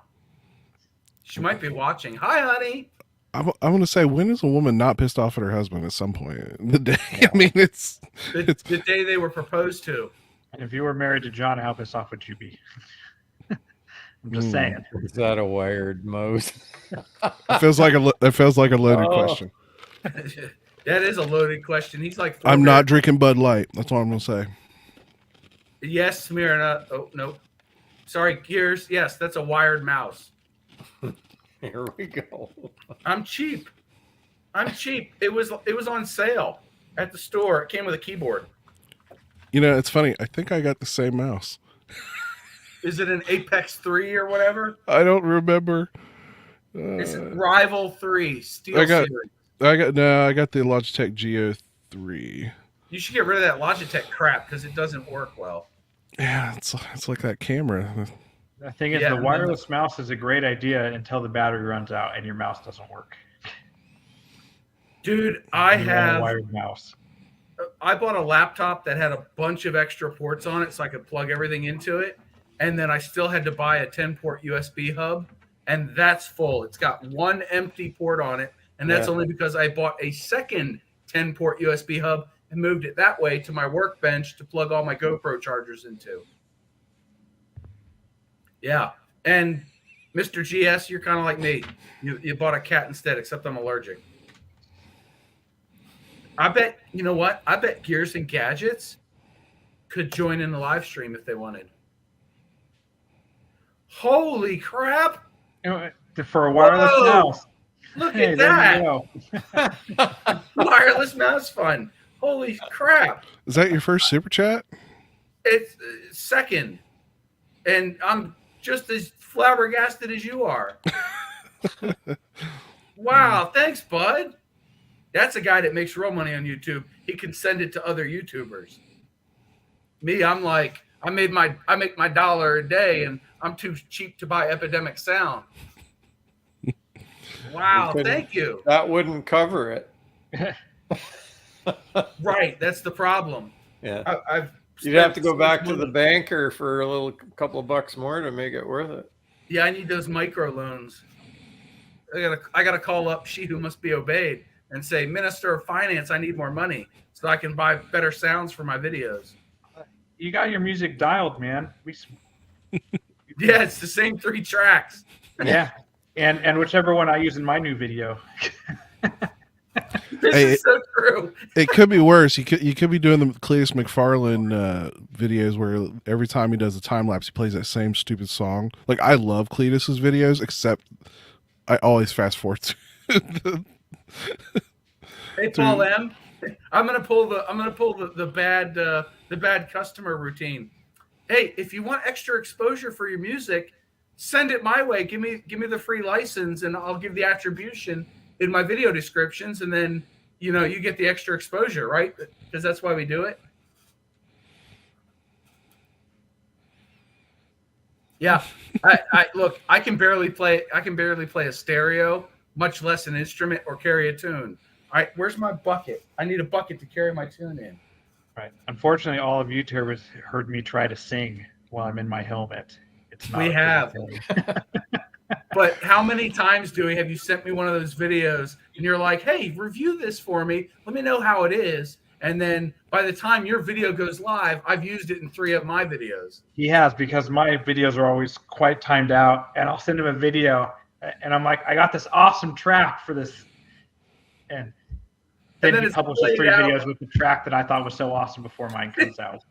She might be watching. Hi, honey. I'm going to say, when is a woman not pissed off at her husband at some point in the day? I mean, it's The day they were proposed to. And if you were married to John, how pissed off would you be? I'm just saying. Is that a wired mouse? it feels like a loaded Oh. question. That is a loaded question. He's like, I'm not drinking Bud Light. That's what I'm going to say. Yes, Smirna. Oh, no. Sorry, Gears. Yes, that's a wired mouse. Here we go. I'm cheap. It was on sale at the store. It came with a keyboard. You know, it's funny. I think I got the same mouse. Is it an Apex 3 or whatever? I don't remember. It's Rival 3 Steel I got- Series. I got the Logitech Geo 3. You should get rid of that Logitech crap because it doesn't work well. Yeah, it's like that camera. The thing is, Yeah, the and then wireless mouse is a great idea until the battery runs out and your mouse doesn't work. Dude, You want a wired mouse. I bought a laptop that had a bunch of extra ports on it so I could plug everything into it. And then I still had to buy a 10-port USB hub. And that's full. It's got one empty port on it. And that's Yeah. only because I bought a second 10-port USB hub and moved it that way to my workbench to plug all my GoPro chargers into. Yeah. And Mr. GS, you're kind of like me. You bought a cat instead, except I'm allergic. I bet, you know what? I bet Gears and Gadgets could join in the live stream if they wanted. Holy crap. For a wireless Whoa! mouse. Look Hey, at there you that. go. Wireless mouse fun. Holy crap. Is that your first super chat? It's second. And I'm just as flabbergasted as you are. Wow. Thanks, bud. That's a guy that makes real money on YouTube. He can send it to other YouTubers. Me, I'm like, I make my $1 a day and I'm too cheap to buy Epidemic Sound. Wow, thank you. That wouldn't cover it. Right, that's the problem. Yeah. I've You'd have to spent go so back much to the money. banker for a couple of bucks more to make it worth it. Yeah, I need those micro loans. I gotta call up She Who Must Be Obeyed and say, Minister of Finance, I need more money so I can buy better sounds for my videos. You got your music dialed, man. Yeah, it's the same 3 tracks. Yeah. And whichever one I use in my new video. This Hey, is so true. It could be worse. You could be doing the Cletus McFarlane videos where every time he does a time lapse, he plays that same stupid song. Like, I love Cletus's videos, except I always fast forward to Hey, Paul M. I'm gonna pull the bad customer routine. Hey, if you want extra exposure for your music, send it my way. Give me the free license, and I'll give the attribution in my video descriptions, and then you get the extra exposure, right? Because that's why we do it. Yeah, I look. I can barely play a stereo, much less an instrument or carry a tune. All right, where's my bucket? I need a bucket to carry my tune in. Right. Unfortunately, all of you heard me try to sing while I'm in my helmet. It's not. We a good have. thing. But how many times, Dewey, have you sent me one of those videos and you're like, hey, review this for me. Let me know how it is. And then by the time your video goes live, I've used it in 3 of my videos. He has, because my videos are always quite timed out, and I'll send him a video and I'm like, I got this awesome track for this. And then he publishes 3 videos with the track that I thought was so awesome before mine comes out.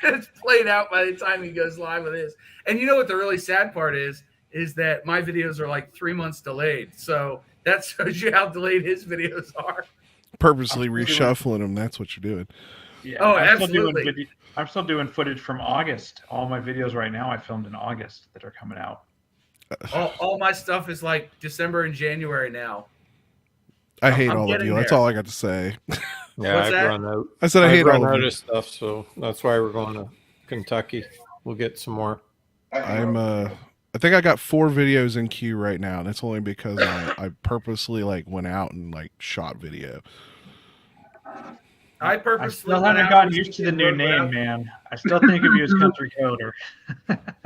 It's played out by the time he goes live with his. And you know what the really sad part is that my videos are like 3 months delayed. So that shows you how delayed his videos are. Purposely reshuffling them. That's what you're doing. Yeah. Oh, absolutely. I'm still doing footage from August. All my videos right now I filmed in August that are coming out. All my stuff is like December and January now. I hate all of you. That's all I got to say. Yeah, I've run out. I said I hate all of out you. of stuff, so that's why we're going to Kentucky. We'll get some more. I think I got 4 videos in queue right now, and it's only because I purposely went out and shot video. I purposely still haven't gotten used to the new name, man. I still think of you as Country Coder.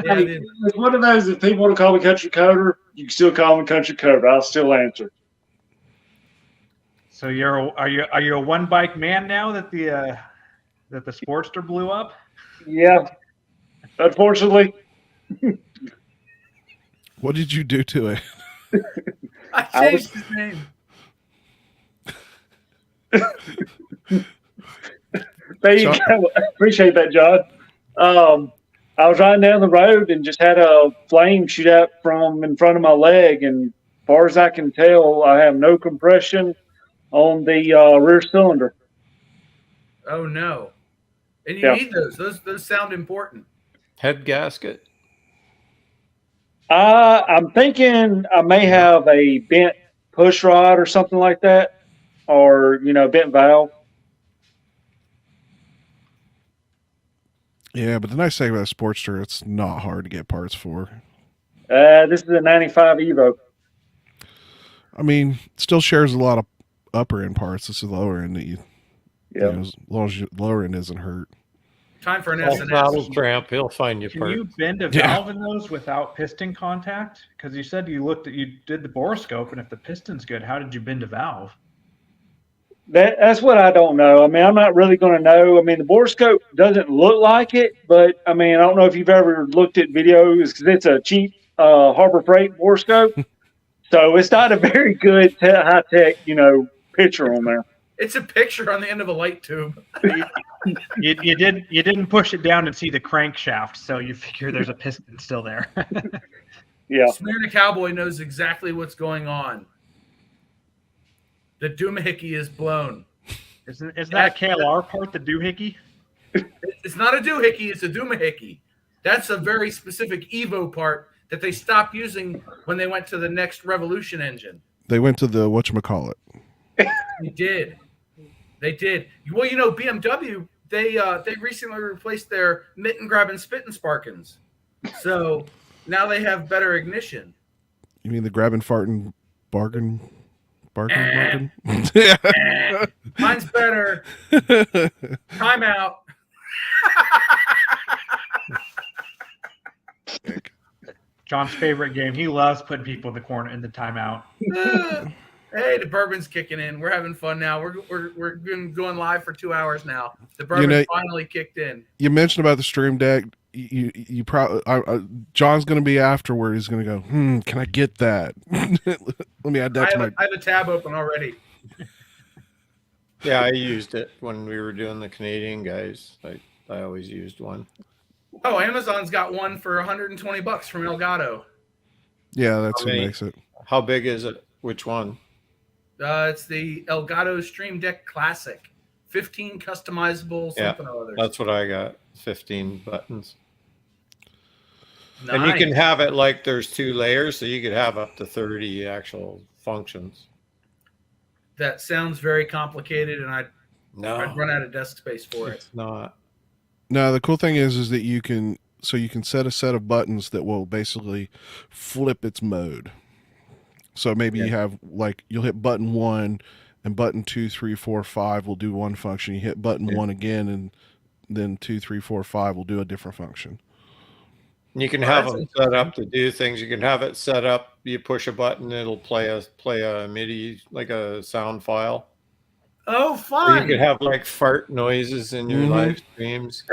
Hey, it's one of those, if people want to call me Country Coder, you can still call me Country Coder. I'll still answer. So are you a one bike man now that the Sportster blew up? Yeah, unfortunately. What did you do to it? I changed his name. There you go. Appreciate that, John. I was riding down the road and just had a flame shoot out from in front of my leg, and as far as I can tell, I have no compression on the rear cylinder. Oh no! And you need those. Those sound important. Head gasket. I'm thinking I may have a bent push rod or something like that, or bent valve. Yeah, but the nice thing about a Sportster, it's not hard to get parts for. This is a 95 Evo. I mean, it still shares a lot of upper end parts. This is lower end that as long as lower end isn't hurt. Time for an S&S. Tramp, he'll find you Can parts. you bend a valve in those without piston contact? Because you said you did the borescope, and if the piston's good, how did you bend a valve? That's what I don't know. I mean, I'm not really going to know. I mean, the borescope doesn't look like it, but I mean, I don't know if you've ever looked at videos, because it's a cheap Harbor Freight borescope. So it's not a very good high-tech, picture on there. It's a picture on the end of a light tube. You didn't push it down and see the crankshaft, so you figure there's a piston still there. Yeah. Smyrna Cowboy knows exactly what's going on. The doohickey is blown. Isn't that a KLR part, the doohickey? It's not a doohickey, it's a doohickey. That's a very specific Evo part that they stopped using when they went to the next Revolution engine. They went to the whatchamacallit. They did. Well, BMW, they recently replaced their mitten grabbing spitting sparkins. So now they have better ignition. You mean the grabbing, farting, bargain? Yeah. Mine's better. Time out. John's favorite game. He loves putting people in the corner in the timeout. Hey, the bourbon's kicking in. We're having fun now. We're going live for 2 hours now. The bourbon finally kicked in. You mentioned about the Stream Deck. You probably John's going to be afterward. He's going to go, can I get that? Let me add that I have a tab open already. Yeah, I used it when we were doing the Canadian guys. I always used one. Oh, Amazon's got one for $120 from Elgato. Yeah, that's what makes it. How big is it? Which one? It's the Elgato Stream Deck Classic. 15 customizable something or other. That's what I got. 15 buttons. Nice. And you can have it like there's 2 layers, so you could have up to 30 actual functions. That sounds very complicated, and I'd run out of desk space for it. It's not. No, the cool thing is that you can set a set of buttons that will basically flip its mode. So maybe you have you'll hit button 1 and button 2, 3, 4, 5 will do one function. You hit button 1 again, and then 2, 3, 4, 5 will do a different function. And you can Oh, have that's them set up interesting. to do things. You can have it set up. You push a button, it'll play a MIDI, like a sound file. Oh, Or you fun. could have like fart noises in your live streams.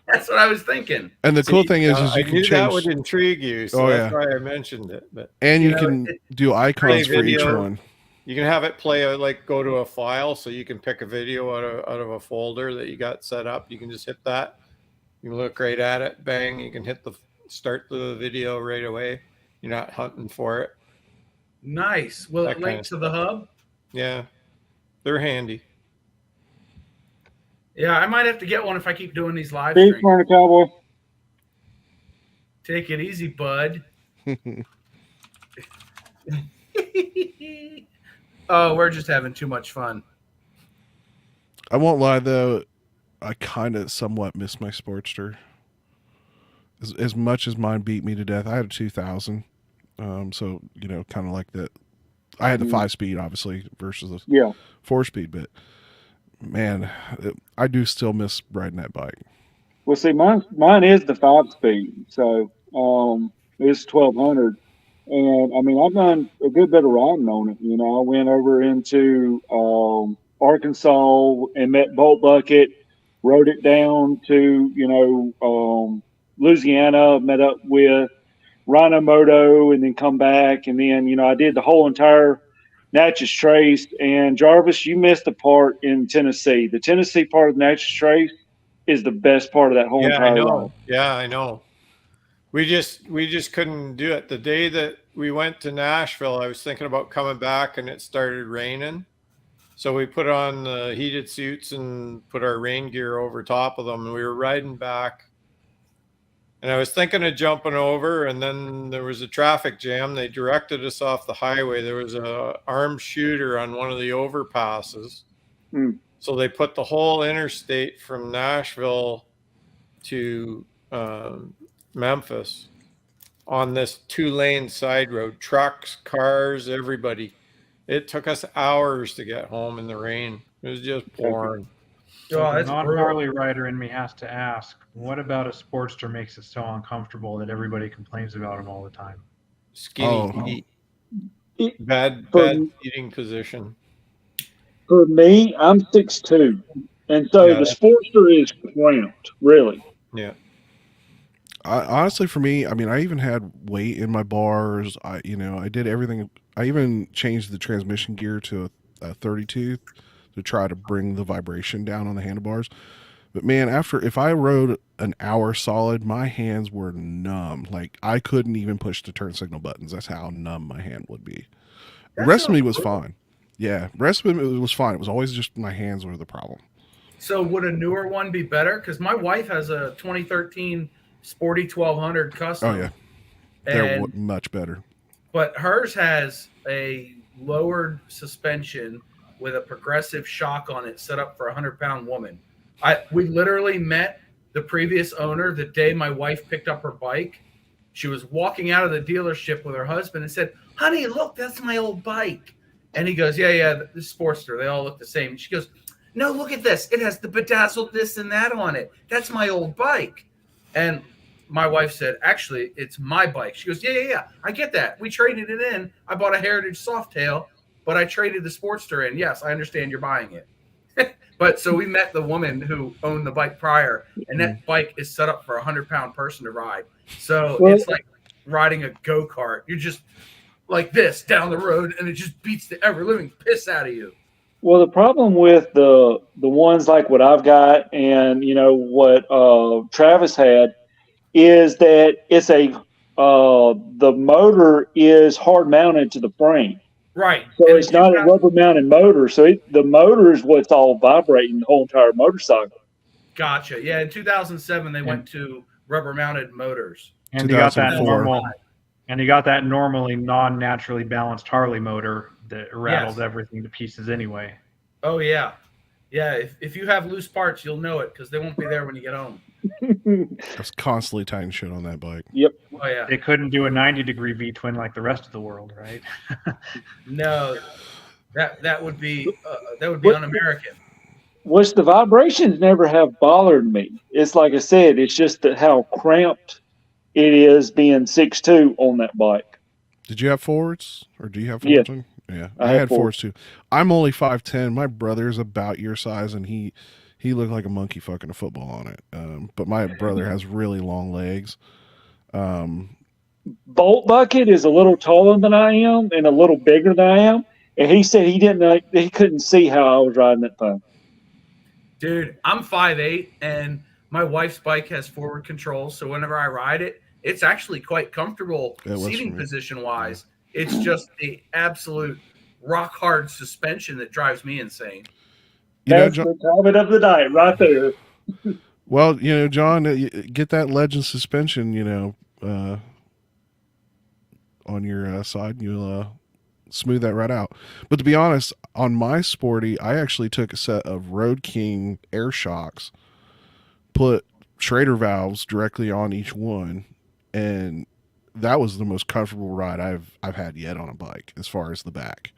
That's what I was thinking. And the cool See, thing is I you can knew that would change. intrigue you, so Oh, that's yeah. why I mentioned it. But And You you know, can do icons for each video. one. you can have it play like go to a file, so you can pick a video out of a folder that you got set up. You can just hit that. You can look right at it. Bang! You can hit the start the video right away. You're not hunting for it. Nice. Will That it kind link of to the hub? Yeah, they're handy. Yeah, I might have to get one if I keep doing these live Big streams. Florida Cowboy. Take it easy, bud. Oh, we're just having too much fun. I won't lie though, I kind of somewhat miss my Sportster. As much as mine beat me to death, I had a 2000. So kind of like that. I had the 5-speed obviously versus the 4-speed, but man, I do still miss riding that bike. Well, see, mine is the 5-speed, so it's 1200, and I mean I've done a good bit of riding on it. I went over into Arkansas and met Bolt Bucket, rode it down to Louisiana, met up with Rhino Moto, and then come back, and then I did the whole entire Natchez Trace. And Jarvis, you missed the part in Tennessee. The Tennessee part of the Natchez Trace is the best part of that whole entire ride. Yeah, I know. We just couldn't do it. The day that we went to Nashville, I was thinking about coming back, and it started raining. So we put on the heated suits and put our rain gear over top of them, and we were riding back. And I was thinking of jumping over, and then there was a traffic jam. They directed us off the highway. There was a armed shooter on one of the overpasses. So they put the whole interstate from Nashville to Memphis on this 2-lane side road. Trucks, cars, everybody. It took us hours to get home in the rain. It was just pouring. So Oh, the that's non-Harley rider in me has to ask, what about a Sportster makes it so uncomfortable that everybody complains about them all the time? Skinny feet. Bad seating position. For me, I'm 6'2", and so the Sportster is cramped, really. Yeah. Honestly, for me, I mean, I even had weight in my bars. I did everything. I even changed the transmission gear to a 32 to try to bring the vibration down on the handlebars. But man, if I rode an hour solid, my hands were numb. Like I couldn't even push the turn signal buttons. That's how numb my hand would be. The rest of me was fine. Yeah, the rest of it was fine. It was always just my hands were the problem. So would a newer one be better? Because my wife has a 2013 Sporty 1200 custom. Oh yeah, they're much better. But hers has a lowered suspension with a progressive shock on it, set up for a 100-pound woman. We literally met the previous owner the day my wife picked up her bike. She was walking out of the dealership with her husband and said, "Honey, look, that's my old bike." And he goes, yeah, the Sportster. They all look the same. She goes, "No, look at this. It has the bedazzled this and that on it. That's my old bike." And my wife said, "Actually, it's my bike." She goes, yeah, I get that. We traded it in. I bought a Heritage Softail, but I traded the Sportster in. Yes, I understand you're buying it. But so we met the woman who owned the bike prior, and that bike is set up for a 100-pound person to ride. So it's like riding a go-kart. You're just like this down the road, and it just beats the ever-living piss out of you. Well, the problem with the ones like what I've got and what Travis had is that it's the motor is hard mounted to the frame. Right. So it's not a rubber mounted motor. So the motor is what's all vibrating the whole entire motorcycle. Gotcha. Yeah, in 2007 they went to rubber mounted motors. And you got that normal, and you got that normally non-naturally balanced Harley motor that rattles everything to pieces anyway. Oh yeah. Yeah, if you have loose parts, you'll know it because they won't be there when you get home. I was constantly tightening shit on that bike. Yep. Oh yeah. They couldn't do a 90-degree V-twin like the rest of the world, right? No, that would be un-American. Which the vibrations never have bothered me. It's like I said, it's just that how cramped it is being 6'2" on that bike. Did you have forwards, or do you have Yeah. forwards? Yeah, I I had had forwards too. I'm only 5'10". My brother's about your size, and he looked like a monkey fucking a football on it. But my brother has really long legs. Bolt Bucket is a little taller than I am and a little bigger than I am, and he said he couldn't see how I was riding that thing. Dude, I'm 5'8", and my wife's bike has forward controls, so whenever I ride it, it's actually quite comfortable It was for seating me. position wise. It's just the absolute rock hard suspension that drives me insane. You know, That's John, the comment of the night right there. well, you know, John, get that Legend suspension, on your side, you'll smooth that right out. But to be honest, on my Sporty, I actually took a set of Road King air shocks, put Schrader valves directly on each one, and that was the most comfortable ride I've had yet on a bike as far as the back.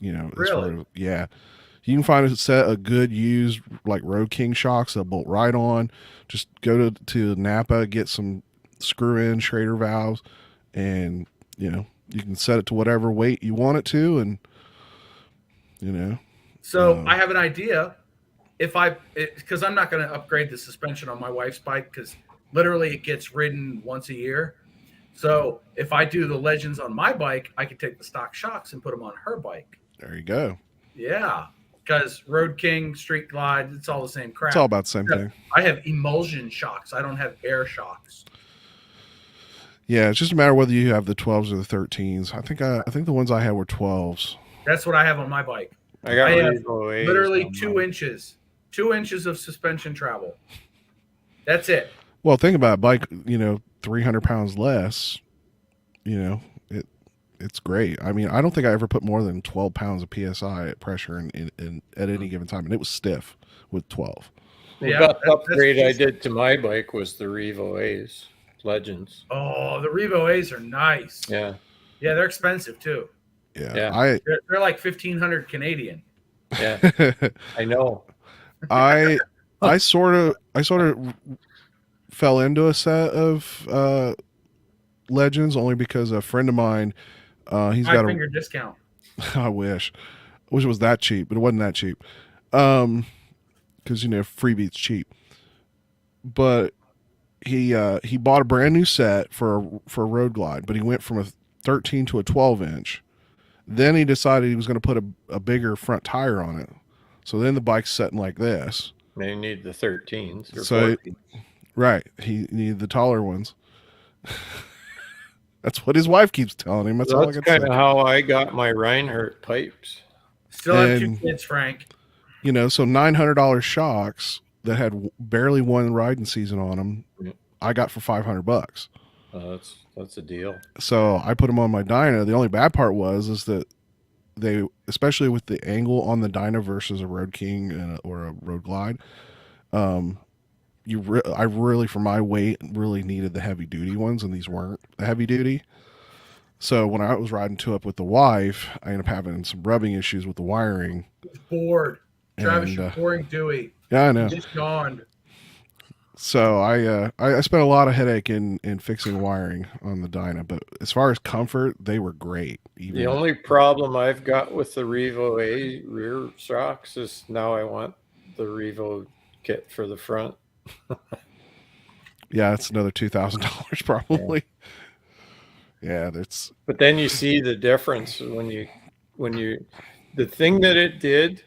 Really? Yeah. You can find a set of good used like Road King shocks that bolt right on. Just go to Napa, get some screw in Schrader valves, and you can set it to whatever weight you want it to, and So I have an idea. Because I'm not going to upgrade the suspension on my wife's bike because literally it gets ridden once a year. So if I do the Legends on my bike, I could take the stock shocks and put them on her bike. there you go. Yeah, because Road King, Street Glide, it's all the same crap. It's all about the same thing. I have emulsion shocks. I don't have air shocks. Yeah, it's just a matter of whether you have the 12s or the 13s. I think the ones I had were 12s. That's what I have on my bike. I got I have Revo A's literally on 2 mine. inches. 2 inches of suspension travel. That's it. Well, think about a bike, 300 pounds less, it's great. I mean, I don't think I ever put more than 12 pounds of PSI at pressure in at any given time. And it was stiff with 12. The Yeah, best that's upgrade I just- did to my bike was the Revo A's Legends. Oh, the Revo A's are nice. Yeah. Yeah, they're expensive too. Yeah. They're like 1,500 Canadian. Yeah. I know. I sort of fell into a set of Legends only because a friend of mine, he's got a Finger discount. I wish it was that cheap, but it wasn't that cheap. Because freebie's cheap. But he bought a brand new set for a Road Glide, but he went from a 13 to a 12-inch. Then he decided he was going to put a bigger front tire on it. So then the bike's setting like this. They need the 13s. Or So 14s. Right, he needed the taller ones. That's what his wife keeps telling him. That's all I That's can kind say. of how I got my Reinhardt pipes. Still have 2 And- kids, Frank. So $900 shocks that had barely one riding season on them, Yeah. I got for $500. That's a deal. So I put them on my Dyna. The only bad part is that they, especially with the angle on the Dyna versus a Road King or a Road Glide, I really, for my weight, really needed the heavy duty ones, and these weren't the heavy duty. So when I was riding two up with the wife, I ended up having some rubbing issues with the wiring. Bored. Travis, And, you're boring Dewey. Yeah, I know. Just yawned. So I spent a lot of headache in fixing wiring on the Dyna, but as far as comfort, they were great. The only problem I've got with the Revo A rear shocks is now I want the Revo kit for the front. Yeah, it's another $2,000 probably. Yeah, that's. But then you see the difference when you the thing that it did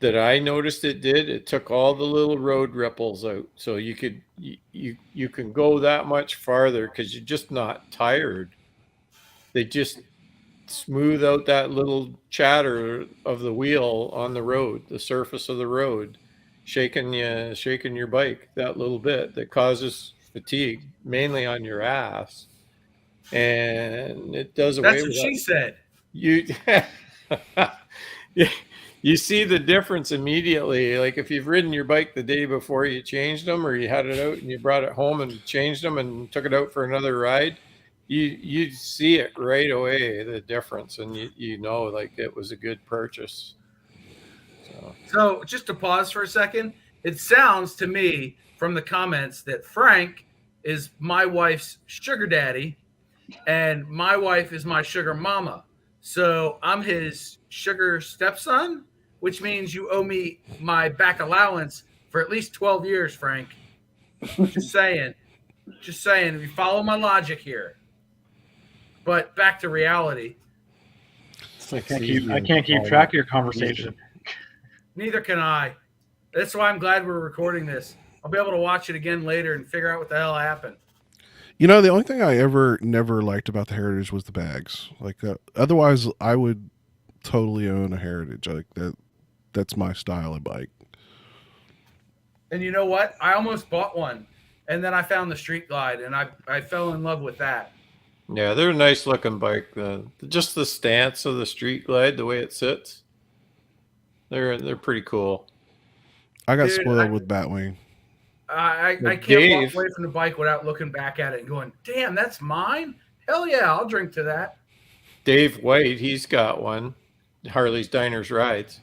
that I noticed it took all the little road ripples out. So you can go that much farther because you're just not tired. They just smooth out that little chatter of the wheel on the road, the surface of the road, shaking your bike that little bit that causes fatigue, mainly on your ass. And it does away That's with what she said. You see the difference immediately. Like if you've ridden your bike the day before you changed them, or you had it out and you brought it home and changed them and took it out for another ride, you see it right away, the difference, and you know like it was a good purchase. So just to pause for a second, it sounds to me from the comments that Frank is my wife's sugar daddy, and my wife is my sugar mama. So I'm his sugar stepson, which means you owe me my back allowance for at least 12 years, Frank. Just saying. Just saying. If you follow my logic here. But back to reality. I can't keep track of your conversation. Neither can I. That's why I'm glad we're recording this. I'll be able to watch it again later and figure out what the hell happened. You know, the only thing I never liked about the Heritage was the bags. Like, otherwise, I would totally own a Heritage. Like that's my style of bike. And you know what? I almost bought one, and then I found the Street Glide, and I fell in love with that. Yeah, they're a nice looking bike. Just the stance of the Street Glide, the way it sits, they're pretty cool. I got spoiled with Batwing. I can't walk away from the bike without looking back at it and going, damn, that's mine? Hell yeah, I'll drink to that. Dave White, he's got one. Harley's Diners Rides.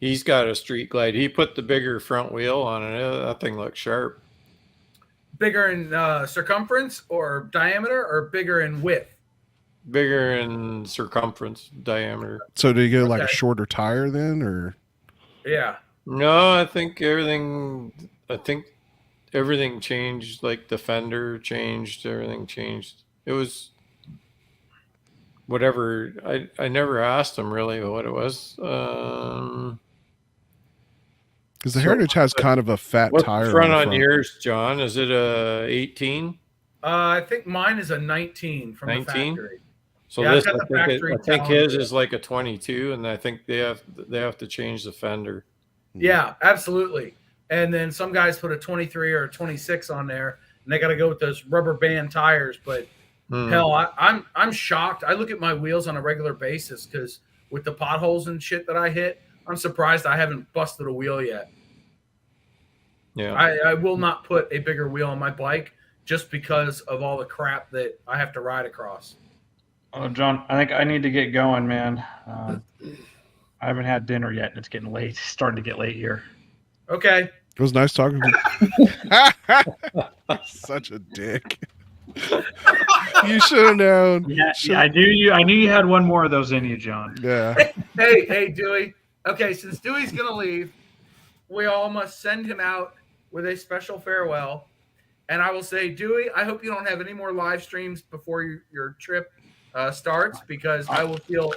He's got a Street Glide. He put the bigger front wheel on it. That thing looks sharp. Bigger in circumference or diameter, or bigger in width? Bigger in circumference, diameter. So do you get like a shorter tire then, or? Yeah. No, I think everything changed. Like the fender changed, everything changed. It was whatever. I never asked him really what it was. Because the Heritage has kind of a fat tire. What's front on yours, John? Is it a 18? I think mine is a 19 from 19? the factory. So yeah, this, I think his is like a 22, and I think they have to change the fender. Yeah, absolutely. And then some guys put a 23 or a 26 on there, and they got to go with those rubber band tires. But hell, I'm shocked. I look at my wheels on a regular basis because with the potholes and shit that I hit, I'm surprised I haven't busted a wheel yet. Yeah, I will not put a bigger wheel on my bike just because of all the crap that I have to ride across. Oh, John, I think I need to get going, man. I haven't had dinner yet, and it's getting late. It's starting to get late here. It Okay. was nice talking to you. Such a dick. You should have known. Yeah, I knew you had one more of those in you, John. Yeah. Hey, Dewey. Okay, since Dewey's gonna leave, we all must send him out with a special farewell. And I will say, Dewey, I hope you don't have any more live streams before your trip starts, because I will feel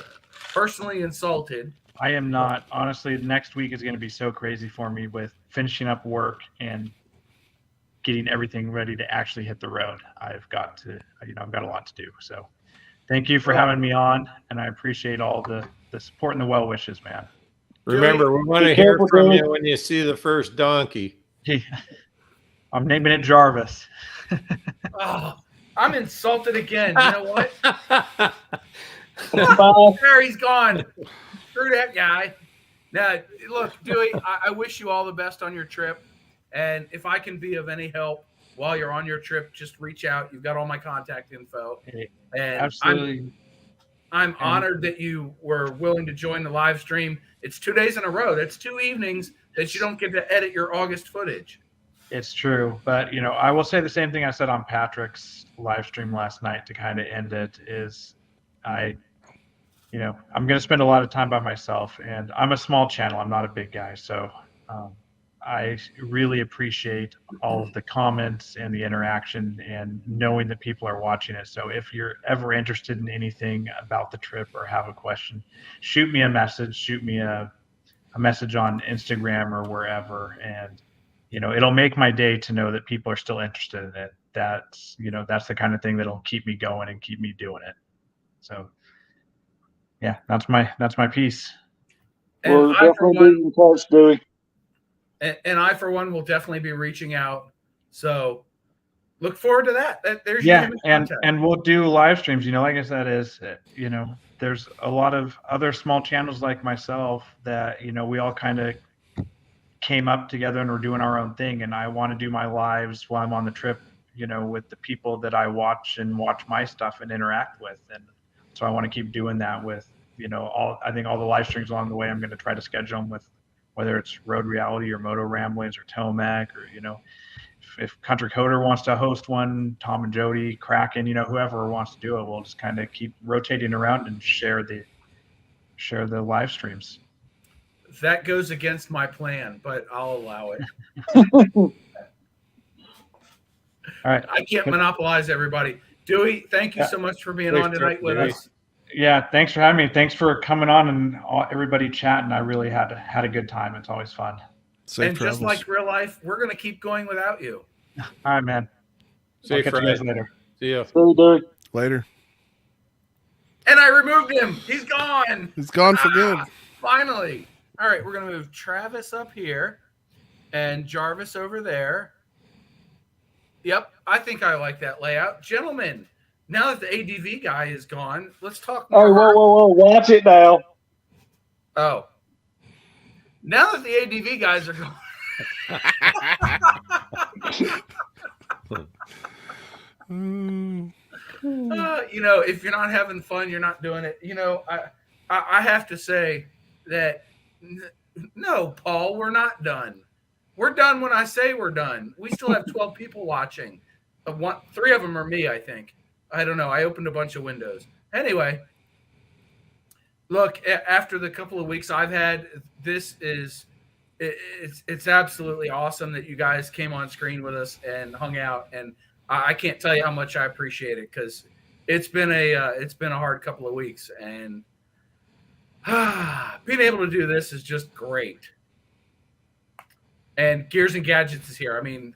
personally insulted. I am not. Honestly, next week is going to be so crazy for me with finishing up work and getting everything ready to actually hit the road. I've got a lot to do. So thank you for having me on, and I appreciate all the support and the well wishes, man. Remember, we want to hear from you when you see the first donkey. I'm naming it Jarvis. Oh, I'm insulted again. You know what? Bye. There, he's gone. Screw that guy. Now, look, Dewey, I wish you all the best on your trip. And if I can be of any help while you're on your trip, just reach out. You've got all my contact info. And Absolutely. I'm honored that you were willing to join the live stream. It's 2 days in a row. That's 2 evenings that you don't get to edit your August footage. It's true. But, I will say the same thing I said on Patrick's live stream last night to kind of end it is I'm going to spend a lot of time by myself, and I'm a small channel. I'm not a big guy. So I really appreciate all of the comments and the interaction and knowing that people are watching it. So if you're ever interested in anything about the trip or have a question, shoot me a message, shoot me a message on Instagram or wherever. And, it'll make my day to know that people are still interested in it. That's the kind of thing that'll keep me going and keep me doing it. So yeah, that's my piece. We'll definitely be in touch, Dewey. And I, for one, will definitely be reaching out. So look forward to that. There's and we'll do live streams. Like I said, there's a lot of other small channels like myself that we all kind of came up together and we're doing our own thing. And I want to do my lives while I'm on the trip, with the people that I watch my stuff and interact with. And so I want to keep doing that with all the live streams along the way. I'm going to try to schedule them with whether it's Road Reality or Moto Ramblings or Tomac or if Country Coder wants to host one, Tom and Jody, Kraken, whoever wants to do it, we'll just kind of keep rotating around and share the live streams. That goes against my plan, but I'll allow it. All right. I can't monopolize everybody. Dewey, thank you so much for being on tonight with us. Yeah, thanks for having me. Thanks for coming on and everybody chatting. I really had a good time. It's always fun. And just like real life, we're going to keep going without you. All right, man. Safe I'll catch you guys later. See ya. Later. And I removed him. He's gone. He's gone for good. Finally. All right, we're going to move Travis up here and Jarvis over there. Yep, I think I like that layout. Gentlemen, now that the ADV guy is gone, let's talk more. Oh, whoa. Watch it now. Oh. Now that the ADV guys are gone. If you're not having fun, you're not doing it. I have to say that, no, Paul, we're not done. We're done when I say we're done. We still have 12 people watching. 3 of them are me, I think. I don't know. I opened a bunch of windows. Anyway, look, after the couple of weeks I've had, it's absolutely awesome that you guys came on screen with us and hung out. And I can't tell you how much I appreciate it, because it's been a hard couple of weeks, and being able to do this is just great. And Gears and Gadgets is here. I mean,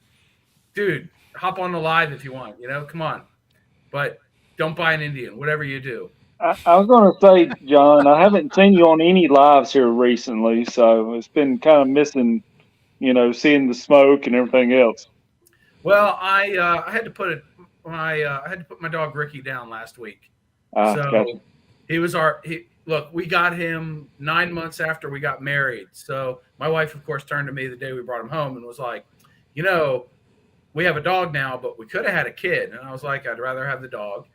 dude, hop on the live if you want. Come on, but don't buy an Indian. Whatever you do. I was going to say, John, I haven't seen you on any lives here recently, so it's been kind of missing, seeing the smoke and everything else. Well, I had to put my dog Ricky down last week. Gotcha. He was look, we got him 9 months after we got married. So my wife, of course, turned to me the day we brought him home and was like, we have a dog now, but we could have had a kid. And I was like, I'd rather have the dog.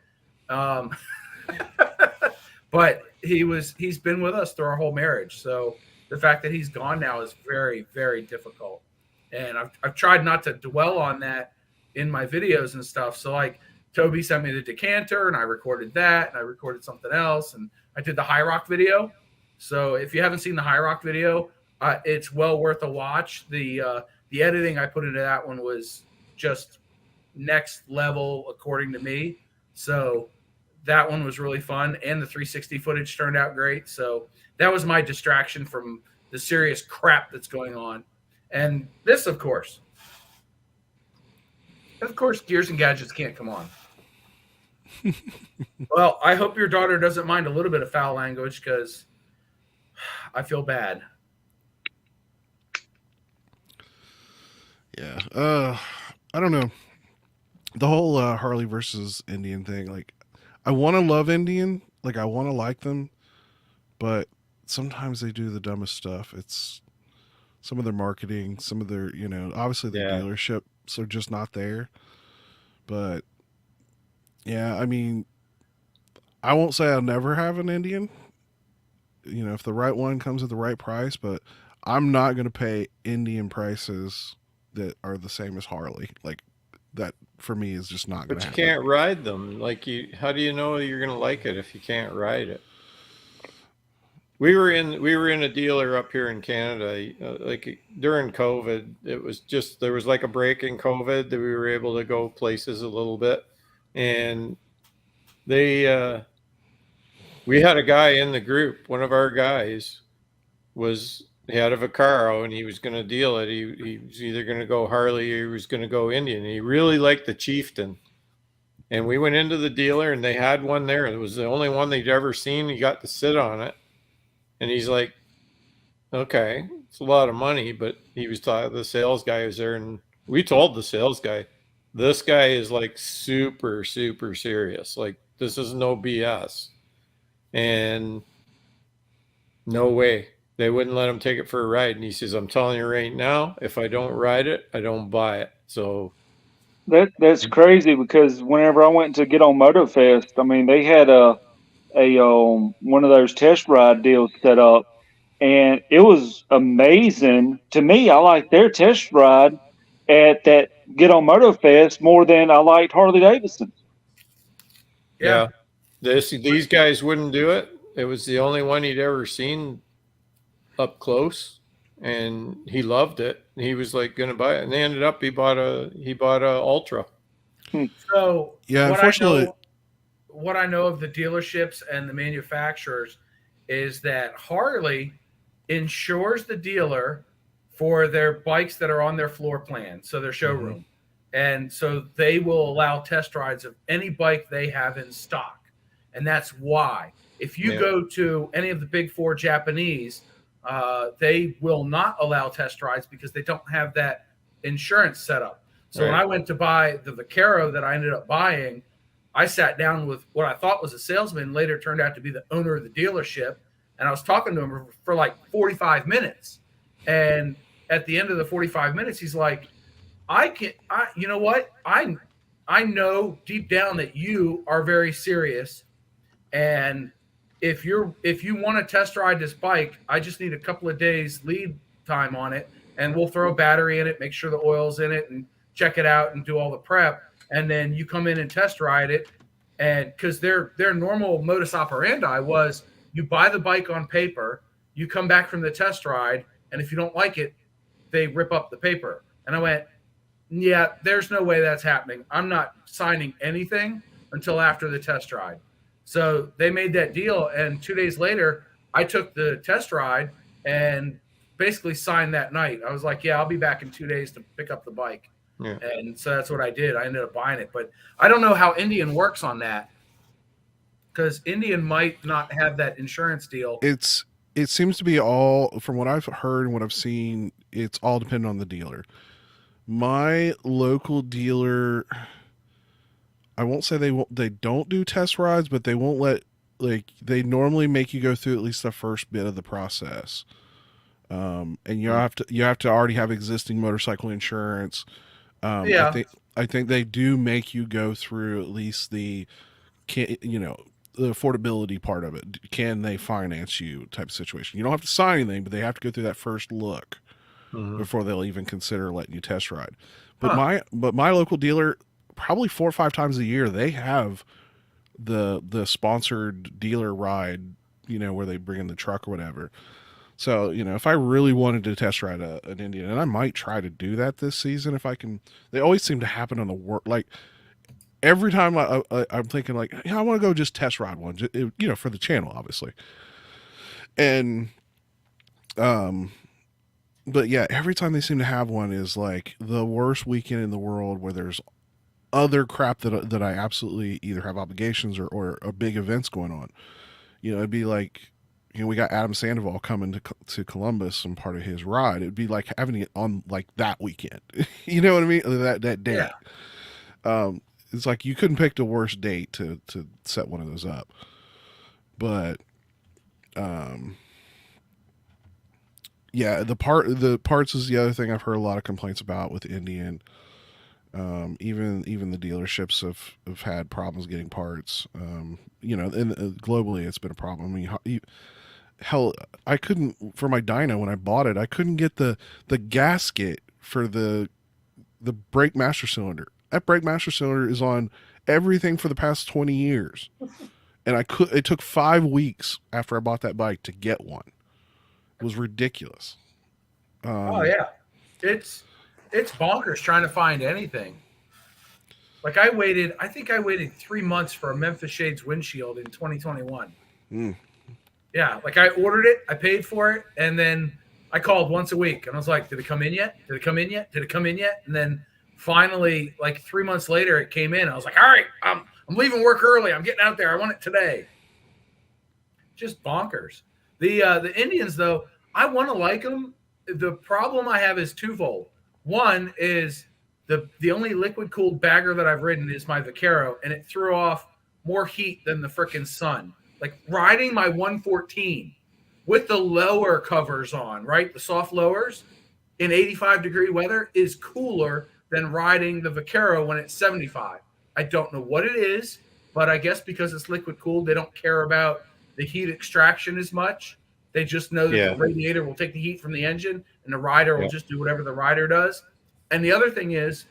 But he's been with us through our whole marriage. So the fact that he's gone now is very, very difficult. And I've tried not to dwell on that in my videos and stuff. So like Toby sent me the decanter and I recorded that, and I recorded something else, and I did the High Rock video. So if you haven't seen the High Rock video, it's well worth a watch. The editing I put into that one was just next level, according to me. So that one was really fun, and the 360 footage turned out great. So that was my distraction from the serious crap that's going on. And this, of course, Gears and Gadgets can't come on. Well, I hope your daughter doesn't mind a little bit of foul language, because I feel bad. Yeah. I don't know. The whole Harley versus Indian thing, like, I want to love Indian, like, I want to like them, but sometimes they do the dumbest stuff. It's some of their marketing, some of their, obviously the dealerships are just not there. But yeah, I mean, I won't say I'll never have an Indian, if the right one comes at the right price, but I'm not going to pay Indian prices that are the same as Harley. Like, that for me is just not going to happen. But you can't ride them. Like, how do you know you're going to like it if you can't ride it? We were in a dealer up here in Canada, like during COVID. It was just, there was like a break in COVID that we were able to go places a little bit, and we had a guy in the group. One of our guys he had a Vaccaro, and he was going to deal it. He was either going to go Harley or he was going to go Indian. He really liked the Chieftain, and we went into the dealer, and they had one there. It was the only one they'd ever seen. He got to sit on it. And he's like, okay, it's a lot of money, but the sales guy was there, and we told the sales guy, this guy is like super, super serious. Like, this is no BS. And no way. They wouldn't let him take it for a ride. And he says, I'm telling you right now, if I don't ride it, I don't buy it. So that's crazy, because whenever I went to get on MotoFest, I mean, they had one of those test ride deals set up, and it was amazing to me. I like their test ride, at that Get on Moto Fest more than I liked Harley Davidson. Yeah. These guys wouldn't do it. It was the only one he'd ever seen up close, and he loved it. He was like going to buy it, and they ended up he bought a Ultra. So Yeah, unfortunately, what I know of the dealerships and the manufacturers is that Harley insures the dealer for their bikes that are on their floor plan, so their showroom. Mm-hmm. And so they will allow test rides of any bike they have in stock. And that's why. If you go to any of the big four Japanese, they will not allow test rides because they don't have that insurance set up. So when I went to buy the Vaquero that I ended up buying, I sat down with what I thought was a salesman, later turned out to be the owner of the dealership. And I was talking to him for like 45 minutes. And at the end of the 45 minutes, he's like, you know what? I know deep down that you are very serious. And if you want to test ride this bike, I just need a couple of days lead time on it. And we'll throw a battery in it, make sure the oil's in it, and check it out and do all the prep. And then you come in and test ride it. And because their normal modus operandi was you buy the bike on paper, you come back from the test ride, and if you don't like it, they rip up the paper. And I went, yeah, there's no way that's happening. I'm not signing anything until after the test ride. So they made that deal, and 2 days later, I took the test ride and basically signed that night. I was like, yeah, I'll be back in 2 days to pick up the bike. Yeah. And so that's what I did. I ended up buying it. But I don't know how Indian works on that, because Indian might not have that insurance deal. It seems to be all, from what I've heard and what I've seen, it's all dependent on the dealer. My local dealer, I won't say they don't do test rides, but they won't let, like, they normally make you go through at least the first bit of the process. And you have to already have existing motorcycle insurance. I think they do make you go through at least the affordability part of it. Can they finance you type of situation? You don't have to sign anything, but they have to go through that first look before they'll even consider letting you test ride. But my local dealer, probably 4 or 5 times a year, they have the sponsored dealer ride, where they bring in the truck or whatever. So, if I really wanted to test ride an Indian, and I might try to do that this season if I can. They always seem to happen on the work. Like, every time I'm thinking, like, I want to go just test ride one, for the channel, obviously. And, but yeah, every time they seem to have one is like the worst weekend in the world, where there's other crap that I absolutely either have obligations or big events going on. It'd be like, we got Adam Sandoval coming to Columbus and part of his ride. It'd be like having it on like that weekend. You know what I mean? That day. Yeah. It's like you couldn't pick the worst date to set one of those up. But yeah, the parts is the other thing I've heard a lot of complaints about with Indian. Even the dealerships have had problems getting parts. And globally it's been a problem. I mean, hell, I couldn't, for my dyno when I bought it, I couldn't get the gasket for the brake master cylinder. That brake master cylinder is on everything for the past 20 years. And it took 5 weeks after I bought that bike to get one. It was ridiculous. Oh yeah. It's bonkers trying to find anything. Like I think I waited 3 months for a Memphis Shades windshield in 2021. Yeah. Like I ordered it, I paid for it. And then I called once a week and I was like, did it come in yet? Did it come in yet? Did it come in yet? And then finally, like 3 months later, it came in. I was like, all right, I'm leaving work early. I'm getting out there. I want it today. Just bonkers. The Indians, though, I want to like them. The problem I have is twofold. One is the only liquid cooled bagger that I've ridden is my Vaquero, and it threw off more heat than the frickin' sun. Like riding my 114 with the lower covers on, right? The soft lowers in 85-degree weather is cooler than riding the Vaquero when it's 75. I don't know what it is, but I guess because it's liquid cooled, they don't care about the heat extraction as much. They just know that the radiator will take the heat from the engine and the rider will just do whatever the rider does. And the other thing is,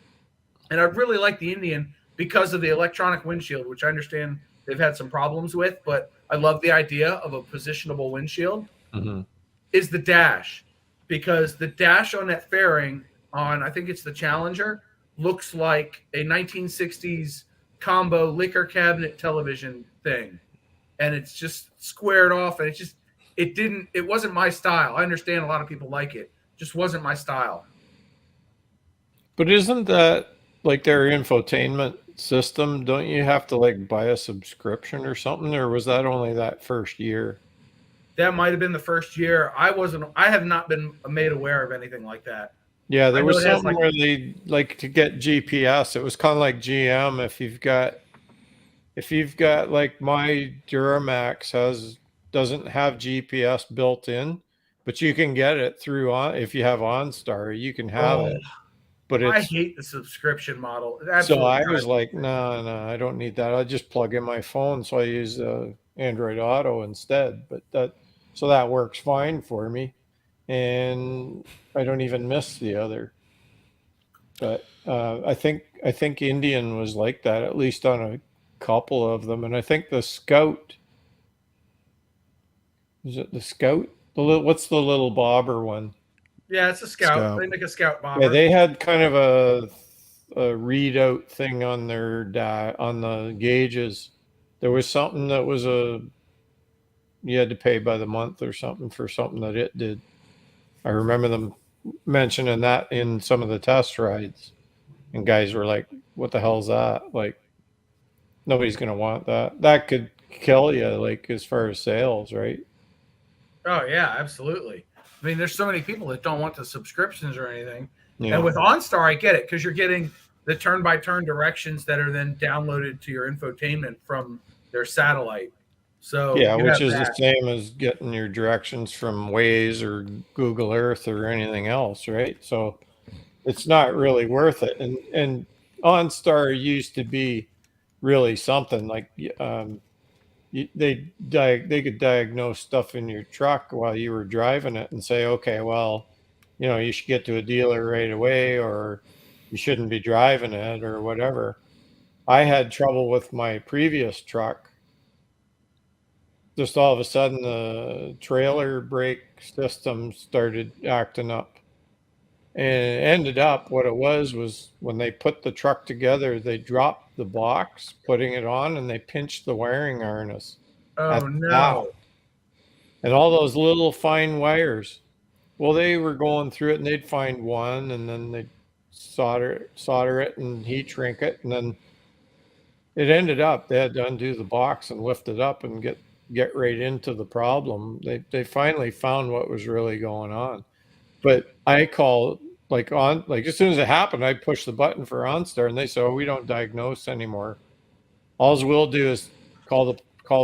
and I really like the Indian because of the electronic windshield, which I understand they've had some problems with, but I love the idea of a positionable windshield, is the dash. Because the dash on that fairing on, I think it's the Challenger, looks like a 1960s combo liquor cabinet television thing. And it's just squared off, and it wasn't my style. I understand a lot of people like it. Just wasn't my style. But isn't that like their infotainment system? Don't you have to like buy a subscription or something? Or was that only that first year? That might have been the first year. I have not been made aware of anything like that. Yeah, there I know was it has, something like- where they like to get GPS. It was kind of like GM. If you've got like my Duramax doesn't have GPS built in, but you can get it through if you have OnStar, you can have it. But I it's hate the subscription model. It so absolutely I drives was me like, crazy. no, I don't need that. I just plug in my phone, so I use Android Auto instead. But that works fine for me, and I don't even miss the other. But I think Indian was like that, at least on a couple of them, and I think the Scout. Is it the Scout? What's the little bobber one? Yeah, it's a Scout. Scout. They make a Scout bomber. Yeah, they had kind of a readout thing on their on the gauges. There was something that was you had to pay by the month or something for something that it did. I remember them mentioning that in some of the test rides, and guys were like, "What the hell's that?" Like, nobody's gonna want that. That could kill you, like as far as sales, right? Oh yeah, absolutely. I mean, there's so many people that don't want the subscriptions or anything. Yeah. And with OnStar, I get it because you're getting the turn-by-turn directions that are then downloaded to your infotainment from their satellite. So Yeah, you which have is the that. same as getting your directions from Waze or Google Earth or anything else, right? So it's not really worth it. And OnStar used to be really something like they could diagnose stuff in your truck while you were driving it and say, okay, well, you should get to a dealer right away, or you shouldn't be driving it, or whatever. I had trouble with my previous truck. Just all of a sudden, the trailer brake system started acting up. And it ended up, what it was when they put the truck together, they dropped the box, putting it on, and they pinched the wiring harness. Oh at the no. top. And all those little fine wires. Well, they were going through it, and they'd find one, and then they'd solder it and heat shrink it, and then it ended up they had to undo the box and lift it up and get right into the problem. They finally found what was really going on. But I call like as soon as it happened, I pushed the button for OnStar, and they said, "Oh, we don't diagnose anymore. All we'll do is call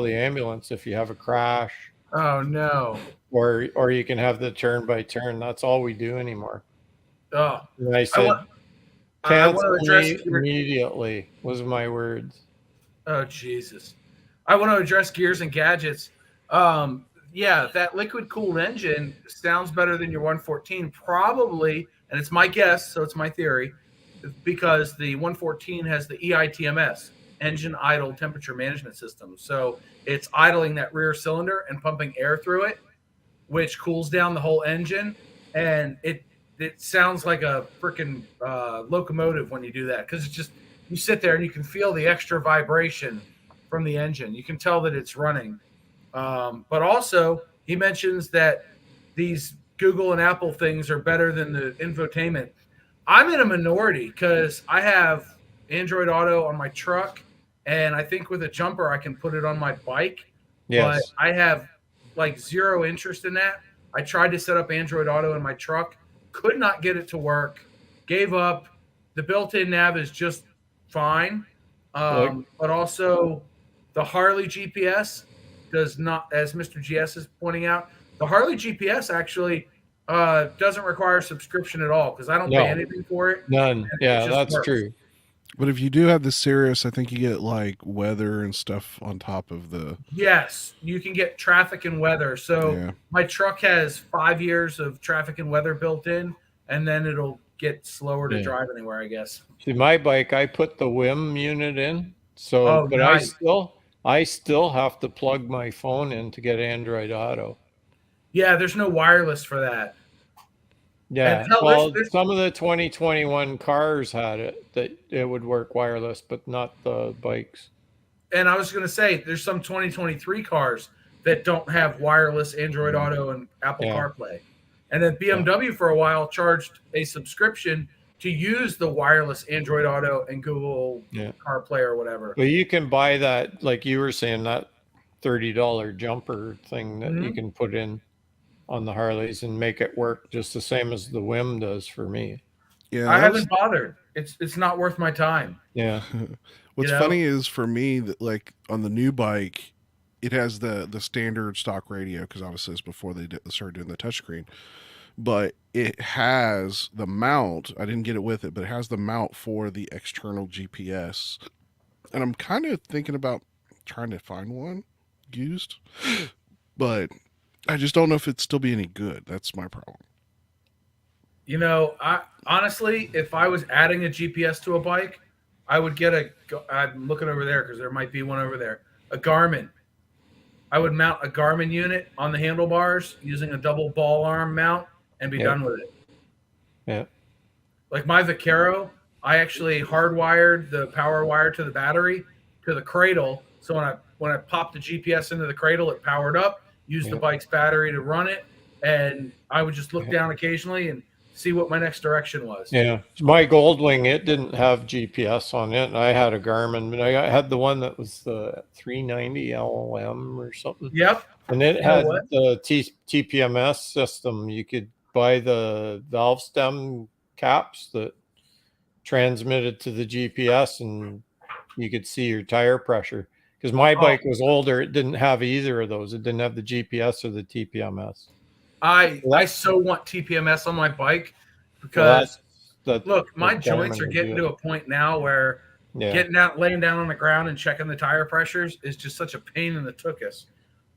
the ambulance if you have a crash, Oh no. or you can have the turn by turn. That's all we do anymore." Oh, And I said, I want "Cancel to address me immediately," was my words. Oh Jesus. I want to address gears and gadgets. Yeah, that liquid cooled engine sounds better than your 114, probably, and it's my guess, so it's my theory, because the 114 has the EITMS, engine idle temperature management system. So it's idling that rear cylinder and pumping air through it, which cools down the whole engine, and it sounds like a freaking locomotive when you do that, because it's just you sit there and you can feel the extra vibration from the engine. You can tell that it's running. But also, he mentions that these Google and Apple things are better than the infotainment. I'm in a minority because I have Android Auto on my truck, and I think with a jumper I can put it on my bike. Yes. But I have like zero interest in that. I tried to set up Android Auto in my truck, could not get it to work, gave up. The built-in nav is just fine. But also the Harley GPS does not, as Mr. GS is pointing out, the Harley GPS actually doesn't require subscription at all because I don't pay anything for it. None. Yeah, that's works. true. But if you do have the Sirius, I think you get like weather and stuff on top of the. Yes, you can get traffic and weather. So Yeah. my truck has 5 years of traffic and weather built in, and then it'll get slower to Yeah. drive anywhere, I guess. See, my bike, I put the WHIM unit in. So, Oh, but nice. I still have to plug my phone in to get Android Auto. Yeah, there's no wireless for that. Yeah. And hell, Well, there's some of the 2021 cars had it that it would work wireless, but not the bikes. and I was going to say, there's some 2023 cars that don't have wireless Android Auto and Apple Yeah. CarPlay. And then BMW for a while charged a subscription to use the wireless Android Auto and Google Yeah. CarPlay or whatever. But you can buy that, like you were saying, that $30 jumper thing that you can put in on the Harleys and make it work just the same as the WHIM does for me. Yeah, I haven't bothered. It's not worth my time. Yeah. What's You know? funny is for me that like on the new bike, it has the standard stock radio because obviously it's before they started doing the touchscreen, but it has the mount. I didn't get it with it, but it has the mount for the external GPS, and I'm kind of thinking about trying to find one used, but I just don't know if it'd still be any good. That's my problem. You know, I honestly, if I was adding a GPS to a bike, I would get I'm looking over there because there might be one over there. A Garmin. I would mount a Garmin unit on the handlebars using a double ball arm mount and be done with it. Yeah. Like my Vaquero, I actually hardwired the power wire to the battery to the cradle. So when I popped the GPS into the cradle, it powered up, used the bike's battery to run it, and I would just look down occasionally and see what my next direction was. Yeah. My Goldwing, it didn't have GPS on it. And I had a Garmin, but I had the one that was the 390 LM or something. Yep. And it had the TPMS system. You could buy the valve stem caps that transmitted to the GPS and you could see your tire pressure. Because my bike was older, it didn't have either of those. It didn't have the GPS or the TPMS. I so want TPMS on my bike because look, my joints are getting to a point now where getting out, laying down on the ground and checking the tire pressures is just such a pain in the tuchus.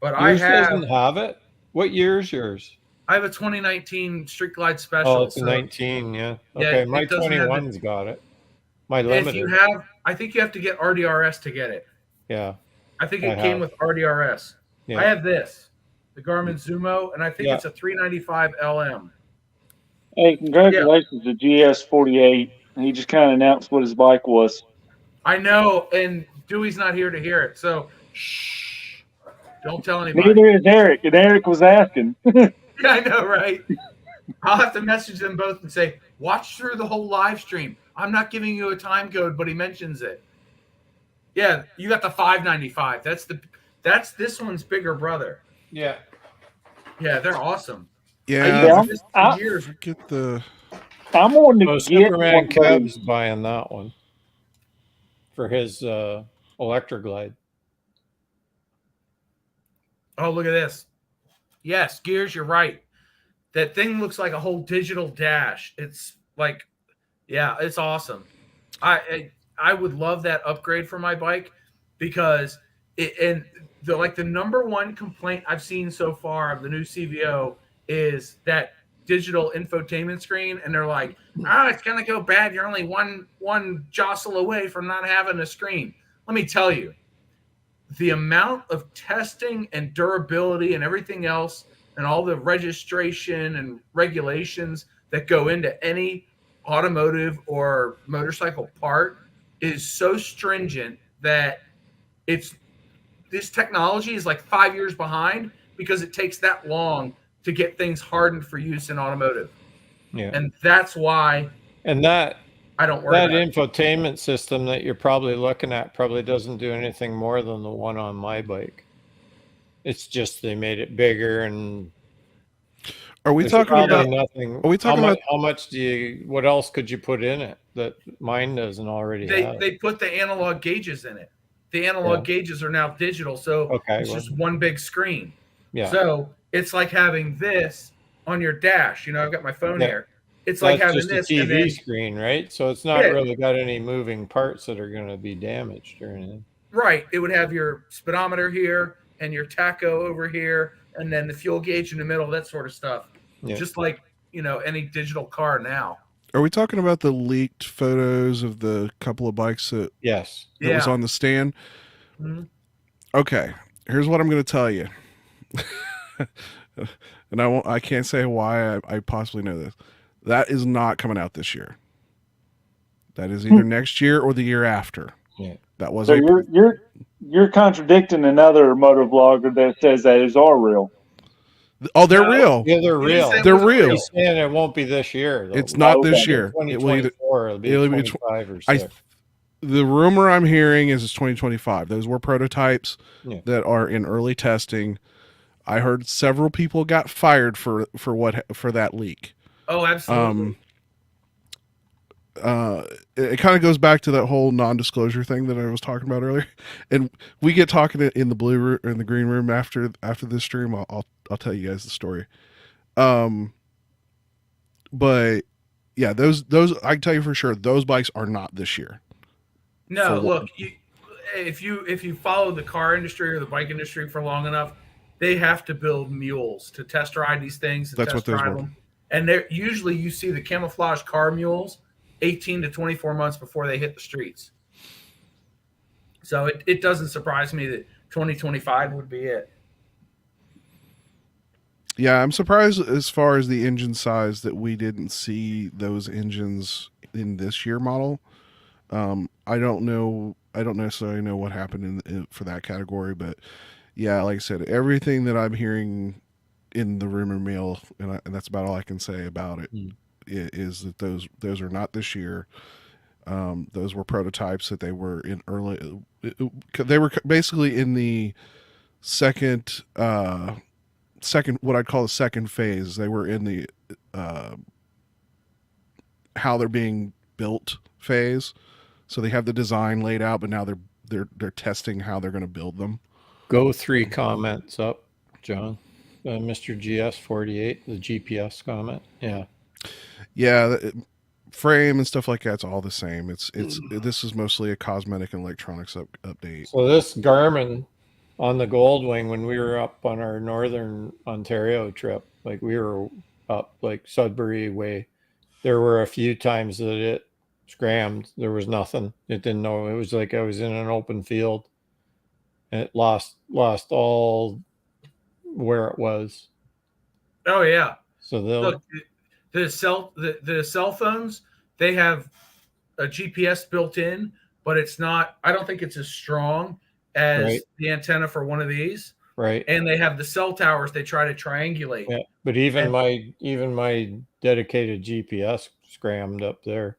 But yours doesn't have it. What year is yours? I have a 2019 Street Glide Special. Oh, it's a 19, yeah. Okay, my 21's got it. My limited. If you have, I think you have to get RDRS to get it. Yeah. I think it came with RDRS. Yeah. I have this, the Garmin Zumo, and I think it's a 395 LM. Hey, congratulations to GS48. He just kind of announced what his bike was. I know, and Dewey's not here to hear it, so shh, don't tell anybody. Neither is Eric, and Eric was asking. I know, right? I'll have to message them both and say, watch through the whole live stream. I'm not giving you a time code, but he mentions it. Yeah, you got the 595. That's this one's bigger brother. Yeah. Yeah, they're awesome. Yeah, I'm on to get Superman Kev's buying that one for his Electroglide. Oh, look at this. Yes, Gears, you're right. That thing looks like a whole digital dash. It's like, yeah, it's awesome. I would love that upgrade for my bike because the number one complaint I've seen so far of the new CVO is that digital infotainment screen, and they're like, it's gonna go bad. You're only one jostle away from not having a screen. Let me tell you, the amount of testing and durability and everything else and all the registration and regulations that go into any automotive or motorcycle part is so stringent that this technology is like 5 years behind because it takes that long to get things hardened for use in automotive. Yeah. And that's why I don't worry that about it. infotainment system that you're probably looking at probably doesn't do anything more than the one on my bike. It's just they made it bigger and are we talking about nothing? Are we talking about how much what else could you put in it that mine doesn't already have? They put the analog gauges in it. The analog gauges are now digital, so it's just one big screen. Yeah. So it's like having this on your dash. You know, I've got my phone here. It's like having just this a TV screen, right? So it's not really got any moving parts that are going to be damaged or anything. Right. It would have your speedometer here and your tacho over here, and then the fuel gauge in the middle, that sort of stuff. Yeah. Just like, any digital car now. Are we talking about the leaked photos of the couple of bikes that Yes. was Yeah. on the stand? Mhm. Okay, here's what I'm going to tell you. And I can't say why I possibly know this. That is not coming out this year. That is either next year or the year after. Yeah. That was So you're contradicting another motor vlogger that says that is all real. Oh, they're No. real. Yeah, they're He didn't say real. it They're wasn't real. He's saying it won't be this year, though. It's not this Okay. year. It will either 2024. It'll be it'll be 25 or I 6. the rumor I'm hearing is it's 2025. Those were prototypes Yeah. that are in early testing. I heard several people got fired for that leak. Oh, absolutely. It kind of goes back to that whole non-disclosure thing that I was talking about earlier, and we get talking in the blue room, in the green room after this stream. I'll tell you guys the story. But yeah, those I can tell you for sure those bikes are not this year. No, For look, if you follow the car industry or the bike industry for long enough, they have to build mules to test ride these things and That's what test those drive were. them. And they're usually you see the camouflage car mules 18 to 24 months before they hit the streets. So it doesn't surprise me that 2025 would be it. Yeah, I'm surprised as far as the engine size that we didn't see those engines in this year model. I don't know. I don't necessarily know what happened for that category, but yeah, like I said, everything that I'm hearing in the rumor mill, and that's about all I can say about it, is that those are not this year. Those were prototypes that they were in early. They were basically in the second what I'd call the second phase. They were in the how they're being built phase. So they have the design laid out, but now they're testing how they're going to build them. Go 3 comments up, John. Mr. GS48, the GPS comment. Yeah. Yeah, frame and stuff like that's all the same. This is mostly a cosmetic and electronics update. So this Garmin on the Goldwing, when we were up on our northern Ontario trip, like we were up like Sudbury way, there were a few times that it scrammed. There was nothing. It didn't know. It was like I was in an open field, and it lost all where it was. Oh yeah. So they'll Look, the cell phones, they have a GPS built in, but it's not. I don't think it's as strong as Right. the antenna for one of these. right. And they have the cell towers. They try to triangulate. Yeah, but even And- my dedicated GPS scrammed up there.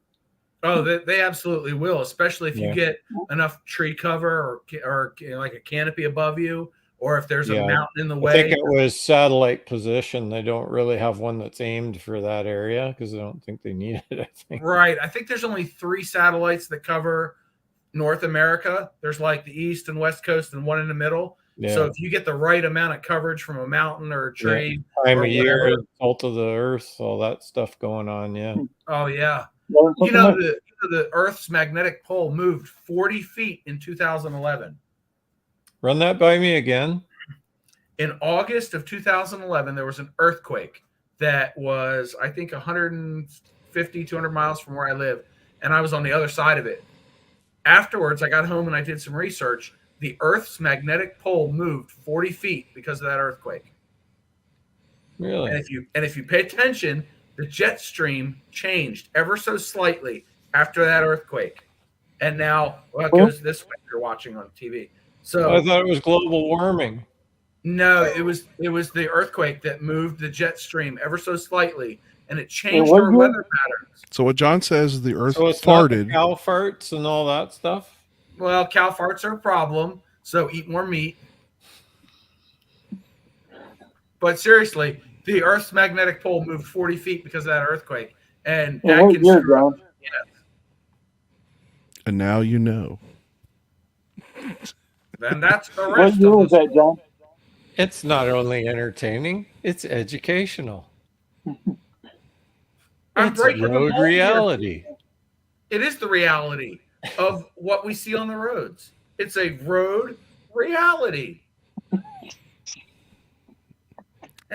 Oh, they absolutely will, especially if you Yeah. get enough tree cover or like a canopy above you, or if there's Yeah. a mountain in the I think way. it was satellite position. They don't really have one that's aimed for that area because I don't think they need it. I think. Right. I think there's only 3 satellites that cover North America. There's like the East and West Coast and one in the middle. Yeah. So if you get the right amount of coverage from a mountain or a tree, Time or of year, whatever. salt of the earth, all that stuff going on. Yeah. Oh yeah. Learn You something know, new. the Earth's magnetic pole moved 40 feet in 2011. Run that by me again. In August of 2011, there was an earthquake that was, I think, 150, 200 miles from where I live, and I was on the other side of it. Afterwards, I got home and I did some research. The Earth's magnetic pole moved 40 feet because of that earthquake. Really? And if you pay attention, the jet stream changed ever so slightly after that earthquake. And now it goes this way if you're watching on TV. So I thought it was global warming. no, it was the earthquake that moved the jet stream ever so slightly, and it changed what our year? weather patterns. So what John says is the Earth So it's not the farted. cow farts and all that stuff. Well, cow farts are a problem, so eat more meat. But seriously, the Earth's magnetic pole moved 40 feet because of that earthquake, and that What can year, screw up. John? And now you know. And that's the What rest year of was the that, John? It's not only entertaining; it's educational. I'm It's breaking the road mold here. reality. It is the reality of what we see on the roads. It's a road reality.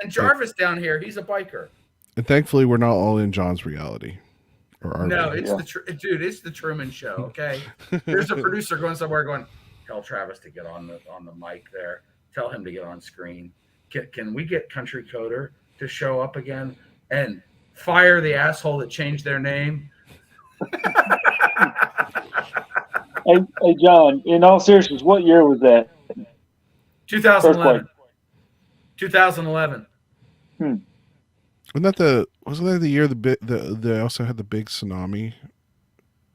And Jarvis down here, he's a biker. And thankfully, we're not all in John's reality. Or are No, we? it's dude. It's the Truman Show. Okay, there's a producer going somewhere going, tell Travis to get on the mic there. Tell him to get on screen. Can we get Country Coder to show up again and fire the asshole that changed their name? Hey, John. In all seriousness, what year was that? 2011. 2011. Wasn't that the year they also had the big tsunami?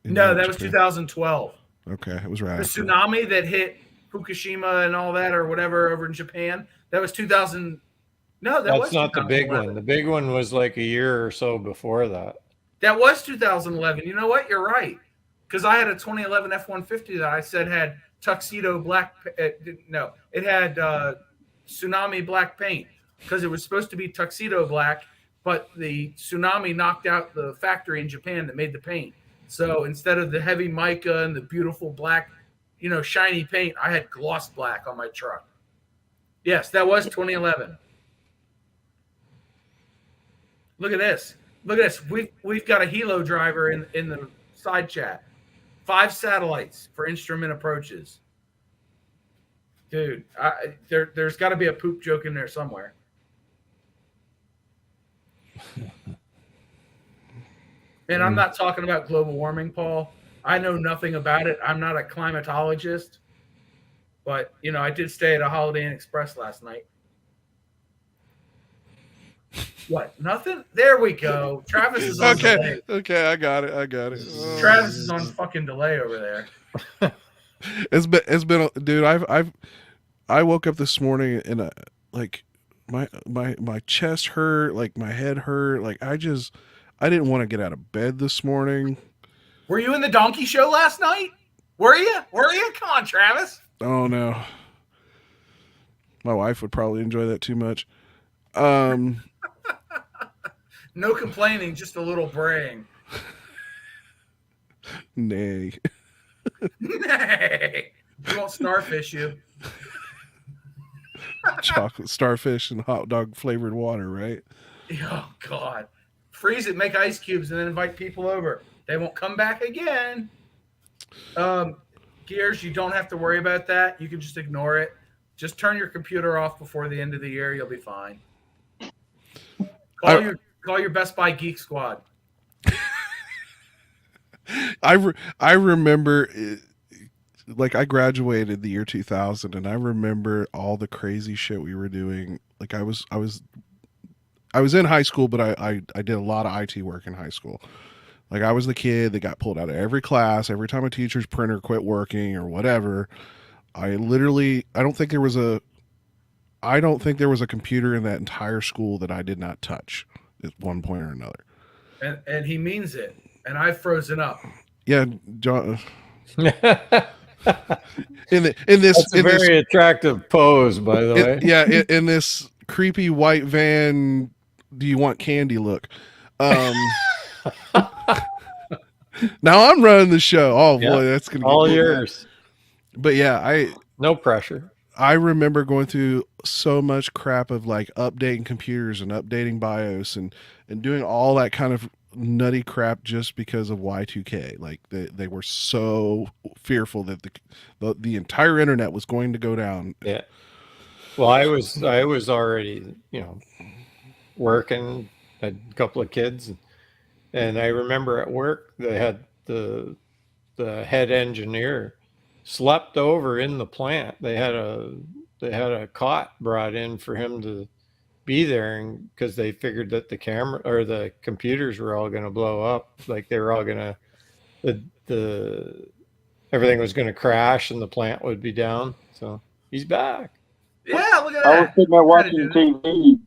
No, that was 2012. Okay, it was right. The tsunami that hit Fukushima and all that, or whatever, over in Japan. That was 2000. No, that's not the big one. The big one was like a year or so before that. That was 2011. You know what? You're right. Because I had a 2011 F-150 that I said had tuxedo black. No, it had tsunami black paint because it was supposed to be tuxedo black, but the tsunami knocked out the factory in Japan that made the paint. So instead of the heavy mica and the beautiful black, shiny paint, I had gloss black on my truck. Yes, that was 2011. Look at this. We've got a helo driver in the side chat. 5 satellites for instrument approaches. Dude, there's got to be a poop joke in there somewhere. And I'm not talking about global warming, Paul. I know nothing about it. I'm not a climatologist. But, I did stay at a Holiday Inn Express last night. What? Nothing? There we go. Travis is on delay. Okay, I got it. Travis is on fucking delay over there. It's been dude, I woke up this morning and like my chest hurt, like my head hurt, like I didn't want to get out of bed this morning. Were you in the donkey show last night? Were you? Come on, Travis. Oh no. My wife would probably enjoy that too much. No complaining, just a little braying. Nay. Nay. We won't starfish you. Chocolate starfish and hot dog flavored water, right? Oh, God. Freeze it, make ice cubes, and then invite people over. They won't come back again. Gears, you don't have to worry about that. You can just ignore it. Just turn your computer off before the end of the year. You'll be fine. Call your Best Buy Geek Squad. I remember, like I graduated the year 2000, and I remember all the crazy shit we were doing. Like I was in high school, but I did a lot of IT work in high school. Like I was the kid that got pulled out of every class every time a teacher's printer quit working or whatever. I don't think there was a computer in that entire school that I did not touch at one point or another. And he means it. And I've frozen up. Yeah, John. in this That's a very attractive pose, by the way. Yeah, in this creepy white van, do you want candy look? Now I'm running the show. Oh boy, that's gonna all get yours. But yeah, no pressure. I remember going through so much crap of like updating computers and updating BIOS and doing all that kind of nutty crap just because of Y2K. Like they were so fearful that the entire internet was going to go down. Yeah. Well, I was already, working, had a couple of kids, and I remember at work they had the head engineer slept over in the plant. They had a cot brought in for him to be there, and because they figured that the camera or the computers were all going to blow up, like they were all going to everything was going to crash and the plant would be down. So he's back. Yeah, look at that. I was sitting there watching TV,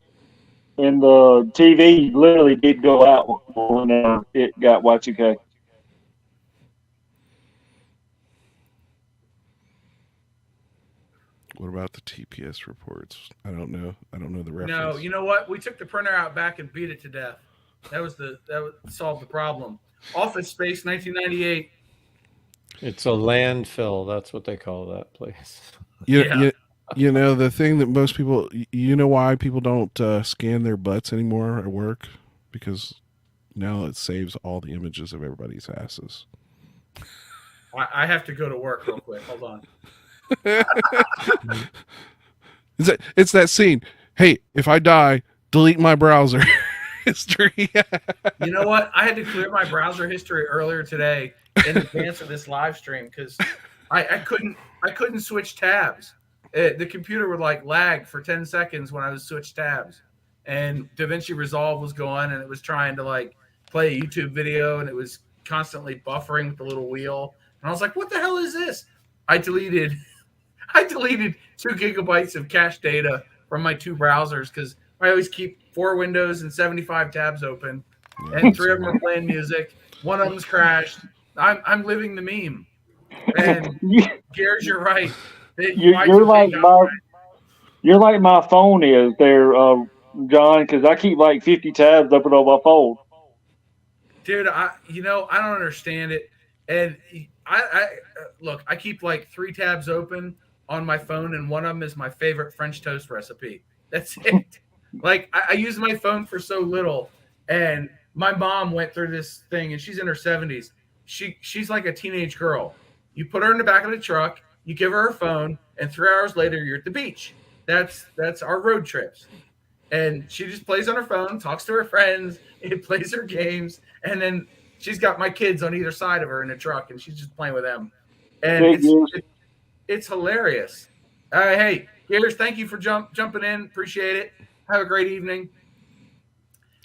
and the TV literally did go out when it got Y2K. What about the TPS reports? I don't know the reference. No, you know what? We took the printer out back and beat it to death. That would solve the problem. Office Space, 1998. It's a landfill. That's what they call that place. You know, the thing that most people, why people don't scan their butts anymore at work? Because Now it saves all the images of everybody's asses. I have to go to work real quick. Hold on. It's that scene. Hey, if I die, delete my browser history. You know what? I had to clear my browser history earlier today in advance of this live stream because I couldn't switch tabs. The computer would like lag for 10 seconds when I was switch tabs, and DaVinci Resolve was going and it was trying to like play a YouTube video and it was constantly buffering with the little wheel. And I was like, what the hell is this? I deleted 2 gigabytes of cache data from my 2 browsers because I always keep 4 windows and 75 tabs open, and 3 of them are playing music. 1 of them's crashed. I'm living the meme. And Gears, you're right. You're like my phone is there, John, because I keep like 50 tabs open on my phone. Dude, I don't understand it. And I look, I keep like 3 tabs open on my phone, and one of them is my favorite French toast recipe. That's it. Like I use my phone for so little, and my mom went through this thing, and she's in her 70s. She's like a teenage girl. You put her in the back of the truck, you give her her phone, and 3 hours later you're at the beach. That's our road trips. And she just plays on her phone, talks to her friends, it plays her games, and then she's got my kids on either side of her in the truck, and she's just playing with them. And it's hilarious. Hey, Gears, thank you for jumping in. Appreciate it. Have a great evening.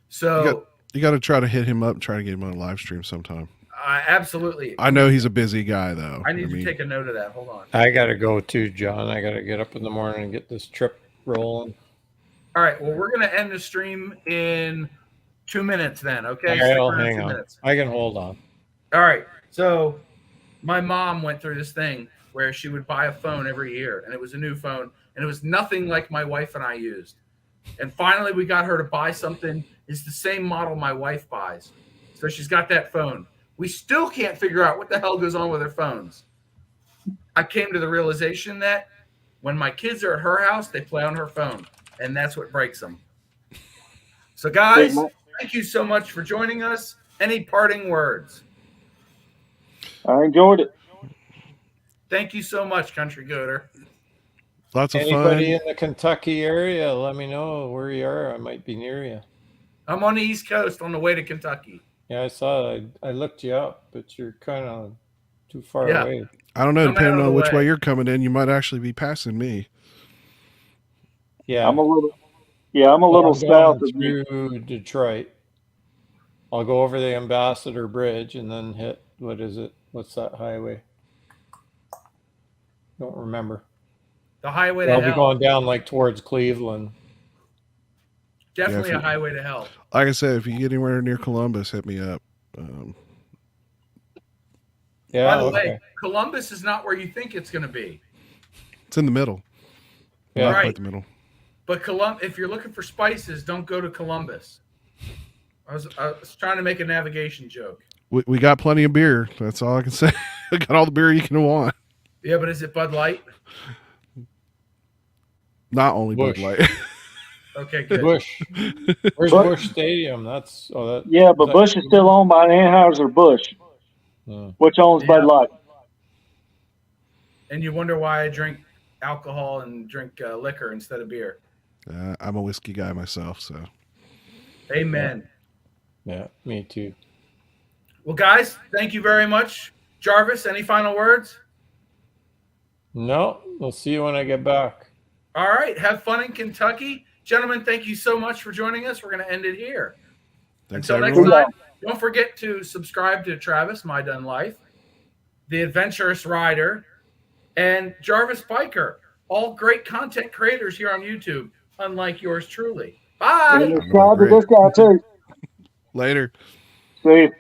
So you got to try to hit him up and try to get him on a live stream sometime. Absolutely. I know he's a busy guy, though. I need to take a note of that. Hold on. I got to go too, John. I got to get up in the morning and get this trip rolling. All right. Well, we're going to end the stream in 2 minutes then, okay? Okay, I'll hang on. I can hold on. All right. So my mom went through this thing where she would buy a phone every year, and it was a new phone, and it was nothing like my wife and I used. And finally, we got her to buy something. It's the same model my wife buys. So she's got that phone. We still can't figure out what the hell goes on with her phones. I came to the realization that when my kids are at her house, they play on her phone, and that's what breaks them. So, guys, thank you so much for joining us. Any parting words? I enjoyed it. Thank you so much, Country Goater. Lots of Anybody fun. in the Kentucky area, let me know where you are. I might be near you. I'm on the East Coast on the way to Kentucky. Yeah, I saw it. I looked you up, but you're kind of too far away. I don't know. I'm out Depending of on the which way. way you're coming in, you might actually be passing me. Yeah, I'm a little south of you. through Detroit. I'll go over the Ambassador Bridge and then hit, what is it? What's that highway? Don't remember. The highway to I'll be hell. going down like towards Cleveland. Definitely Yeah, a highway to hell. Like I said, if you get anywhere near Columbus, hit me up. Yeah. By the way, Columbus is not where you think it's going to be. It's in the middle. Yeah. Not Right. quite the middle. But if you're looking for spices, don't go to Columbus. I was trying to make a navigation joke. We got plenty of beer. That's all I can say. We got all the beer you can want. Yeah, but is it Bud Light? Not only Bud Busch. Light. Okay, good. Bush. Where's Bush Stadium? That's Yeah, but Bush is still owned by Anheuser-Busch, which owns Bud Light. And you wonder why I drink alcohol and drink liquor instead of beer. I'm a whiskey guy myself, so. Amen. Yeah, me too. Well, guys, thank you very much. Jarvis, any final words? No, we'll see you when I get back. All right. Have fun in Kentucky. Gentlemen, thank you so much for joining us. We're going to end it here. Thanks, Until next everyone. time, don't forget to subscribe to Travis, My Done Life, The Adventurous Rider, and Jarvis Biker. All great content creators here on YouTube, unlike yours truly. Bye. And subscribe to this guy too. Later. See you.